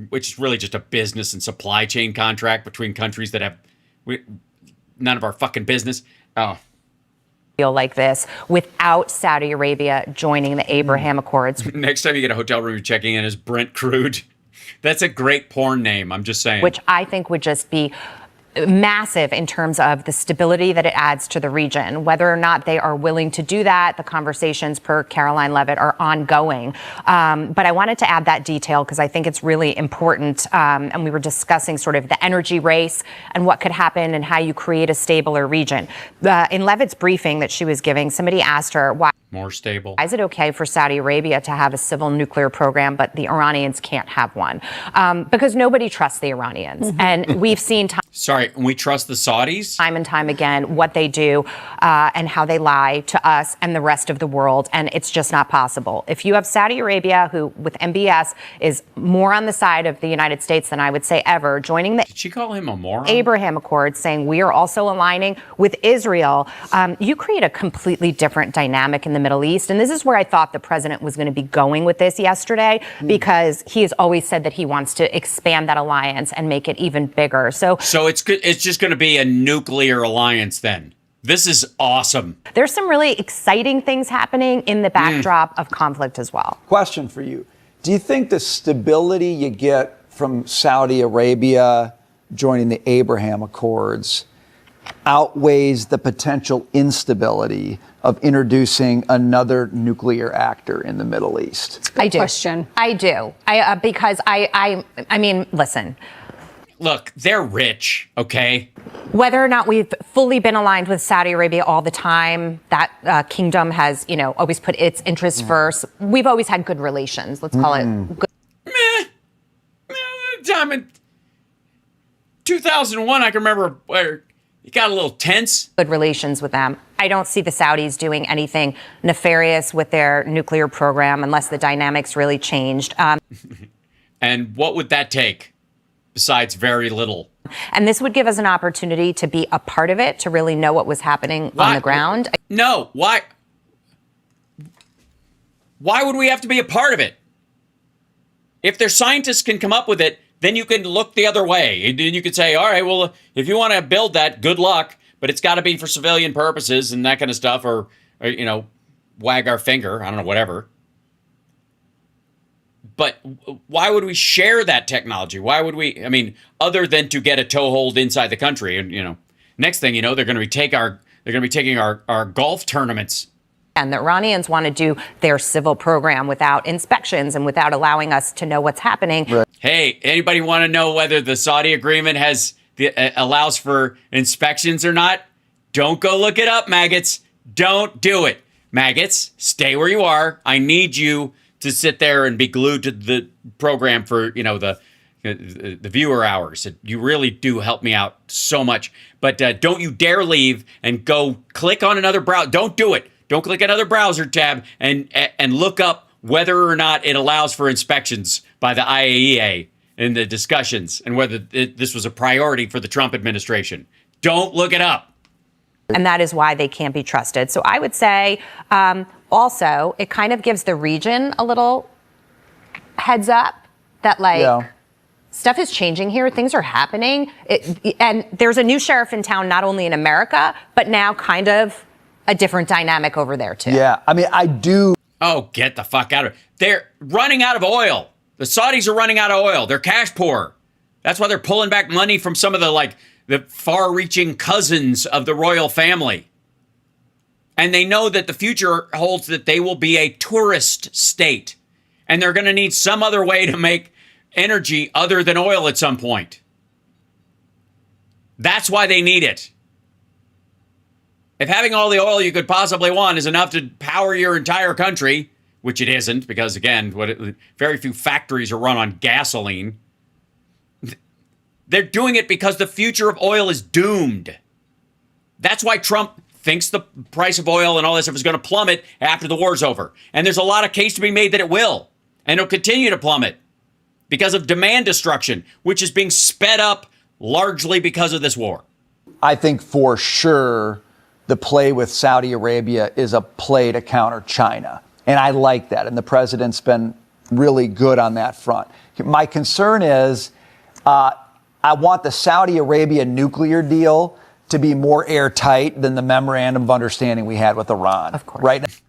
which is really just a business and supply chain contract between countries that have none of our fucking business. Oh. Deal like this without Saudi Arabia joining the Abraham Accords. Next time you get a hotel room, you're checking in as Brent Crude. That's a great porn name. I'm just saying. Which I think would just be massive in terms of the stability that it adds to the region. Whether or not they are willing to do that, the conversations, per Caroline Levitt, are ongoing. But I wanted to add that detail because I think it's really important. And we were discussing sort of the energy race and what could happen and how you create a stabler region. In Levitt's briefing that she was giving, somebody asked her, why more stable? Is it okay for Saudi Arabia to have a civil nuclear program, but the Iranians can't have one? Because nobody trusts the Iranians. And we've seen Sorry, we trust the Saudis? Time and time again, what they do and how they lie to us and the rest of the world. And it's just not possible. If you have Saudi Arabia, who with MBS is more on the side of the United States than I would say ever, joining the Did she call him a moron? Abraham Accords, saying we are also aligning with Israel, you create a completely different dynamic in the Middle East. And this is where I thought the president was going to be going with this yesterday, because he has always said that he wants to expand that alliance and make it even bigger. So it's just going to be a nuclear alliance then. This is awesome. There's some really exciting things happening in the backdrop of conflict as well. Question for you. Do you think the stability you get from Saudi Arabia joining the Abraham Accords outweighs the potential instability of introducing another nuclear actor in the Middle East? I do. I do. Because I mean, listen. Look, they're rich, okay? Whether or not we've fully been aligned with Saudi Arabia all the time, that kingdom has, always put its interests first. We've always had good relations. Let's call it good. Time in 2001, I can remember where it got a little tense. Good relations with them. I don't see the Saudis doing anything nefarious with their nuclear program unless the dynamics really changed. And what would that take? Besides very little. And this would give us an opportunity to be a part of it, to really know what was happening on the ground. No, why? Why would we have to be a part of it? If their scientists can come up with it, then you can look the other way. And you could say, all right, well, if you want to build that, good luck, but it's got to be for civilian purposes and that kind of stuff, or wag our finger, I don't know, whatever. But why would we share that technology? Why would we, other than to get a toehold inside the country? And, next thing you know, they're going to be taking our golf tournaments. And the Iranians want to do their civil program without inspections and without allowing us to know what's happening. Right. Hey, anybody want to know whether the Saudi agreement allows for inspections or not? Don't go look it up, maggots. Don't do it. Maggots, stay where you are. I need you to sit there and be glued to the program for, the viewer hours. You really do help me out so much. But don't you dare leave and go click on another browser. Don't do it. Don't click another browser tab and look up whether or not it allows for inspections by the IAEA in the discussions and whether this was a priority for the Trump administration. Don't look it up. And that is why they can't be trusted. So I would say also it kind of gives the region a little heads up that stuff is changing here. Things are happening. And there's a new sheriff in town, not only in America, but now kind of a different dynamic over there, too. Yeah, I do. Oh, get the fuck out of it. They're running out of oil. The Saudis are running out of oil. They're cash poor. That's why they're pulling back money from some of the the far-reaching cousins of the royal family. And they know that the future holds that they will be a tourist state. And they're going to need some other way to make energy other than oil at some point. That's why they need it. If having all the oil you could possibly want is enough to power your entire country, which it isn't, because again, very few factories are run on gasoline. They're doing it because the future of oil is doomed. That's why Trump thinks the price of oil and all this stuff is going to plummet after the war's over. And there's a lot of case to be made that it will. And it'll continue to plummet because of demand destruction, which is being sped up largely because of this war. I think for sure the play with Saudi Arabia is a play to counter China. And I like that. And the president's been really good on that front. My concern is I want the Saudi Arabia nuclear deal to be more airtight than the memorandum of understanding we had with Iran. Of course. Right?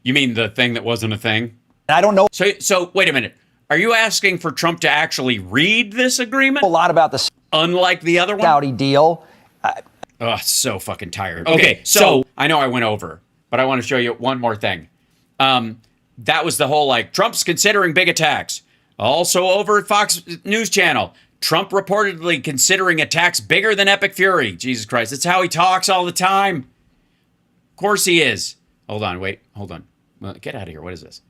You mean the thing that wasn't a thing? I don't know. So wait a minute. Are you asking for Trump to actually read this agreement? A lot about the unlike the other one? Saudi deal. So fucking tired. Okay, so I know I went over, but I want to show you one more thing. That was the whole Trump's considering big attacks. Also over at Fox News Channel, Trump reportedly considering attacks bigger than Epic Fury. Jesus Christ, that's how he talks all the time. Of course he is. Hold on, wait, hold on. Get out of here. What is this?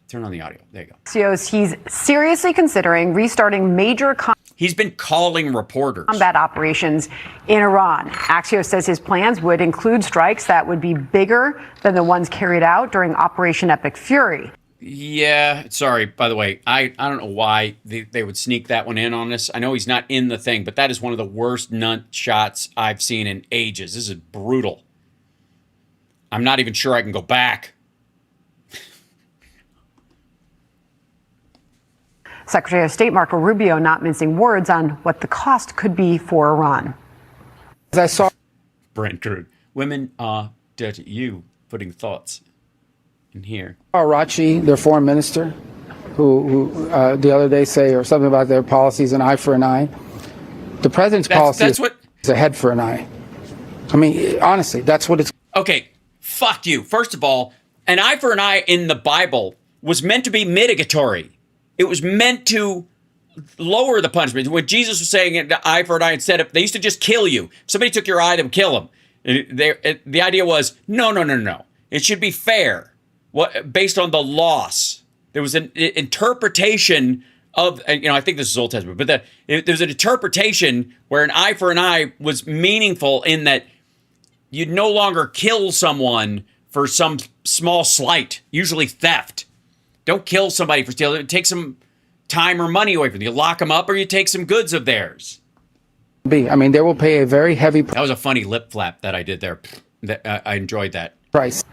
Turn on the audio. There you go. Axios, he's seriously considering restarting major He's been calling reporters. Combat operations in Iran. Axios says his plans would include strikes that would be bigger than the ones carried out during Operation Epic Fury. Yeah, sorry, by the way, I don't know why they would sneak that one in on us. I know he's not in the thing, but that is one of the worst nut shots I've seen in ages. This is brutal. I'm not even sure I can go back. Secretary of State Marco Rubio not mincing words on what the cost could be for Iran. As I saw Brent Crude. Women are dirty. You putting thoughts in here. Arachi, their foreign minister, who the other day say or something about their policies, an eye for an eye. The president's policy is a head for an eye. I mean, honestly, that's what it's. Okay, fuck you. First of all, an eye for an eye in the Bible was meant to be mitigatory. It was meant to lower the punishment. When Jesus was saying an eye for an eye, instead of, they used to just kill you. If somebody took your eye, they would kill them. The idea was, no. It should be fair, based on the loss. There was an interpretation of, I think this is Old Testament, but there was an interpretation where an eye for an eye was meaningful in that you'd no longer kill someone for some small slight, usually theft. Don't kill somebody for stealing. Take some time or money away from them. You lock them up or you take some goods of theirs. I mean, they will pay a very heavy That was a funny lip flap that I did there. I enjoyed that. price.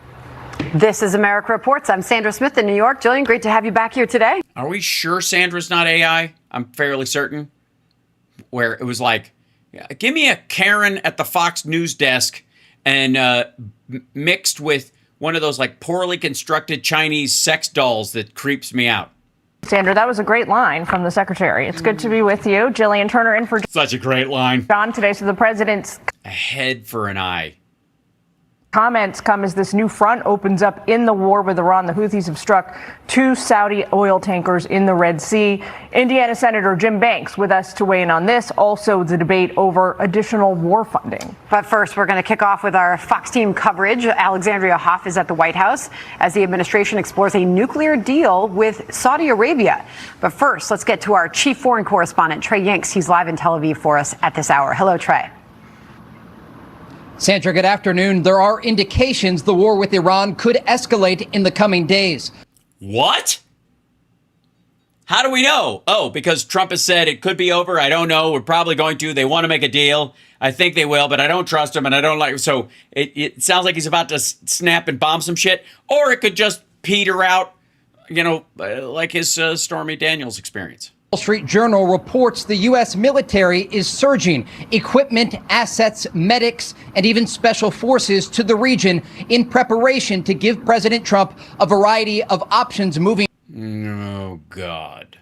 This is America Reports. I'm Sandra Smith in New York. Jillian, great to have you back here today. Are we sure Sandra's not AI? I'm fairly certain. Where it was like, give me a Karen at the Fox News desk and mixed with one of those poorly constructed Chinese sex dolls that creeps me out. Sandra, that was a great line from the secretary. It's good to be with you. Jillian Turner in for Such a great line. John today. So the president's A head for an eye. comments come as this new front opens up in the war with Iran. The Houthis have struck 2 Saudi oil tankers in the Red Sea. Indiana Senator Jim Banks with us to weigh in on this. Also, the debate over additional war funding. But first, we're going to kick off with our Fox team coverage. Alexandria Hoff is at the White House as the administration explores a nuclear deal with Saudi Arabia. But first, let's get to our chief foreign correspondent, Trey Yanks. He's live in Tel Aviv for us at this hour. Hello, Trey. Sandra, good afternoon. There are indications the war with Iran could escalate in the coming days. What? How do we know? Oh, because Trump has said it could be over. I don't know. We're probably going to. They want to make a deal. I think they will, but I don't trust him and I don't like. So it sounds like he's about to snap and bomb some shit, or it could just peter out, like his Stormy Daniels experience. Wall Street Journal reports the U.S. military is surging equipment, assets, medics, and even special forces to the region in preparation to give President Trump a variety of options moving. Oh, God.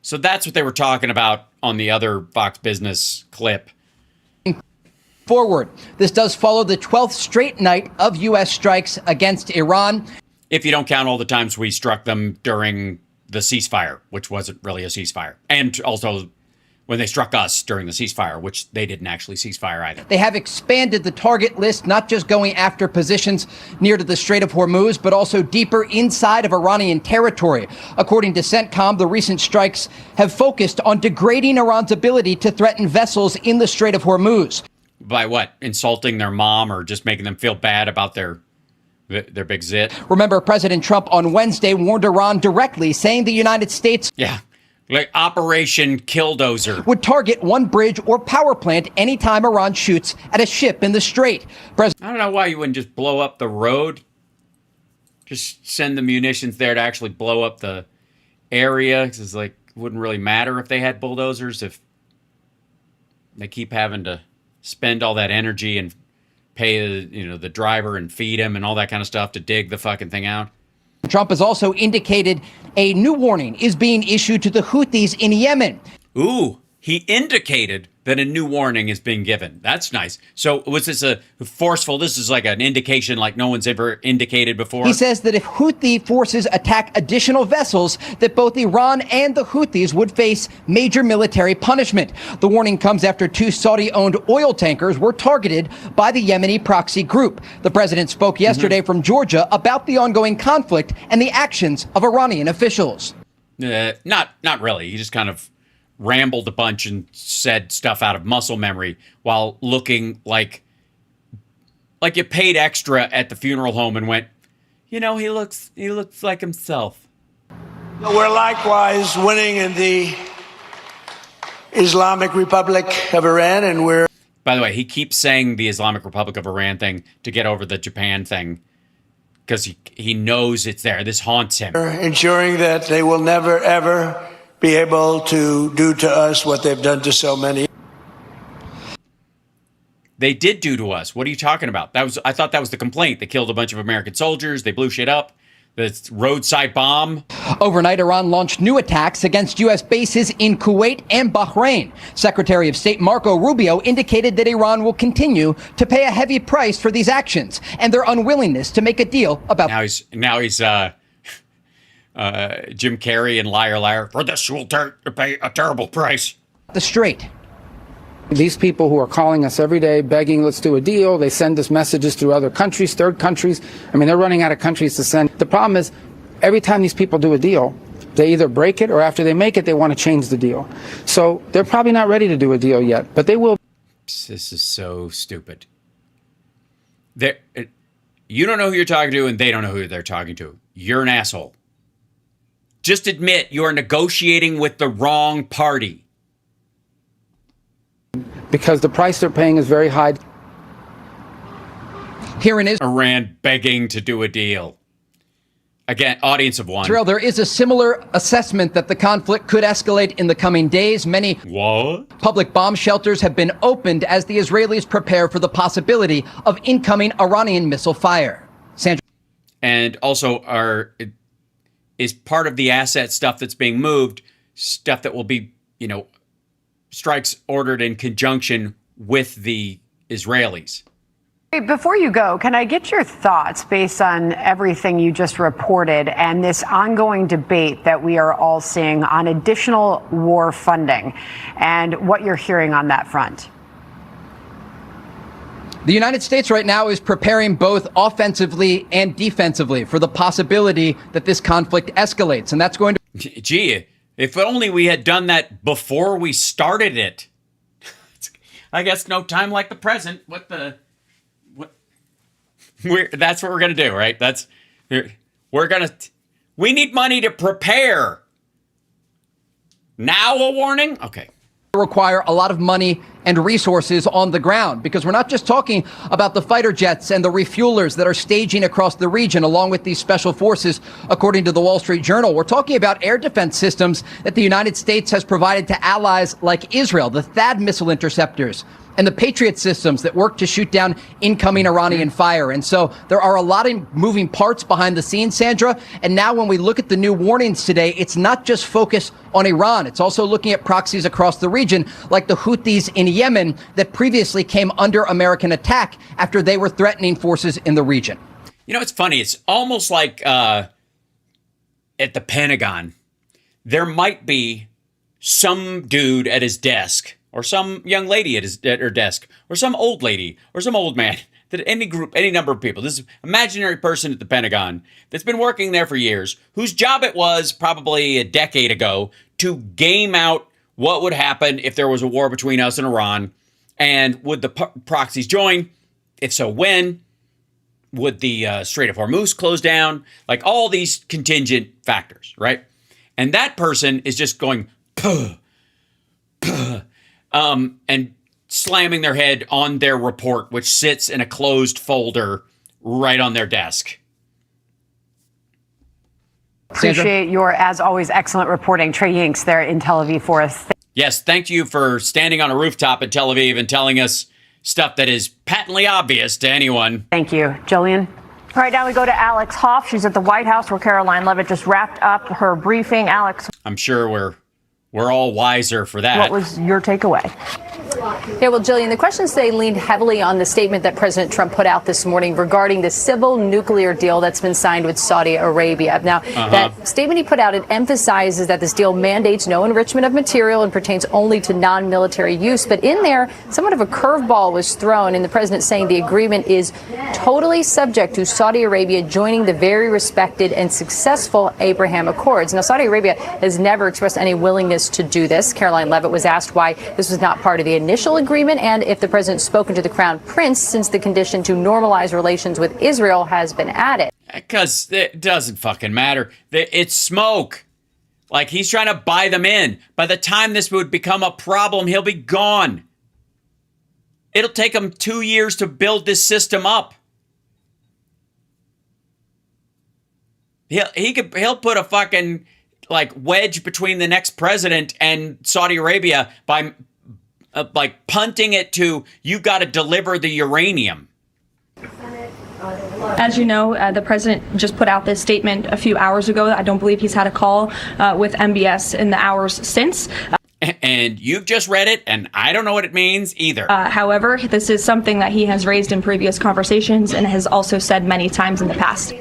So that's what they were talking about on the other Fox Business clip. Forward. This does follow the 12th straight night of U.S. strikes against Iran. If you don't count all the times we struck them during the ceasefire, which wasn't really a ceasefire. And also when they struck us during the ceasefire, which they didn't actually ceasefire either. They have expanded the target list, not just going after positions near to the Strait of Hormuz, but also deeper inside of Iranian territory. According to CENTCOM, the recent strikes have focused on degrading Iran's ability to threaten vessels in the Strait of Hormuz. By what? Insulting their mom or just making them feel bad about their big zit? Remember, President Trump on Wednesday warned Iran directly, saying the United States like Operation Killdozer would target one bridge or power plant anytime Iran shoots at a ship in the strait. I don't know why you wouldn't just blow up the road. Just send the munitions there to actually blow up the area. It's like, it wouldn't really matter if they had bulldozers, if they keep having to spend all that energy and pay the driver and feed him and all that kind of stuff to dig the fucking thing out. Trump has also indicated a new warning is being issued to the Houthis in Yemen. Ooh, he indicated that a new warning is being given. That's nice. So was this a forceful, this is like an indication like no one's ever indicated before? He says that if Houthi forces attack additional vessels, that both Iran and the Houthis would face major military punishment. The warning comes after 2 Saudi-owned oil tankers were targeted by the Yemeni proxy group. The president spoke yesterday from Georgia about the ongoing conflict and the actions of Iranian officials. Not really. He just kind of rambled a bunch and said stuff out of muscle memory while looking like you paid extra at the funeral home and went, he looks like himself. We're likewise winning in the Islamic Republic of Iran, and we're... By the way, he keeps saying the Islamic Republic of Iran thing to get over the Japan thing because he knows it's there. This haunts him. Ensuring that they will never, ever be able to do to us what they've done to so many. They did do to us. What are you talking about? I thought that was the complaint. They killed a bunch of American soldiers. They blew shit up. The roadside bomb. Overnight, Iran launched new attacks against U.S. bases in Kuwait and Bahrain. Secretary of State Marco Rubio indicated that Iran will continue to pay a heavy price for these actions and their unwillingness to make a deal about... Now he's Jim Carrey and Liar Liar. For this, we'll pay a terrible price. The Strait. These people who are calling us every day, begging, let's do a deal. They send us messages through other countries, third countries. I mean, they're running out of countries to send. The problem is, every time these people do a deal, they either break it or after they make it, they want to change the deal. So they're probably not ready to do a deal yet, but they will. This is so stupid. You don't know who you're talking to, and they don't know who they're talking to. You're an asshole. Just admit you are negotiating with the wrong party. Because the price they're paying is very high. Here in Israel, Iran begging to do a deal. Again, audience of one. Israel, there is a similar assessment that the conflict could escalate in the coming days. Many public bomb shelters have been opened as the Israelis prepare for the possibility of incoming Iranian missile fire. Sandra. And also is part of the asset stuff that's being moved, stuff that will be, strikes ordered in conjunction with the Israelis. Before you go, can I get your thoughts based on everything you just reported and this ongoing debate that we are all seeing on additional war funding and what you're hearing on that front? The United States right now is preparing both offensively and defensively for the possibility that this conflict escalates. And that's going to... Gee, if only we had done that before we started it. I guess no time like the present. That's what we're going to do, right? We need money to prepare. Now a warning? Okay. Require a lot of money and resources on the ground, because we're not just talking about the fighter jets and the refuelers that are staging across the region along with these special forces, according to the Wall Street Journal. We're talking about air defense systems that the United States has provided to allies like Israel, the THAAD missile interceptors and the Patriot systems that work to shoot down incoming Iranian fire. And so there are a lot of moving parts behind the scenes, Sandra. And now when we look at the new warnings today, it's not just focused on Iran. It's also looking at proxies across the region, like the Houthis in Yemen that previously came under American attack after they were threatening forces in the region. You know, it's funny. It's almost like at the Pentagon, there might be some dude at his desk, or some young lady at her desk, or some old lady, or some old man, that any group, any number of people, this imaginary person at the Pentagon that's been working there for years, whose job it was probably a decade ago to game out what would happen if there was a war between us and Iran, and would the proxies join? If so, when? Would the Strait of Hormuz close down? Like all these contingent factors, right? And that person is just going, puh, puh, and slamming their head on their report, which sits in a closed folder right on their desk. Appreciate your, as always, excellent reporting. Trey Yinks there in Tel Aviv for us. Yes, thank you for standing on a rooftop in Tel Aviv and telling us stuff that is patently obvious to anyone. Thank you. Jillian? All right, now we go to Alex Hoff. She's at the White House where Caroline Levitt just wrapped up her briefing. Alex, I'm sure we're all wiser for that. what was your takeaway? Yeah, well, Jillian, the questions today leaned heavily on the statement that President Trump put out this morning regarding the civil nuclear deal that's been signed with Saudi Arabia. Now, that statement he put out, it emphasizes that this deal mandates no enrichment of material and pertains only to non-military use. But in there, somewhat of a curveball was thrown, and the president saying the agreement is totally subject to Saudi Arabia joining the very respected and successful Abraham Accords. Now, Saudi Arabia has never expressed any willingness to do this. Caroline Levitt was asked why this was not part of the initial agreement and if the president's spoken to the crown prince since the condition to normalize relations with Israel has been added. Because it doesn't fucking matter. It's smoke. Like, he's trying to buy them in. By the time this would become a problem, he'll be gone. It'll take him 2 years to build this system up. He'll put a fucking like wedge between the next president and Saudi Arabia by like punting it to, you've got to deliver the uranium. As you know, the president just put out this statement a few hours ago. I don't believe he's had a call with MBS in the hours since. And you've just read it, and I don't know what it means either. However, this is something that he has raised in previous conversations and has also said many times in the past.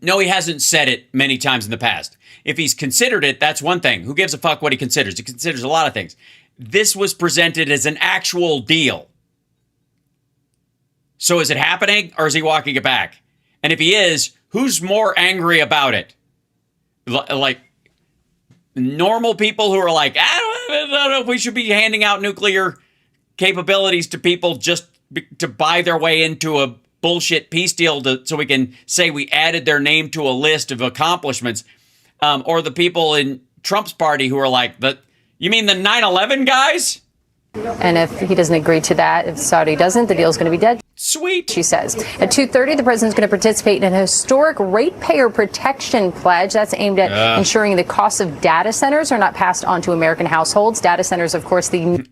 No, he hasn't said it many times in the past. If he's considered it, that's one thing. Who gives a fuck what he considers? He considers a lot of things. This was presented as an actual deal. So is it happening, or is he walking it back? And if he is, who's more angry about it? Like normal people who are like, I don't know if we should be handing out nuclear capabilities to people just to buy their way into a bullshit peace deal so we can say we added their name to a list of accomplishments, or the people in Trump's party who are like, you mean the 9/11 guys? And if he doesn't agree to that, if Saudi doesn't, the deal's going to be dead. Sweet. She says. At 2:30, the president's going to participate in a historic ratepayer protection pledge that's aimed at ensuring the costs of data centers are not passed on to American households. Data centers, of course, the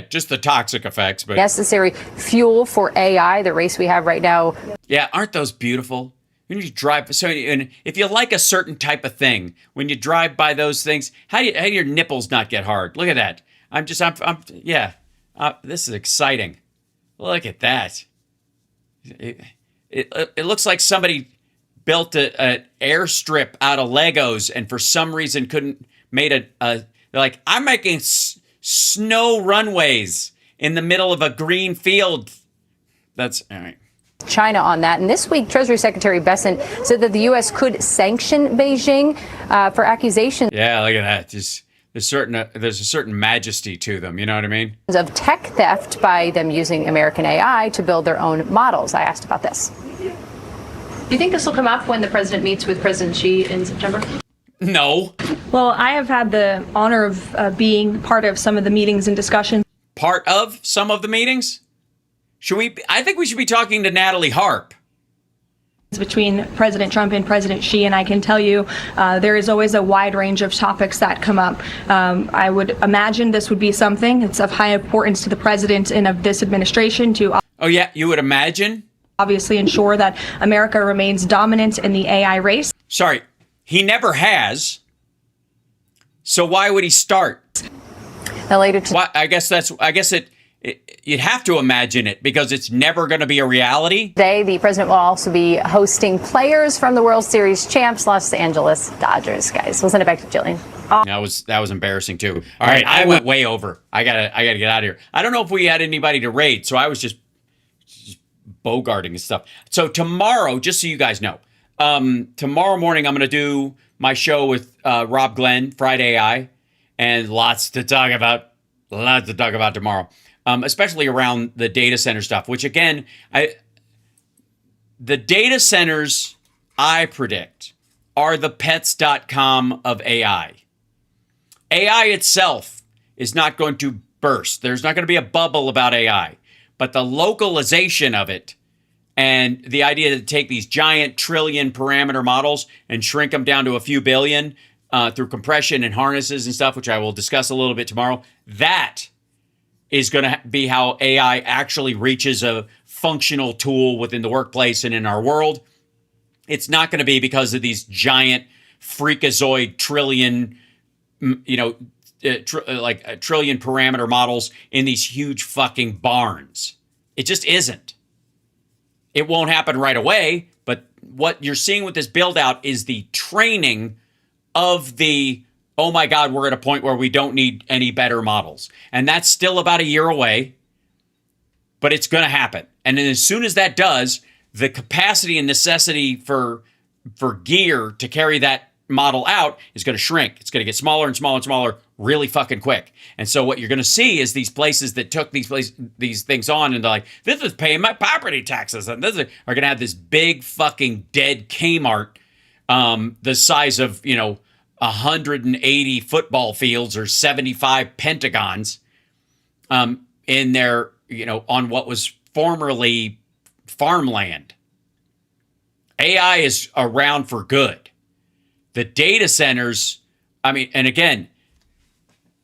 just the toxic effects, but necessary fuel for AI, the race we have right now. Yeah, aren't those beautiful? When you drive, and if you like a certain type of thing, when you drive by those things, how do your nipples not get hard? Look at that. This is exciting. Look at that. It looks like somebody built an airstrip out of Legos and for some reason couldn't made they're like, I'm making snow runways in the middle of a green field. That's all right. China on that. And this week, Treasury Secretary Bessent said that the U.S. could sanction Beijing for accusations. Yeah, look at that. Just there's a certain majesty to them. You know what I mean? Of tech theft by them using American AI to build their own models. I asked about this. Do you think this will come up when the president meets with President Xi in September? No. Well, I have had the honor of being part of some of the meetings and discussions. Part of some of the meetings? I think we should be talking to Natalie Harp. between President Trump and President Xi, and I can tell you there is always a wide range of topics that come up. I would imagine this would be something that's of high importance to the president and of this administration to Oh, yeah, you would imagine? obviously ensure that America remains dominant in the AI race. Sorry, he never has. So why would he start? Now later I guess you'd have to imagine it because it's never going to be a reality. today, the president will also be hosting players from the World Series champs, Los Angeles Dodgers. Guys, we'll send it back to Jillian. That was embarrassing too. All right, I went way over. I gotta get out of here. I don't know if we had anybody to raid, so I was just bogarting and stuff. So tomorrow, just so you guys know, tomorrow morning I'm going to do my show with Rob Glenn, Friday AI, and lots to talk about tomorrow, especially around the data center stuff, which again, the data centers I predict are the pets.com of AI. AI itself is not going to burst. There's not going to be a bubble about AI. But the localization of it and the idea to take these giant trillion parameter models and shrink them down to a few billion through compression and harnesses and stuff, which I will discuss a little bit tomorrow, that is going to be how AI actually reaches a functional tool within the workplace and in our world. It's not going to be because of these giant freakazoid trillion, like a trillion parameter models in these huge fucking barns. It just isn't. It won't happen right away, but what you're seeing with this build out is the training of the, oh my God, we're at a point where we don't need any better models. And that's still about a year away, but it's going to happen. And then as soon as that does, the capacity and necessity for gear to carry that model out is going to shrink. It's going to get smaller and smaller and smaller really fucking quick. And so what you're going to see is these places that took these things on and they're like, this is paying my property taxes. And this are going to have this big fucking dead Kmart, the size of, 180 football fields or 75 pentagons in their, on what was formerly farmland. AI is around for good. The data centers, and again,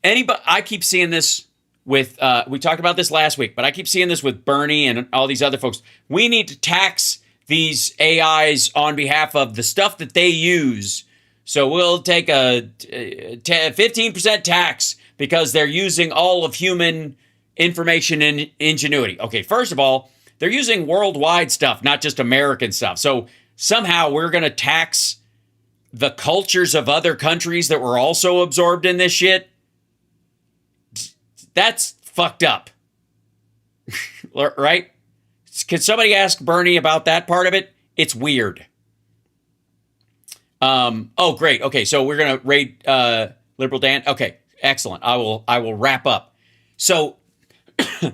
I keep seeing this with, we talked about this last week, but I keep seeing this with Bernie and all these other folks. We need to tax these AIs on behalf of the stuff that they use. So we'll take a 15% tax because they're using all of human information and ingenuity. Okay, first of all, they're using worldwide stuff, not just American stuff. So somehow we're going to tax the cultures of other countries that were also absorbed in this shit. That's fucked up. Right? Can somebody ask Bernie about that part of it? It's weird. Oh, great. Okay, so we're going to raid Liberal Dan. Okay, excellent. I will wrap up. So we're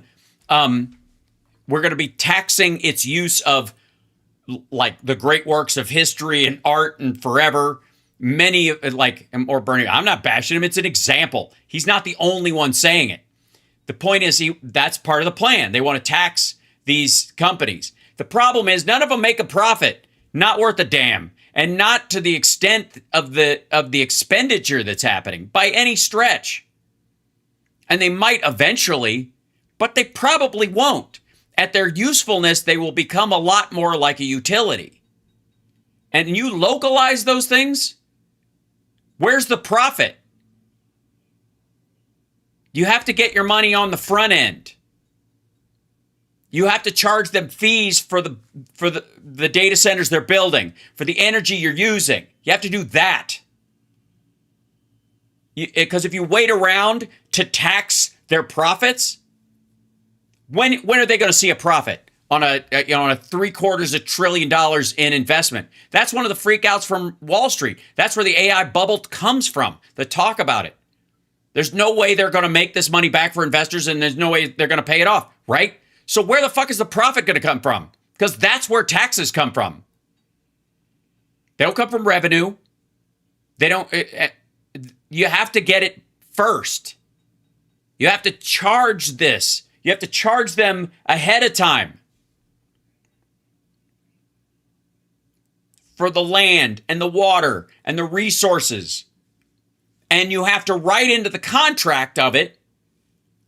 going to be taxing its use of like the great works of history and art and forever. Many or Bernie, I'm not bashing him. It's an example. He's not the only one saying it. The point is that's part of the plan. They want to tax these companies. The problem is none of them make a profit. Not worth a damn. And not to the extent of the expenditure that's happening by any stretch. And they might eventually, but they probably won't. At their usefulness, they will become a lot more like a utility. And you localize those things, where's the profit? You have to get your money on the front end. You have to charge them fees for the data centers they're building, for the energy you're using. You have to do that. Because if you wait around to tax their profits, when are they going to see a profit on a $750 billion in investment? That's one of the freakouts from Wall Street. That's where the AI bubble comes from. The talk about it. There's no way they're going to make this money back for investors, and there's no way they're going to pay it off, right? So where the fuck is the profit going to come from? Because that's where taxes come from. They don't come from revenue. They don't. You have to get it first. You have to charge this. You have to charge them ahead of time. for the land and the water and the resources. And you have to write into the contract of it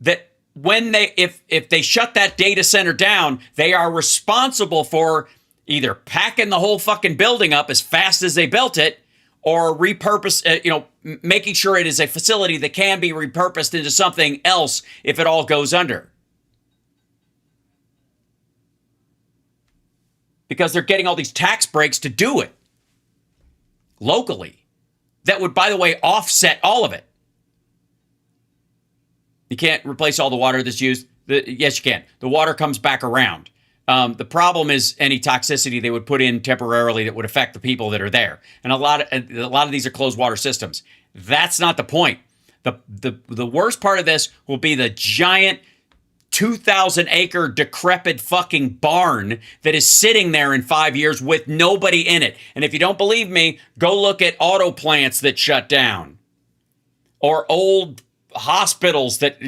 that when if they shut that data center down, they are responsible for either packing the whole fucking building up as fast as they built it, or repurpose, making sure it is a facility that can be repurposed into something else if it all goes under. Because they're getting all these tax breaks to do it locally. That would, by the way, offset all of it. You can't replace all the water that's used. Yes, you can. The water comes back around. The problem is any toxicity they would put in temporarily that would affect the people that are there. And a lot of these are closed water systems. That's not the point. The worst part of this will be the giant 2,000 acre decrepit fucking barn that is sitting there in 5 years with nobody in it. And if you don't believe me, go look at auto plants that shut down, or old hospitals that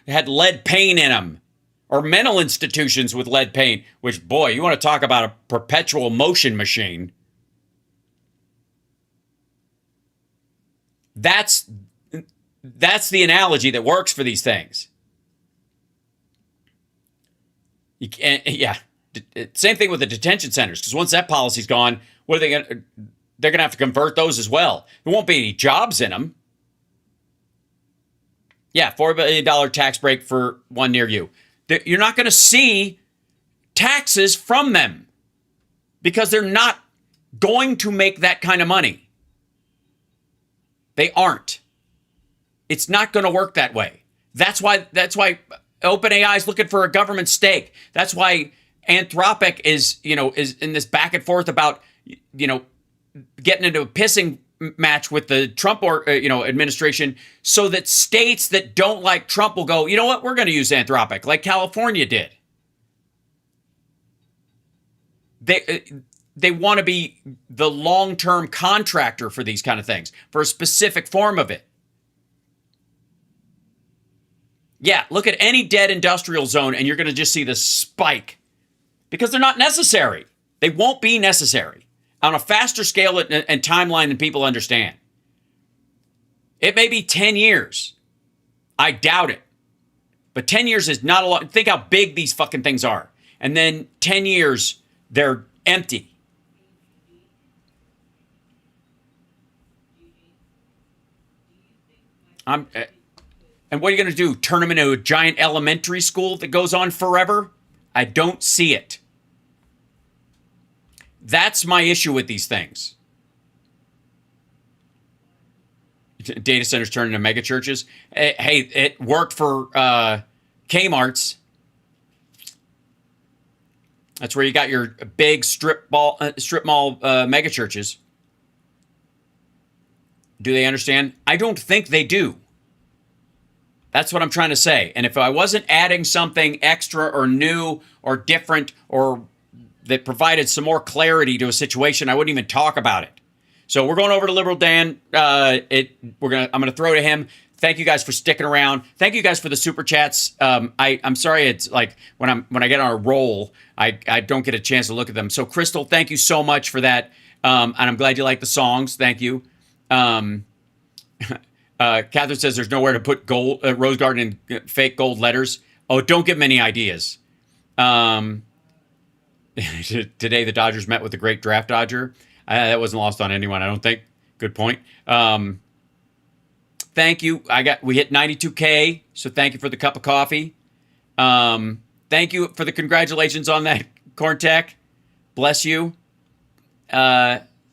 had lead paint in them, or mental institutions with lead paint, which, boy, you want to talk about a perpetual motion machine. That's the analogy that works for these things. You can't, yeah. Same thing with the detention centers, because once that policy's gone, what are they going to? They're going to have to convert those as well. There won't be any jobs in them. Yeah, $4 billion tax break for one near you. You're not going to see taxes from them because they're not going to make that kind of money. They aren't. It's not going to work that way. That's why OpenAI is looking for a government stake. That's why Anthropic is in this back and forth about, getting into a pissing match with the Trump administration, so that states that don't like Trump will go, you know what, we're going to use Anthropic, like California did. They want to be the long-term contractor for these kind of things, for a specific form of it. Yeah, look at any dead industrial zone and you're going to just see this spike, because they're not necessary. They won't be necessary on a faster scale and timeline than people understand. It may be 10 years. I doubt it. But 10 years is not a lot. Think how big these fucking things are. And then 10 years, they're empty. And what are you going to do? Turn them into a giant elementary school that goes on forever? I don't see it. That's my issue with these things. Data centers turn into mega churches. Hey, it worked for Kmart's. That's where you got your big strip mall mega churches. Do they understand? I don't think they do. That's what I'm trying to say. And if I wasn't adding something extra or new or different or that provided some more clarity to a situation, I wouldn't even talk about it. So we're going over to Liberal Dan. I'm gonna throw to him. Thank you guys for sticking around. Thank you guys for the super chats. I'm sorry, it's like when I get on a roll, I don't get a chance to look at them. So Crystal, thank you so much for that. And I'm glad you like the songs. Thank you. Catherine says there's nowhere to put gold Rose Garden in fake gold letters. Oh, don't give them any ideas. Today, the Dodgers met with the great draft dodger. That wasn't lost on anyone, I don't think. Good point. Thank you. We hit 92K, so thank you for the cup of coffee. Thank you for the congratulations on that, Corntech. Bless you. CYNTMCG,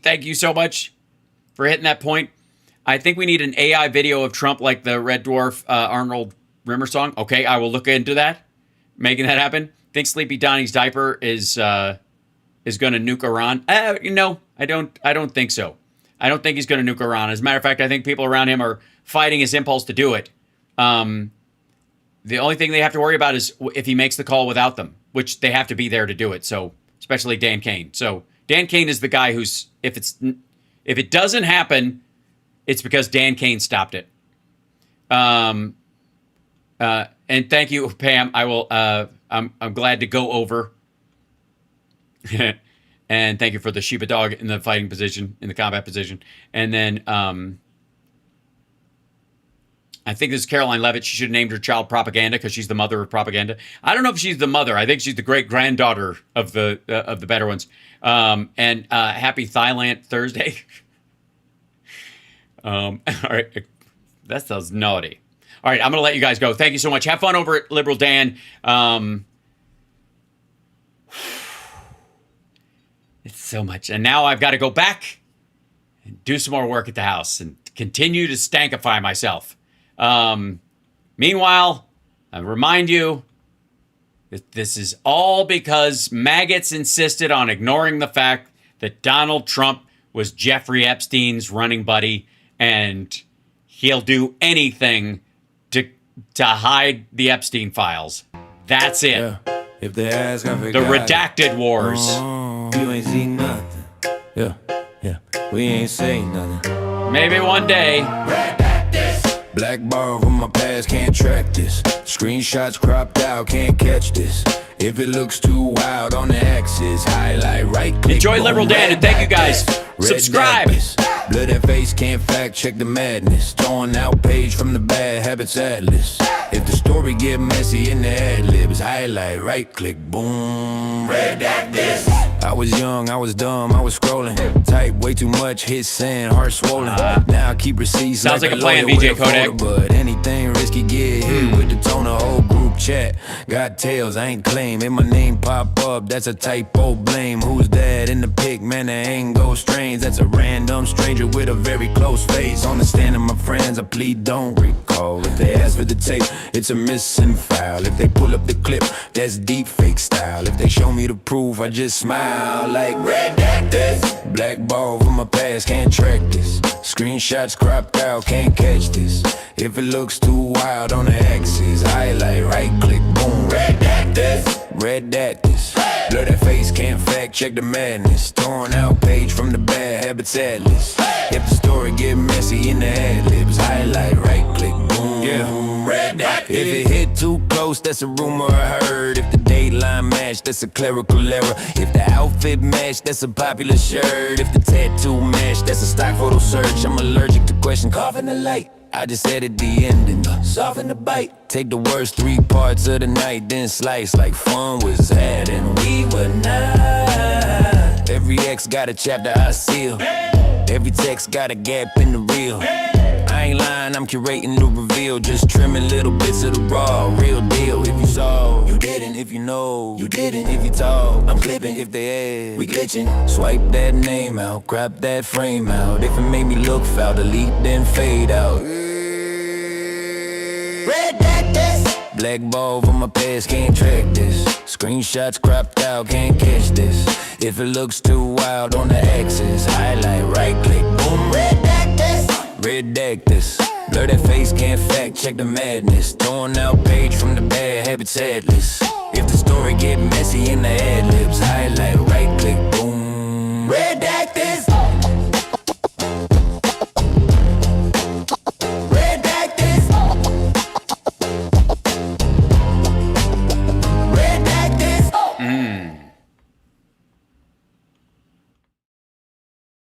thank you so much for hitting that point. I think we need an AI video of Trump like the Red Dwarf Arnold Rimmer song. Okay, I will look into that. Making that happen. Think Sleepy Donnie's diaper is going to nuke Iran? No, I don't think so. I don't think he's going to nuke Iran. As a matter of fact, I think people around him are fighting his impulse to do it. The only thing they have to worry about is if he makes the call without them, which they have to be there to do it. So, especially Dan Cain. So Dan Cain is the guy who's if it doesn't happen, it's because Dan Cain stopped it. And thank you, Pam. I will. I'm glad to go over. And thank you for the Shiba dog in the fighting position, in the combat position. And then I think this is Caroline Levitt. She should have named her child Propaganda because she's the mother of propaganda. I don't know if she's the mother. I think she's the great granddaughter of the better ones. And happy Thailand Thursday. All right, that sounds naughty. All right, I'm gonna let you guys go. Thank you so much. Have fun over at Liberal Dan. It's so much, and now I've got to go back and do some more work at the house and continue to stankify myself. Meanwhile, I remind you that this is all because maggots insisted on ignoring the fact that Donald Trump was Jeffrey Epstein's running buddy, and he'll do anything to hide the Epstein files. That's it. Yeah. If they ask, I the redacted wars. You ain't seen nothing. Yeah. We ain't saying nothing. Maybe one day. Black bar over my past, can't track this. Screenshots cropped out, can't catch this. If it looks too wild on the axis, highlight, right click. Enjoy Liberal Dan, and thank you guys. Subscribe. Blood that face, can't fact check the madness. Throwing out page from the Bad Habits Atlas. If the story get messy in the ad-libs, highlight, right click, boom, redact this. I was young, I was dumb, I was scrolling. Type way too much, hit send, heart swollen. Now I keep receipts. Sounds like a plan, VJ Kodak. But anything risky, get hit with the tone of whole group chat. Got tails, I ain't claim. If my name pop up, that's a typo, blame. Who's that in the pic? Man, that ain't go strange. That's a random stranger with a very close face. Understanding my friends, I plead don't recall. If they ask for the tape, it's a missing file. If they pull up the clip, that's deep fake style. If they show me the proof, I just smile like redact this. Black ball over my past, can't track this. Screenshots cropped out, can't catch this. If it looks too wild on the axis, highlight, right click, boom, redact this. Redact this. Blur that face, can't fact check the madness. Torn out page from the Bad Habits Atlas. If the story get messy in the ad-libs, highlight, right click, boom, redact this. If it hit too close, that's a rumor I heard. If the dateline match, that's a clerical error. If the outfit match, that's a popular shirt. If the tattoo match, that's a stock photo search. I'm allergic to question, coughing the light. I just added the ending, soften the bite. Take the worst 3 parts of the night, then slice like fun was had and we were not. Every X got a chapter I seal. Every text got a gap in the reel. I ain't lying, I'm curating the reveal. Just trimming little bits of the raw, real deal. If you saw, you didn't. If you know, you didn't. If you talk, I'm clipping. If they ask, we glitching. Swipe that name out, crop that frame out. If it made me look foul, delete then fade out. Redact this. Black ball over my past, can't track this. Screenshots cropped out, can't catch this. If it looks too wild on the axis, highlight, right click, boom, redact this. Redact this. Blur that face, can't fact check the madness. Throwing out page from the Bad Habits Atlas. If the story get messy in the ad-libs, highlight, right click,